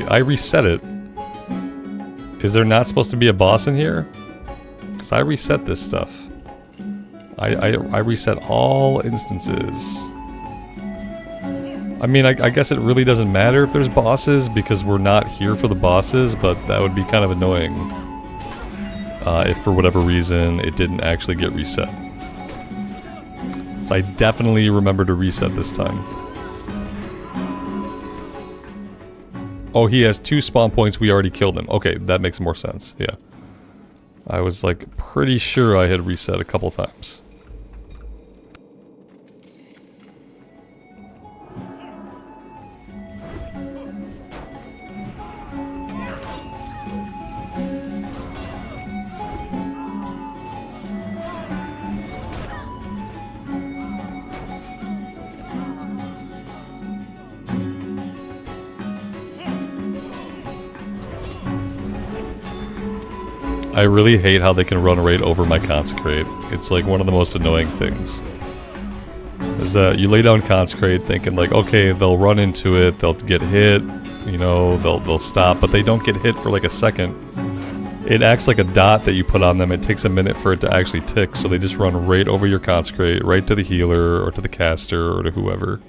I reset it. Is there not supposed to be a boss in here? Because I reset this stuff. I reset all instances. I mean, I guess it really doesn't matter if there's bosses because we're not here for the bosses, but that would be kind of annoying. if for whatever reason it didn't actually get reset. So I definitely remember to reset this time. Oh, he has 2 spawn points. We already killed him. Okay, that makes more sense. Yeah. I was like pretty sure I had reset a couple times. I really hate how they can run right over my Consecrate. It's like one of the most annoying things. Is that you lay down Consecrate thinking like, okay, they'll run into it, they'll get hit, you know, they'll stop, but they don't get hit for like a second. It acts like a dot that you put on them. It takes a minute for it to actually tick, so they just run right over your Consecrate, right to the healer, or to the caster, or to whoever.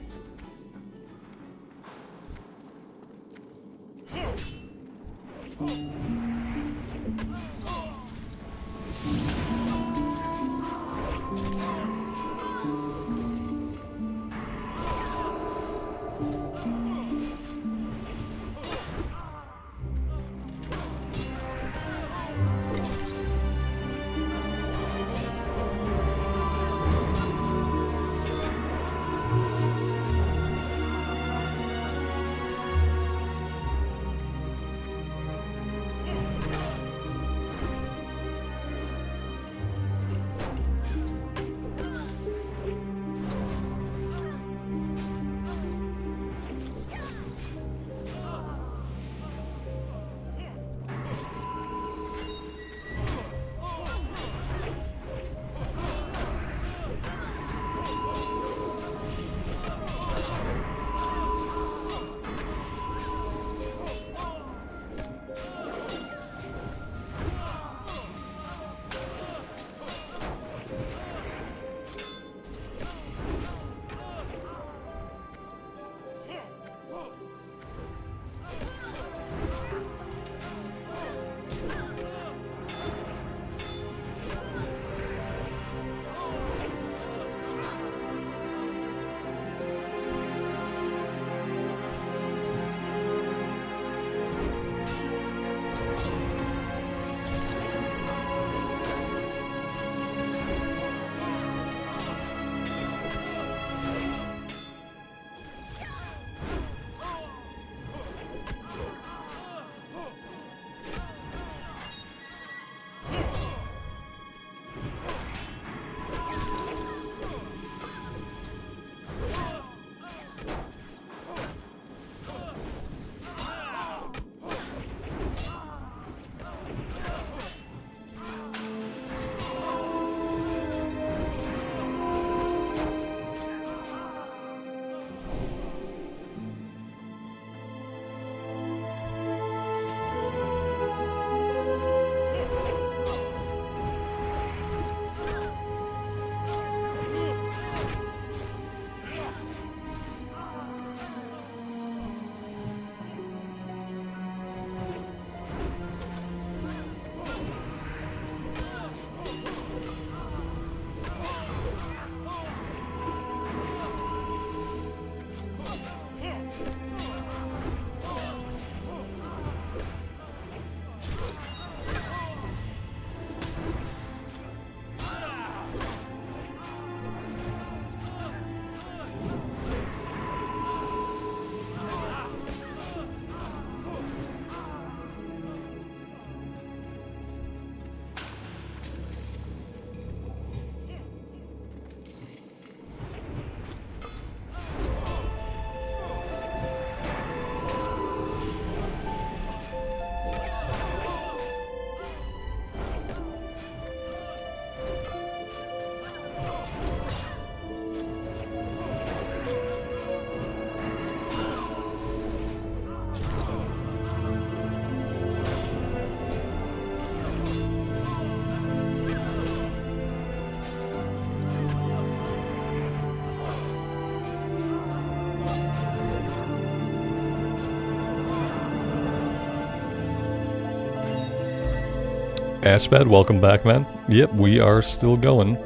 Ashbad, welcome back, man. Yep, we are still going.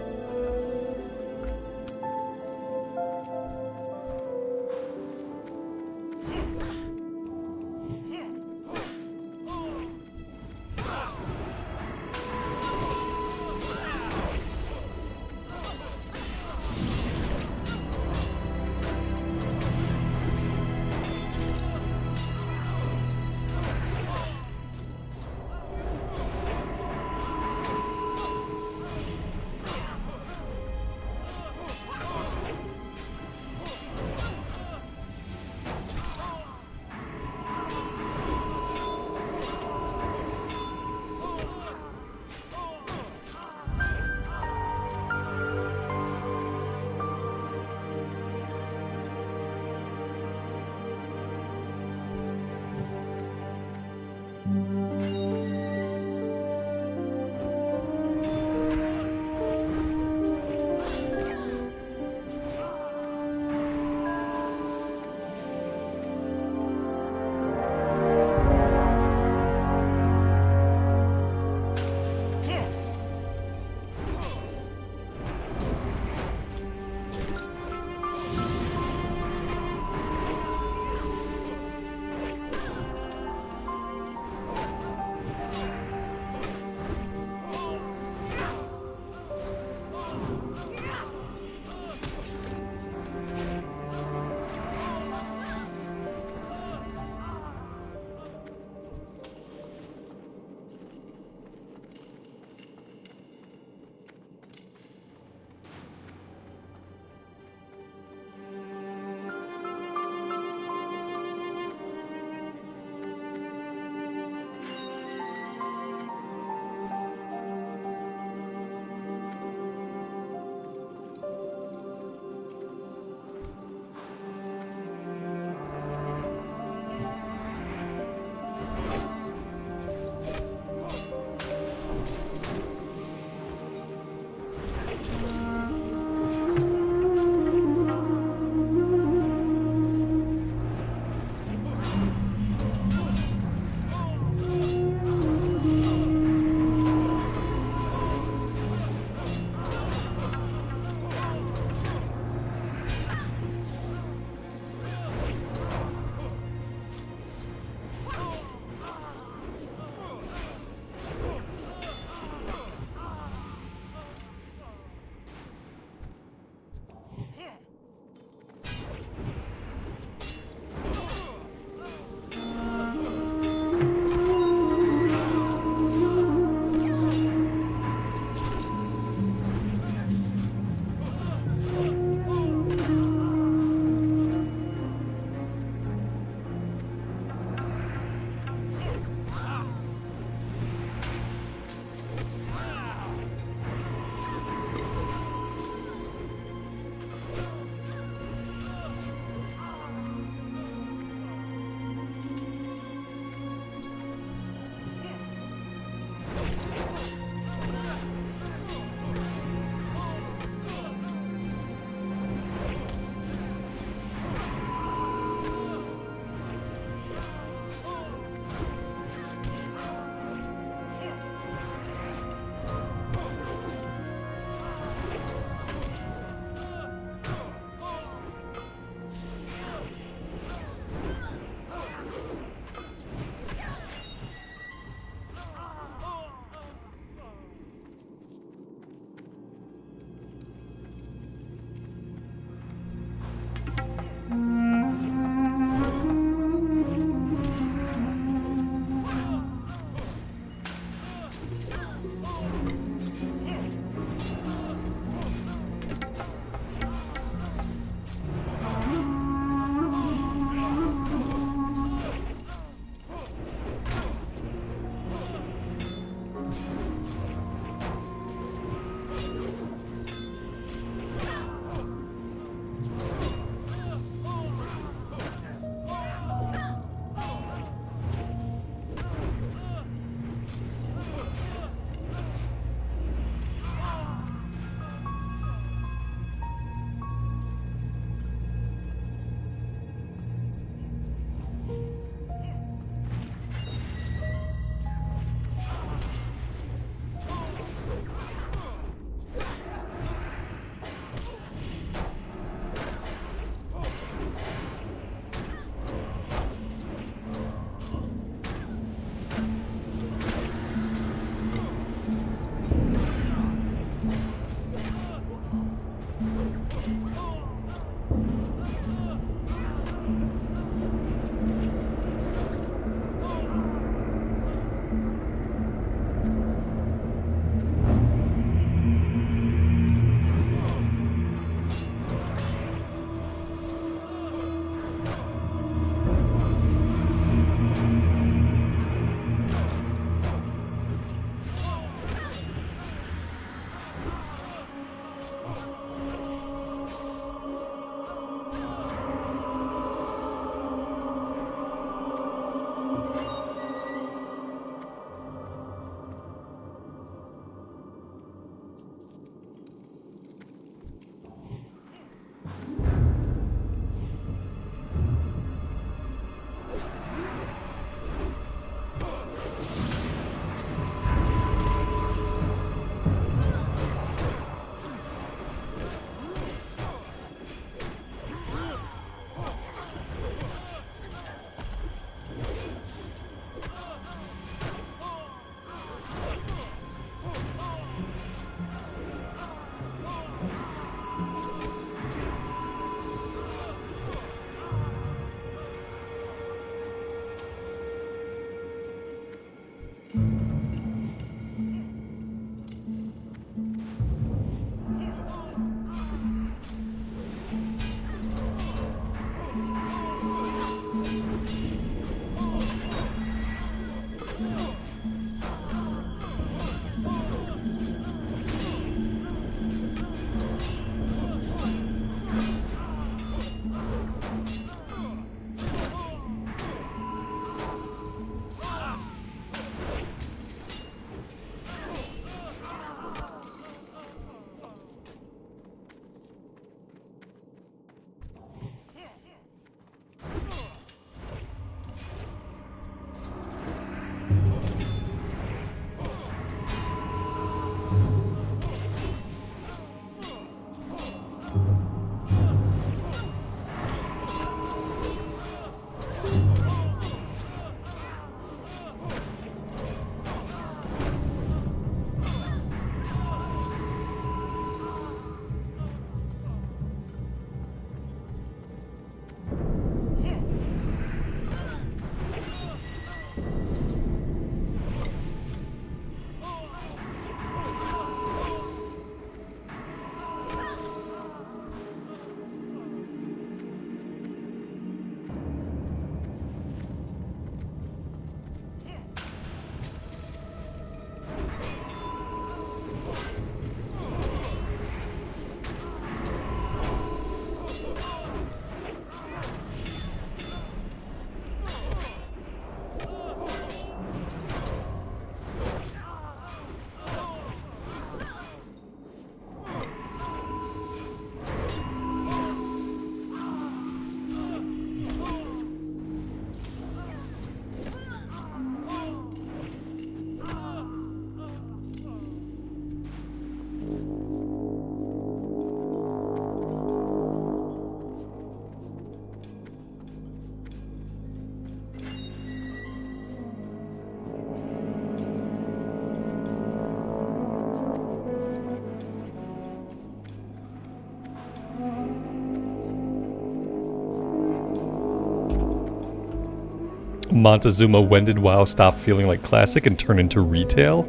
Montezuma, when did WoW stop feeling like classic and turn into retail?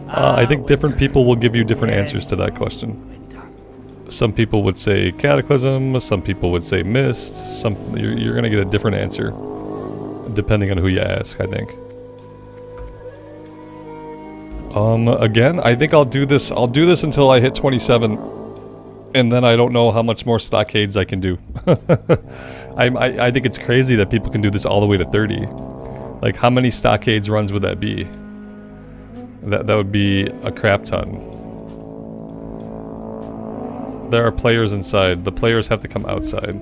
I think different people will give you different answers to that question. Some people would say Cataclysm, some people would say Mist, you're gonna get a different answer depending on who you ask, I think. Again, I think I'll do this until I hit 27, and then I don't know how much more stockades I can do. I think it's crazy that people can do this all the way to 30. Like, how many stockades runs would that be? That would be a crap ton. There are players inside. The players have to come outside.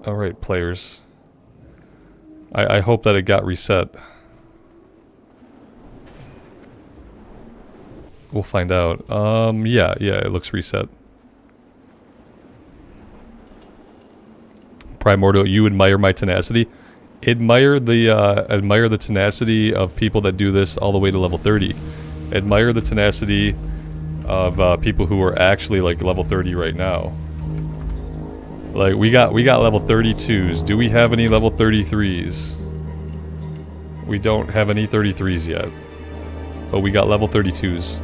Alright, players. I hope that it got reset. We'll find out. Yeah, it looks reset. Primordial, you admire my tenacity? Admire the tenacity of people that do this all the way to level 30. Admire the tenacity of people who are actually like level 30 right now. Like, we got level 32s. Do we have any level 33s? We don't have any 33s yet. But we got level 32s.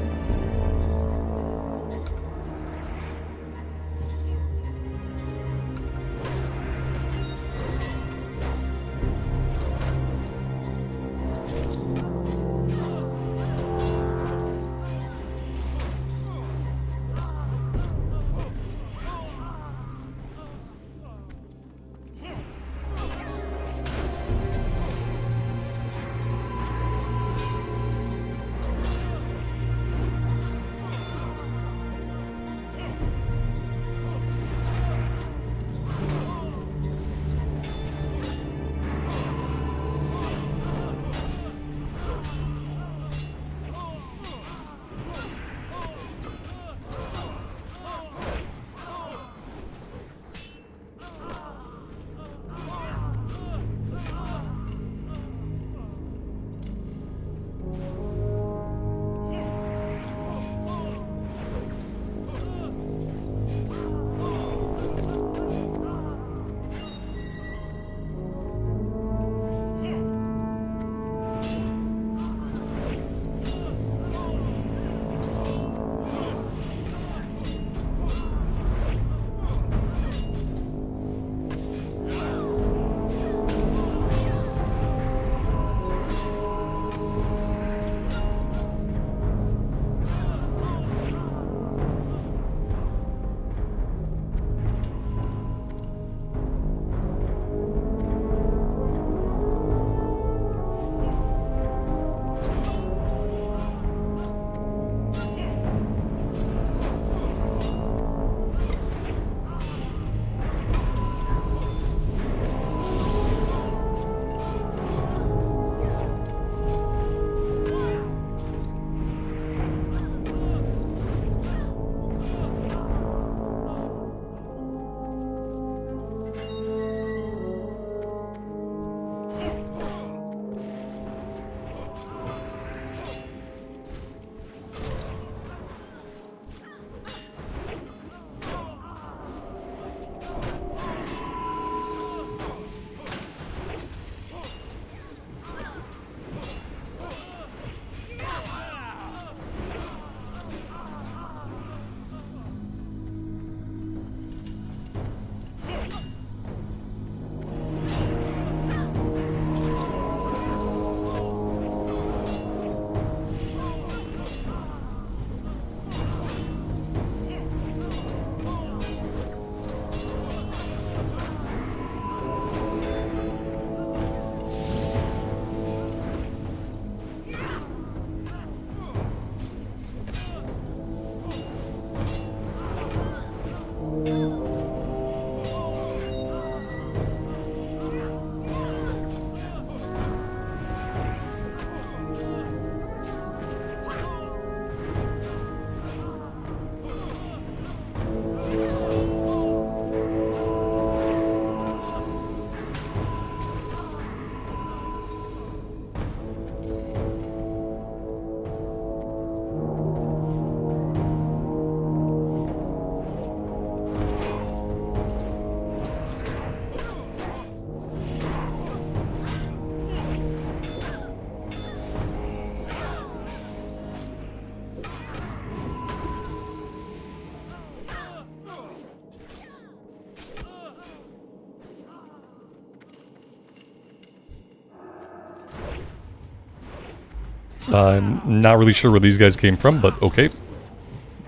I'm not really sure where these guys came from, but okay.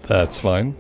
That's fine.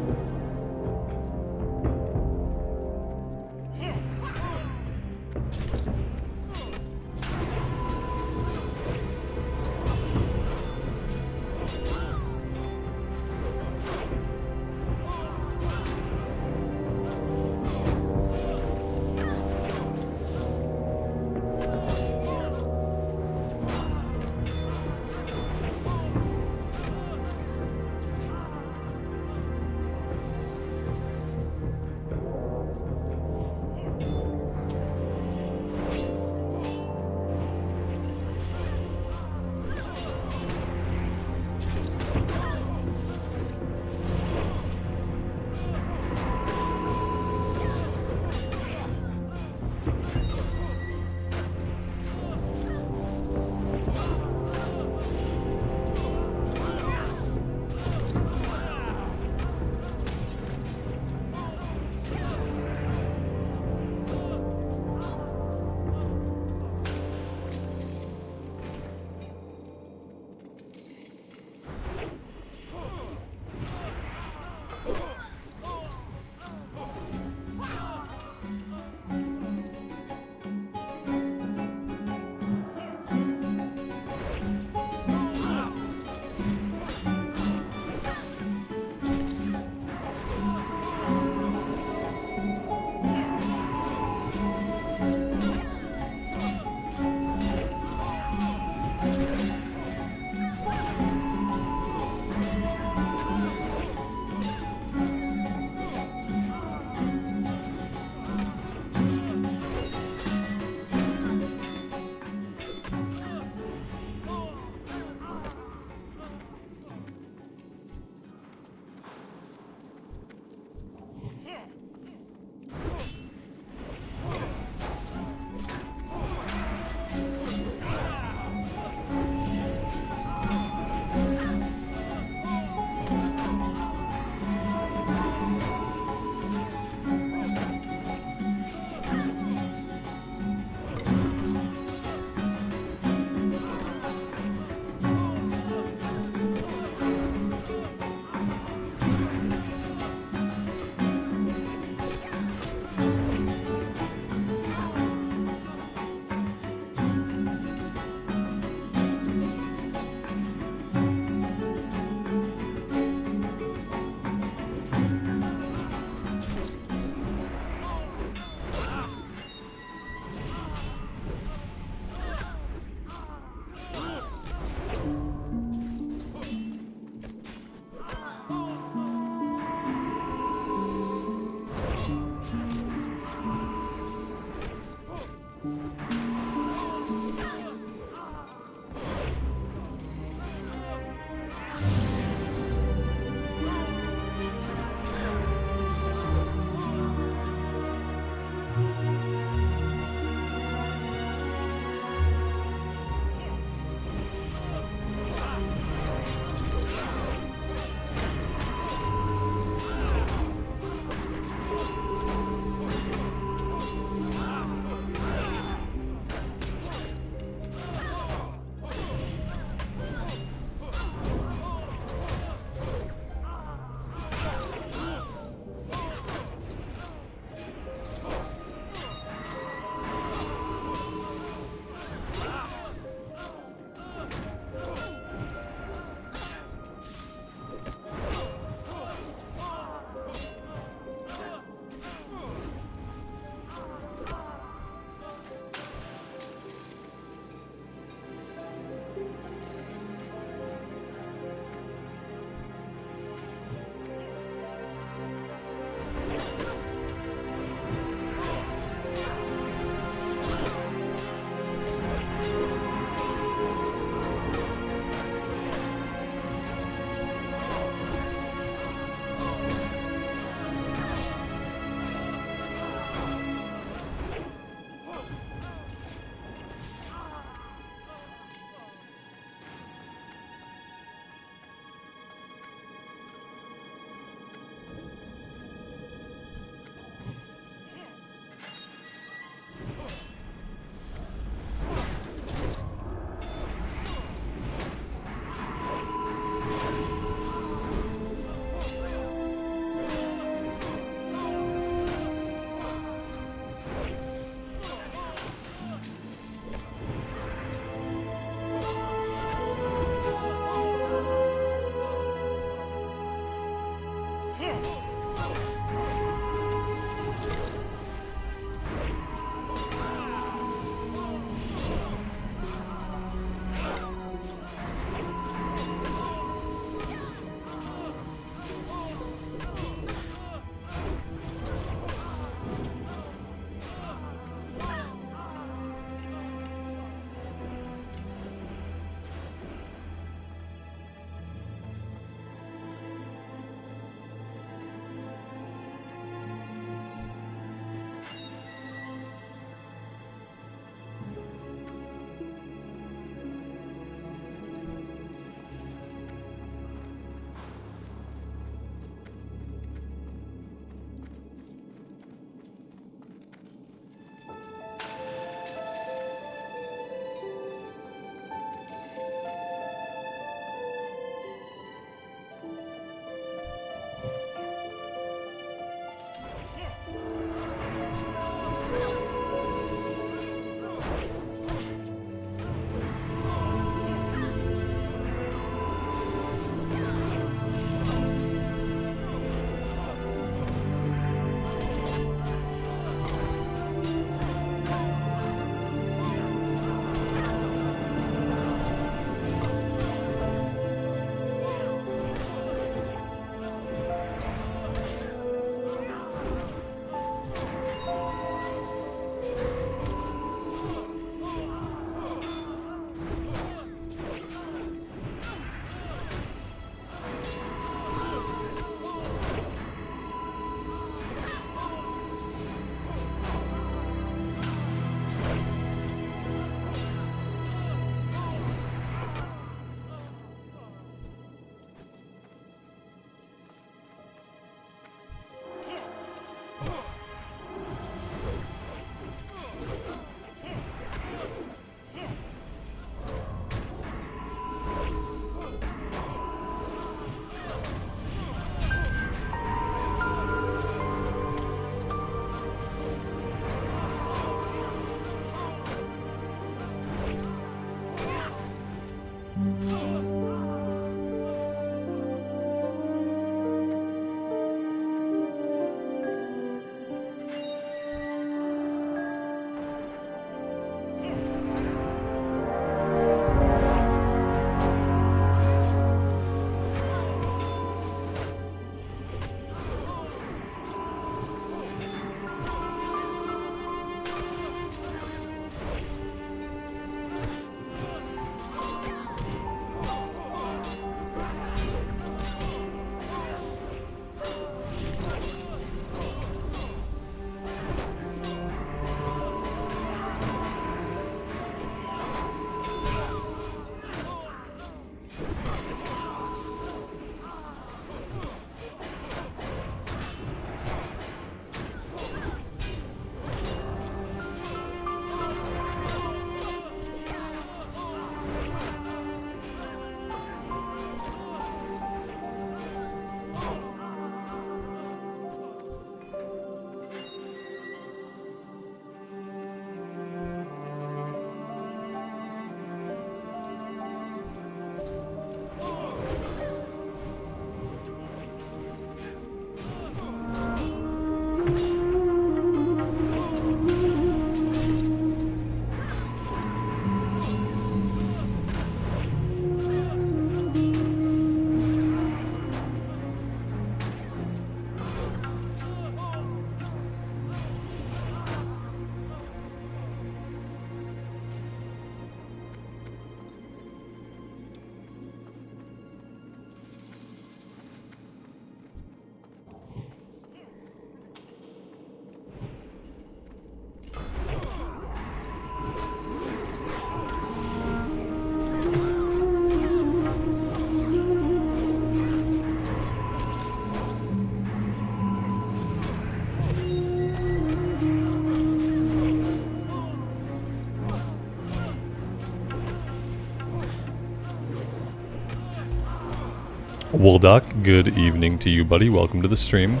Woldok, good evening to you, buddy. Welcome to the stream.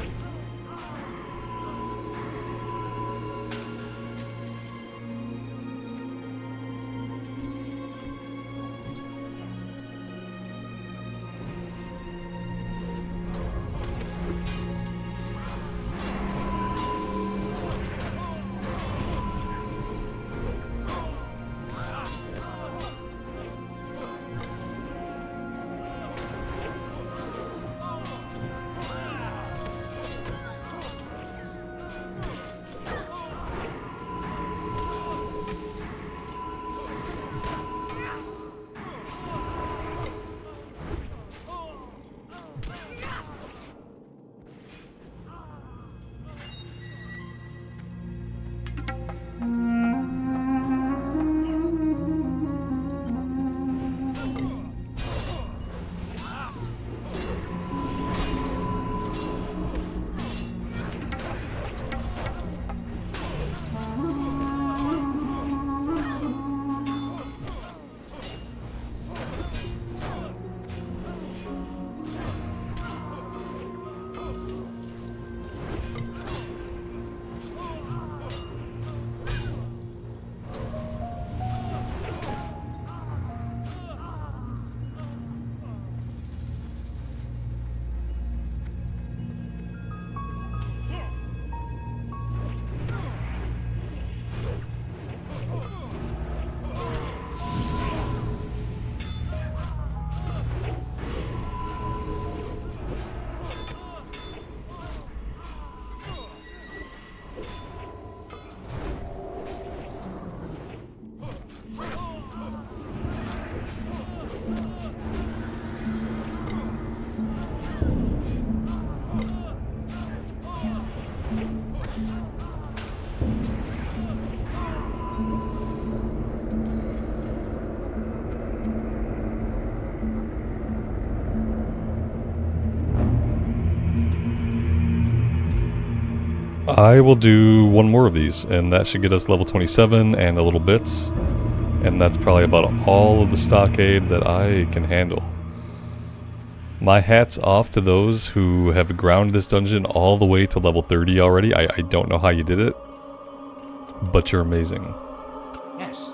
I will do one more of these, and that should get us level 27 and a little bit. And that's probably about all of the stockade that I can handle. My hat's off to those who have ground this dungeon all the way to level 30 already. I don't know how you did it, but you're amazing. Yes.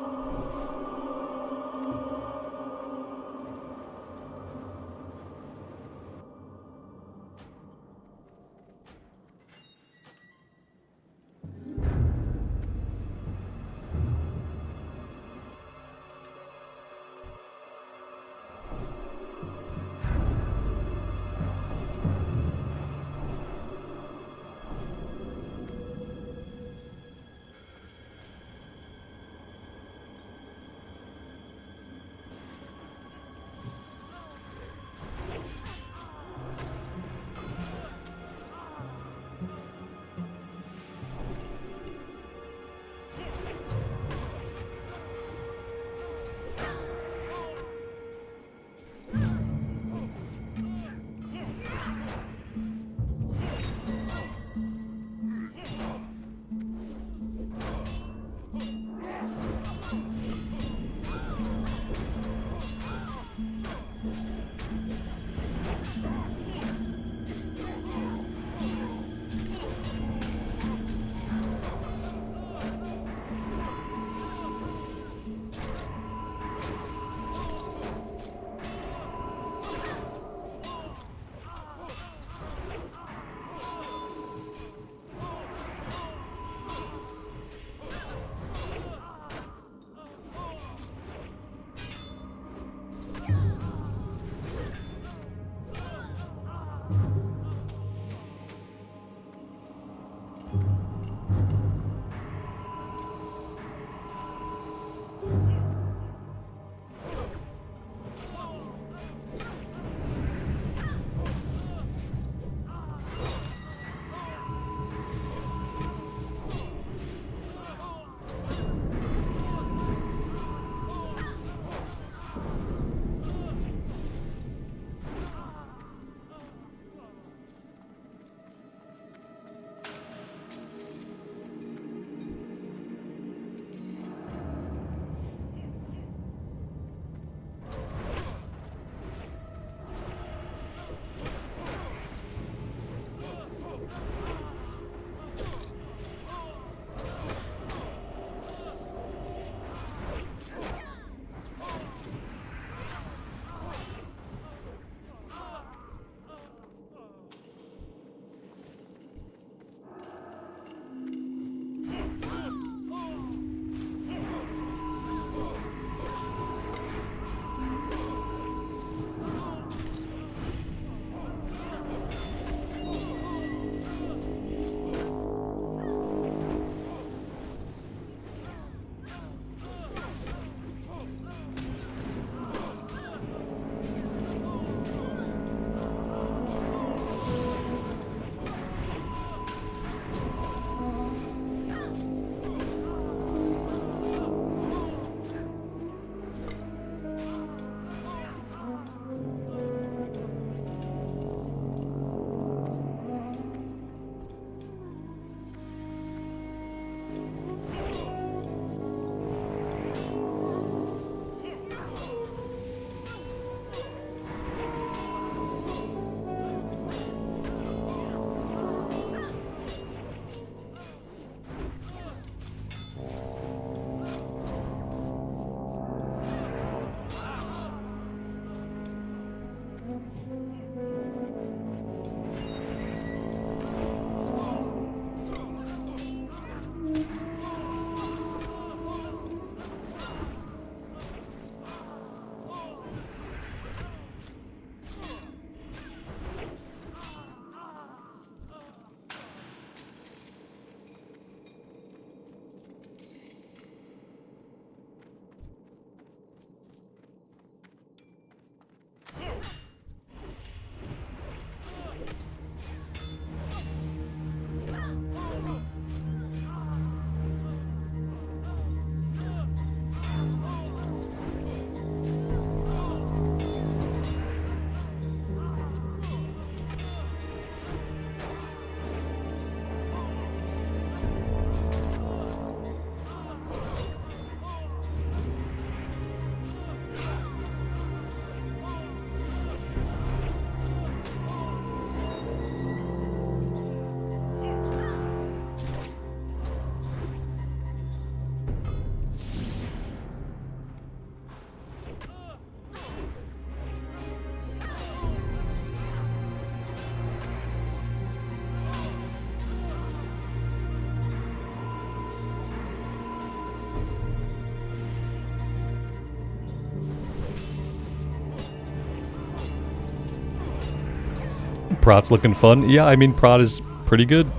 Prot's looking fun. Yeah, I mean, Prot is pretty good.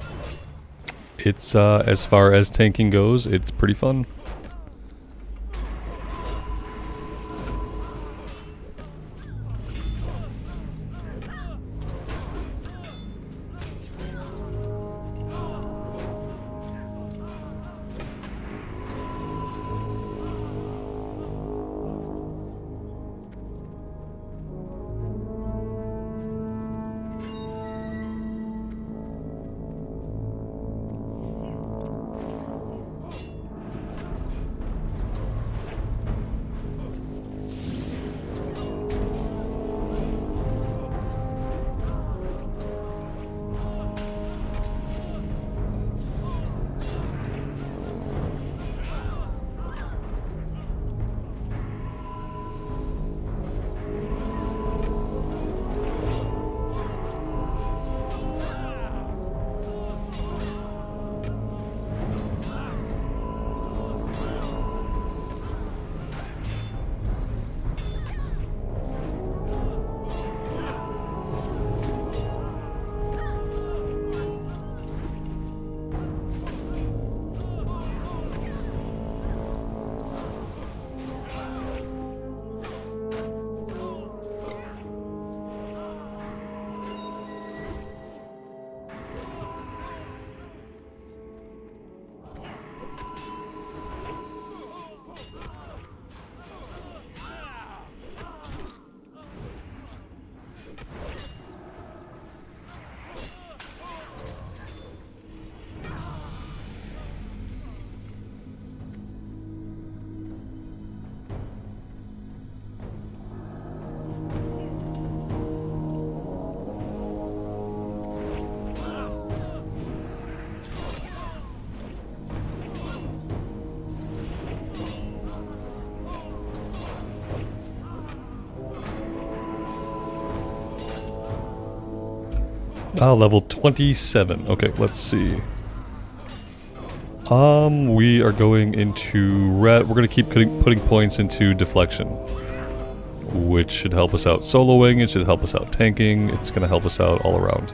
It's, as far as tanking goes, it's pretty fun. Ah, level 27. Okay, let's see. We are going into red. We're gonna keep putting points into deflection, which should help us out soloing. It should help us out tanking. It's gonna help us out all around.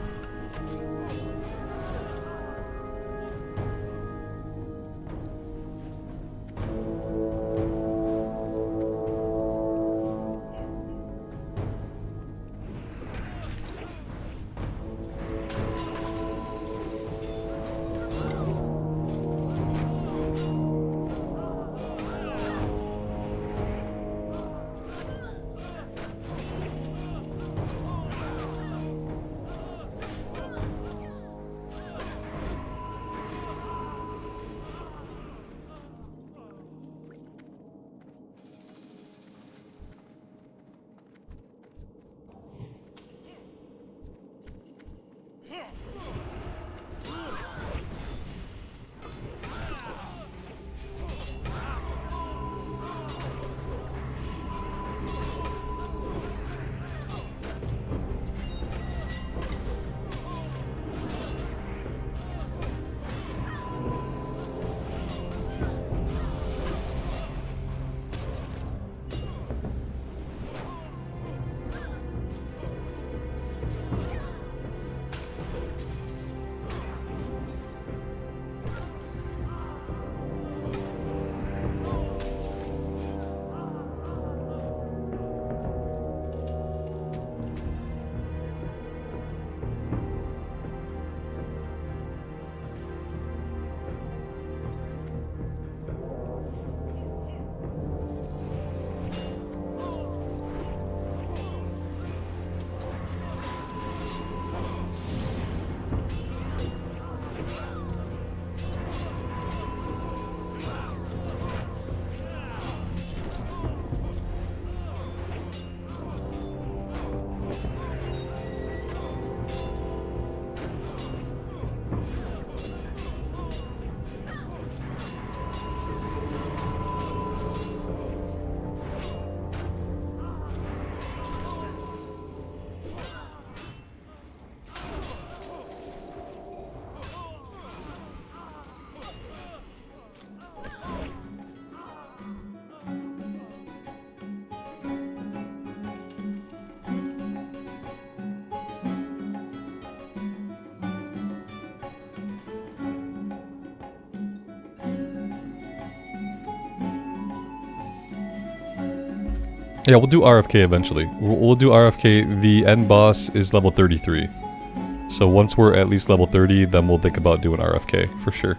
Yeah, we'll do RFK eventually. We'll do RFK. The end boss is level 33. So once we're at least level 30, then we'll think about doing RFK, for sure.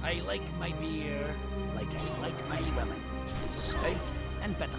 I like my beer like I like my women. Straight and better.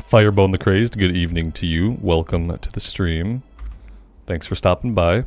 Firebone the Crazed, good evening to you. Welcome to the stream. Thanks for stopping by.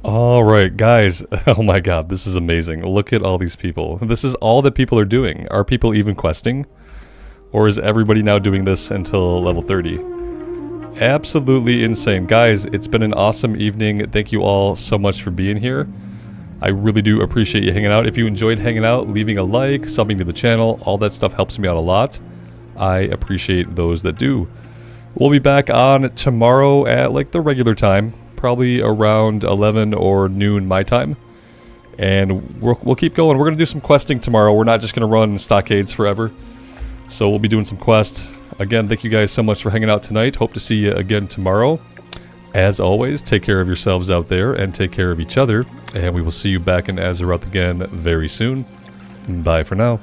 Alright, guys. Oh my god, this is amazing. Look at all these people. This is all that people are doing. Are people even questing? Or is everybody now doing this until level 30? Absolutely insane. Guys, it's been an awesome evening. Thank you all so much for being here. I really do appreciate you hanging out. If you enjoyed hanging out, leaving a like, subbing to the channel, all that stuff helps me out a lot. I appreciate those that do. We'll be back on tomorrow at like the regular time. Probably around 11 or noon my time. And we'll keep going. We're going to do some questing tomorrow. We're not just going to run stockades forever. So we'll be doing some quests. Again, thank you guys so much for hanging out tonight. Hope to see you again tomorrow. As always, take care of yourselves out there and take care of each other. And we will see you back in Azeroth again very soon. Bye for now.